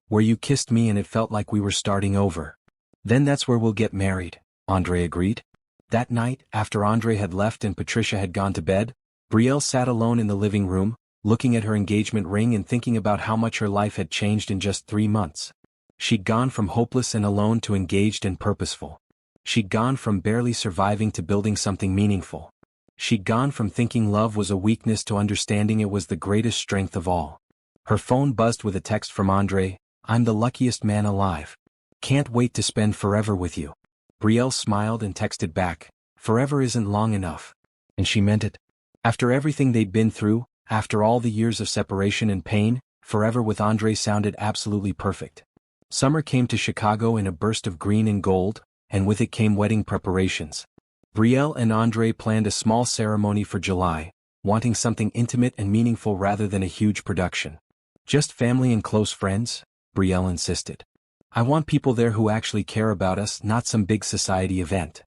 Where you kissed me and it felt like we were starting over." "Then that's where we'll get married," Andre agreed. That night, after Andre had left and Patricia had gone to bed, Brielle sat alone in the living room, looking at her engagement ring and thinking about how much her life had changed in just 3 months. She'd gone from hopeless and alone to engaged and purposeful. She'd gone from barely surviving to building something meaningful. She'd gone from thinking love was a weakness to understanding it was the greatest strength of all. Her phone buzzed with a text from Andre. "I'm the luckiest man alive. Can't wait to spend forever with you." Brielle smiled and texted back, "Forever isn't long enough." And she meant it. After everything they'd been through, after all the years of separation and pain, forever with Andre sounded absolutely perfect. Summer came to Chicago in a burst of green and gold, and with it came wedding preparations. Brielle and Andre planned a small ceremony for July, wanting something intimate and meaningful rather than a huge production. "Just family and close friends," Brielle insisted. "I want people there who actually care about us, not some big society event."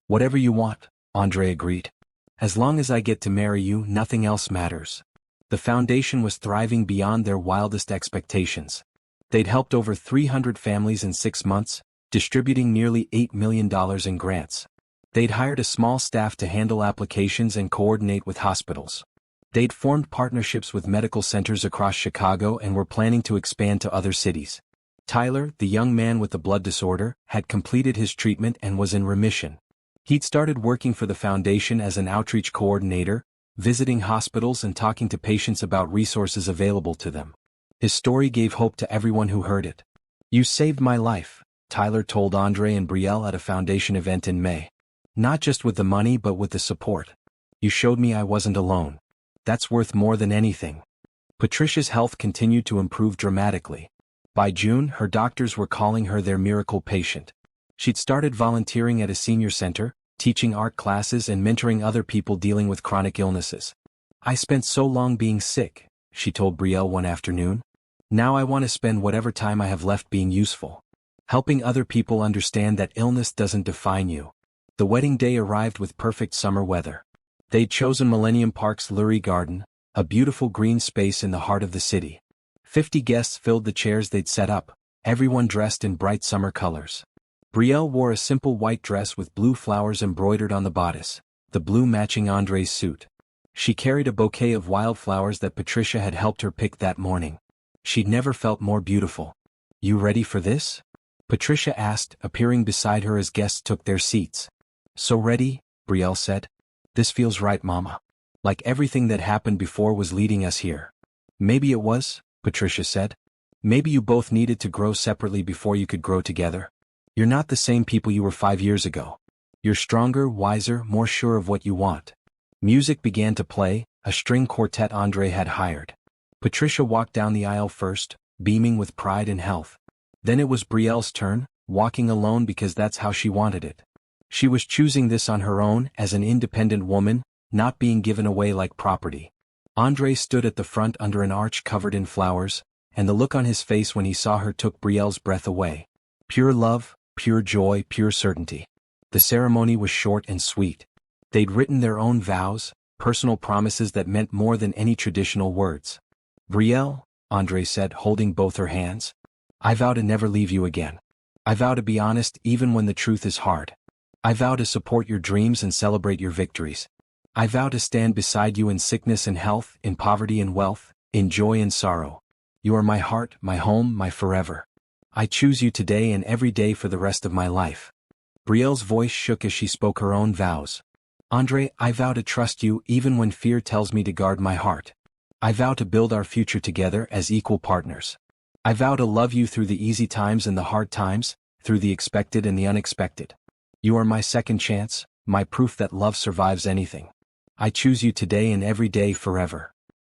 "Whatever you want," Andre agreed. "As long as I get to marry you, nothing else matters." The foundation was thriving beyond their wildest expectations. They'd helped over 300 families in 6 months, distributing nearly $8 million in grants. They'd hired a small staff to handle applications and coordinate with hospitals. They'd formed partnerships with medical centers across Chicago and were planning to expand to other cities. Tyler, the young man with the blood disorder, had completed his treatment and was in remission. He'd started working for the foundation as an outreach coordinator, visiting hospitals and talking to patients about resources available to them. His story gave hope to everyone who heard it. "You saved my life," Tyler told Andre and Brielle at a foundation event in May. "Not just with the money but with the support. You showed me I wasn't alone. That's worth more than anything." Patricia's health continued to improve dramatically. By June, her doctors were calling her their miracle patient. She'd started volunteering at a senior center, teaching art classes and mentoring other people dealing with chronic illnesses. "I spent so long being sick," she told Brielle one afternoon. "Now I want to spend whatever time I have left being useful. Helping other people understand that illness doesn't define you." The wedding day arrived with perfect summer weather. They'd chosen Millennium Park's Lurie Garden, a beautiful green space in the heart of the city. 50 guests filled the chairs they'd set up, everyone dressed in bright summer colors. Brielle wore a simple white dress with blue flowers embroidered on the bodice, the blue matching André's suit. She carried a bouquet of wildflowers that Patricia had helped her pick that morning. She'd never felt more beautiful. "You ready for this?" Patricia asked, appearing beside her as guests took their seats. "So ready," Brielle said. "This feels right, Mama. Like everything that happened before was leading us here." "Maybe it was," Patricia said. "Maybe you both needed to grow separately before you could grow together. You're not the same people you were 5 years ago. You're stronger, wiser, more sure of what you want." Music began to play, a string quartet André had hired. Patricia walked down the aisle first, beaming with pride and health. Then it was Brielle's turn, walking alone because that's how she wanted it. She was choosing this on her own as an independent woman, not being given away like property. André stood at the front under an arch covered in flowers, and the look on his face when he saw her took Brielle's breath away. Pure love, pure joy, pure certainty. The ceremony was short and sweet. They'd written their own vows, personal promises that meant more than any traditional words. "Brielle," André said, holding both her hands, "I vow to never leave you again. I vow to be honest even when the truth is hard. I vow to support your dreams and celebrate your victories. I vow to stand beside you in sickness and health, in poverty and wealth, in joy and sorrow. You are my heart, my home, my forever. I choose you today and every day for the rest of my life." Brielle's voice shook as she spoke her own vows. "André, I vow to trust you even when fear tells me to guard my heart. I vow to build our future together as equal partners. I vow to love you through the easy times and the hard times, through the expected and the unexpected. You are my second chance, my proof that love survives anything. I choose you today and every day forever."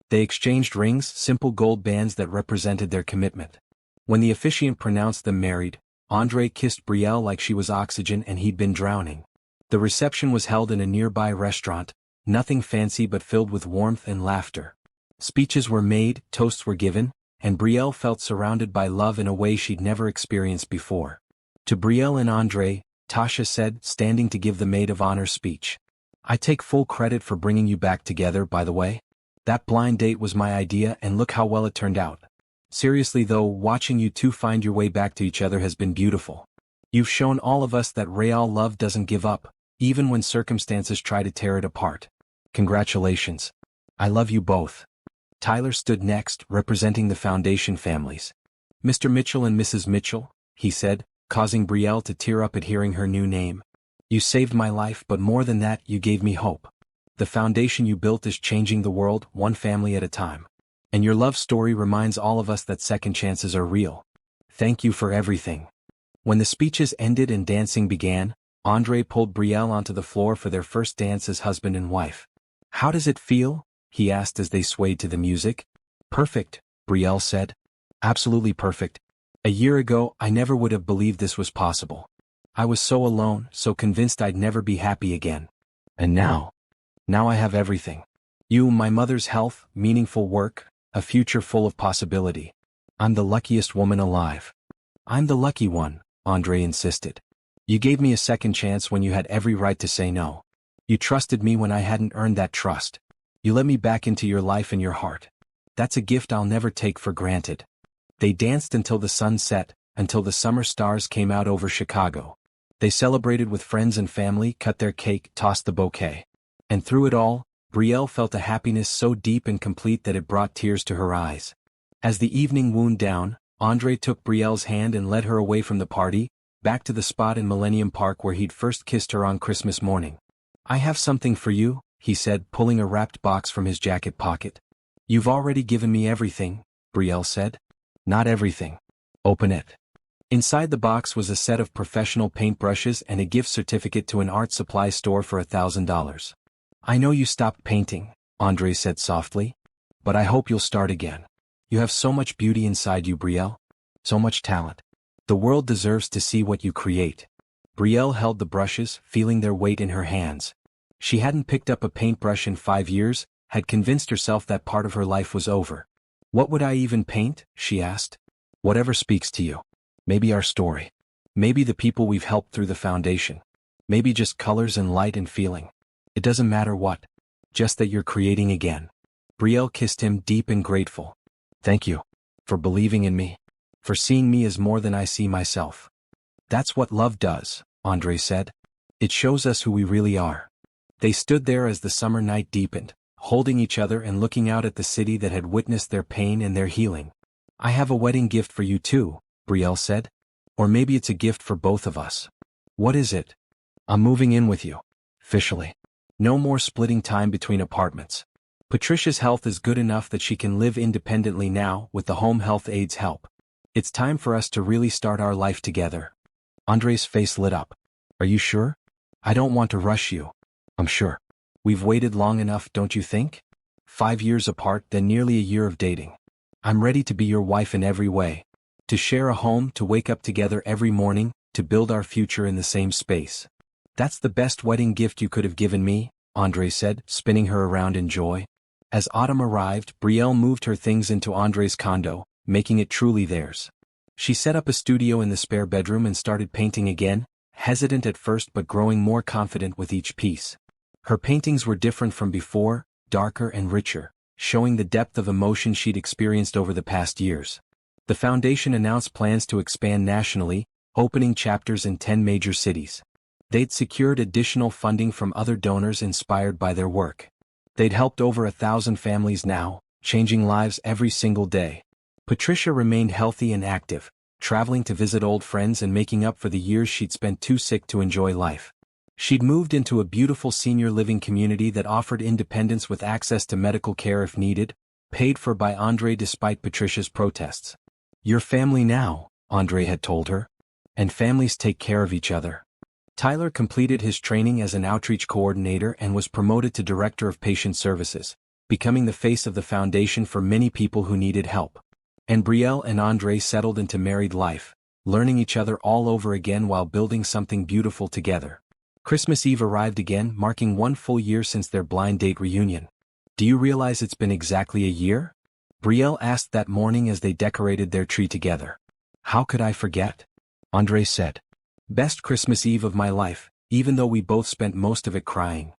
They exchanged rings, simple gold bands that represented their commitment. When the officiant pronounced them married, André kissed Brielle like she was oxygen and he'd been drowning. The reception was held in a nearby restaurant, nothing fancy but filled with warmth and laughter. Speeches were made, toasts were given, and Brielle felt surrounded by love in a way she'd never experienced before. To Brielle and André, Tasha said, standing to give the maid of honor speech, "I take full credit for bringing you back together, by the way. That blind date was my idea and look how well it turned out. Seriously though, watching you two find your way back to each other has been beautiful. You've shown all of us that real love doesn't give up, even when circumstances try to tear it apart. Congratulations. I love you both." Tyler stood next, representing the foundation families. "Mr. Mitchell and Mrs. Mitchell," he said, causing Brielle to tear up at hearing her new name. "You saved my life, but more than that, you gave me hope. The foundation you built is changing the world, one family at a time. And your love story reminds all of us that second chances are real. Thank you for everything." When the speeches ended and dancing began, André pulled Brielle onto the floor for their first dance as husband and wife. "How does it feel?" he asked as they swayed to the music. "Perfect," Brielle said. "Absolutely perfect. A year ago, I never would have believed this was possible. I was so alone, so convinced I'd never be happy again. And now I have everything. You, my mother's health, meaningful work, a future full of possibility. I'm the luckiest woman alive." "I'm the lucky one," André insisted. "You gave me a second chance when you had every right to say no. You trusted me when I hadn't earned that trust. You let me back into your life and your heart. That's a gift I'll never take for granted." They danced until the sun set, until the summer stars came out over Chicago. They celebrated with friends and family, cut their cake, tossed the bouquet. And through it all, Brielle felt a happiness so deep and complete that it brought tears to her eyes. As the evening wound down, André took Brielle's hand and led her away from the party, back to the spot in Millennium Park where he'd first kissed her on Christmas morning. "I have something for you," he said, pulling a wrapped box from his jacket pocket. "You've already given me everything," Brielle said. "Not everything. Open it." Inside the box was a set of professional paintbrushes and a gift certificate to an art supply store for $1,000. "I know you stopped painting," André said softly, "but I hope you'll start again. You have so much beauty inside you, Brielle. So much talent. The world deserves to see what you create. Brielle held the brushes, feeling their weight in her hands. She hadn't picked up a paintbrush in 5 years, had convinced herself that part of her life was over. What would I even paint? She asked. Whatever speaks to you. Maybe our story. Maybe the people we've helped through the foundation. Maybe just colors and light and feeling. It doesn't matter what. Just that you're creating again. Brielle kissed him, deep and grateful. Thank you. For believing in me. For seeing me as more than I see myself. That's what love does, Andre said. It shows us who we really are. They stood there as the summer night deepened, holding each other and looking out at the city that had witnessed their pain and their healing. I have a wedding gift for you too, Brielle said. Or maybe it's a gift for both of us. What is it? I'm moving in with you. Officially. No more splitting time between apartments. Patricia's health is good enough that she can live independently now with the home health aide's help. It's time for us to really start our life together. Andre's face lit up. Are you sure? I don't want to rush you. I'm sure. We've waited long enough, don't you think? 5 years apart, then nearly a year of dating. I'm ready to be your wife in every way. To share a home, to wake up together every morning, to build our future in the same space. That's the best wedding gift you could have given me, Andre said, spinning her around in joy. As autumn arrived, Brielle moved her things into Andre's condo, making it truly theirs. She set up a studio in the spare bedroom and started painting again, hesitant at first but growing more confident with each piece. Her paintings were different from before, darker and richer, showing the depth of emotion she'd experienced over the past years. The foundation announced plans to expand nationally, opening chapters in 10 major cities. They'd secured additional funding from other donors inspired by their work. They'd helped over 1,000 families now, changing lives every single day. Patricia remained healthy and active, traveling to visit old friends and making up for the years she'd spent too sick to enjoy life. She'd moved into a beautiful senior living community that offered independence with access to medical care if needed, paid for by Andre despite Patricia's protests. Your family now, Andre had told her. And families take care of each other. Tyler completed his training as an outreach coordinator and was promoted to director of patient services, becoming the face of the foundation for many people who needed help. And Brielle and Andre settled into married life, learning each other all over again while building something beautiful together. Christmas Eve arrived again, marking 1 full year since their blind date reunion. Do you realize it's been exactly a year? Brielle asked that morning as they decorated their tree together. How could I forget? Andre said. Best Christmas Eve of my life, even though we both spent most of it crying.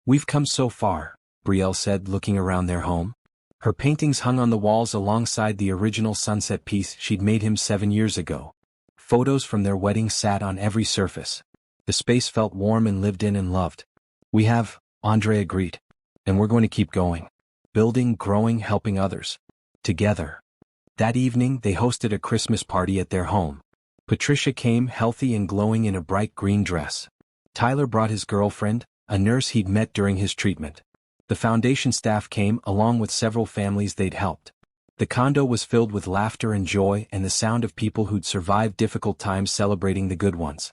We've come so far, Brielle said, looking around their home. Her paintings hung on the walls alongside the original sunset piece she'd made him 7 years ago. Photos from their wedding sat on every surface. The space felt warm and lived in and loved. We have, Andre agreed. And we're going to keep going. Building, growing, helping others. Together. That evening they hosted a Christmas party at their home. Patricia came healthy and glowing in a bright green dress. Tyler brought his girlfriend, a nurse he'd met during his treatment. The foundation staff came along with several families they'd helped. The condo was filled with laughter and joy and the sound of people who'd survived difficult times celebrating the good ones.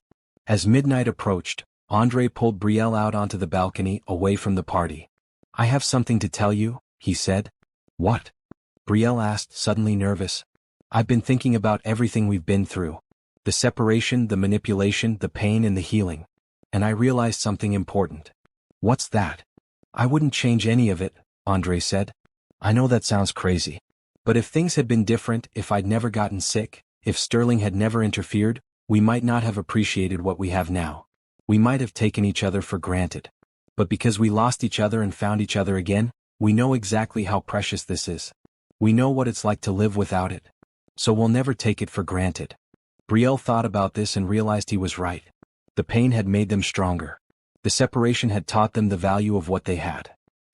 As midnight approached, Andre pulled Brielle out onto the balcony away from the party. I have something to tell you, he said. What? Brielle asked, suddenly nervous. I've been thinking about everything we've been through. The separation, the manipulation, the pain and the healing. And I realized something important. What's that? I wouldn't change any of it, Andre said. I know that sounds crazy. But if things had been different, if I'd never gotten sick, if Sterling had never interfered, we might not have appreciated what we have now. We might have taken each other for granted. But because we lost each other and found each other again, we know exactly how precious this is. We know what it's like to live without it. So we'll never take it for granted. Brielle thought about this and realized he was right. The pain had made them stronger. The separation had taught them the value of what they had.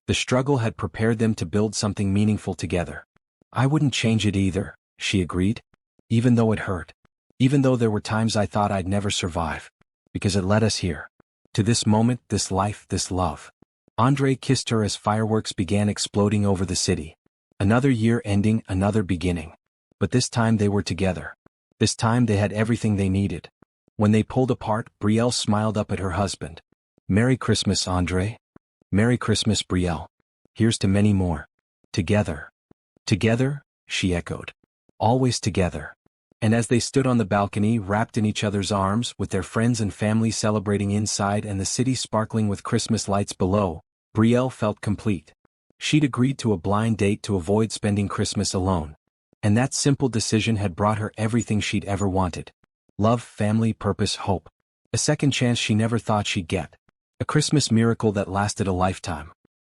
The struggle had prepared them to build something meaningful together. I wouldn't change it either, she agreed. Even though it hurt. Even though there were times I thought I'd never survive. Because it led us here. To this moment, this life, this love. Andre kissed her as fireworks began exploding over the city. Another year ending, another beginning. But this time they were together. This time they had everything they needed. When they pulled apart, Brielle smiled up at her husband. Merry Christmas, Andre. Merry Christmas, Brielle. Here's to many more. Together. Together, she echoed. Always together. And as they stood on the balcony wrapped in each other's arms with their friends and family celebrating inside and the city sparkling with Christmas lights below, Brielle felt complete. She'd agreed to a blind date to avoid spending Christmas alone. And that simple decision had brought her everything she'd ever wanted. Love, family, purpose, hope. A second chance she never thought she'd get. A Christmas miracle that lasted a lifetime.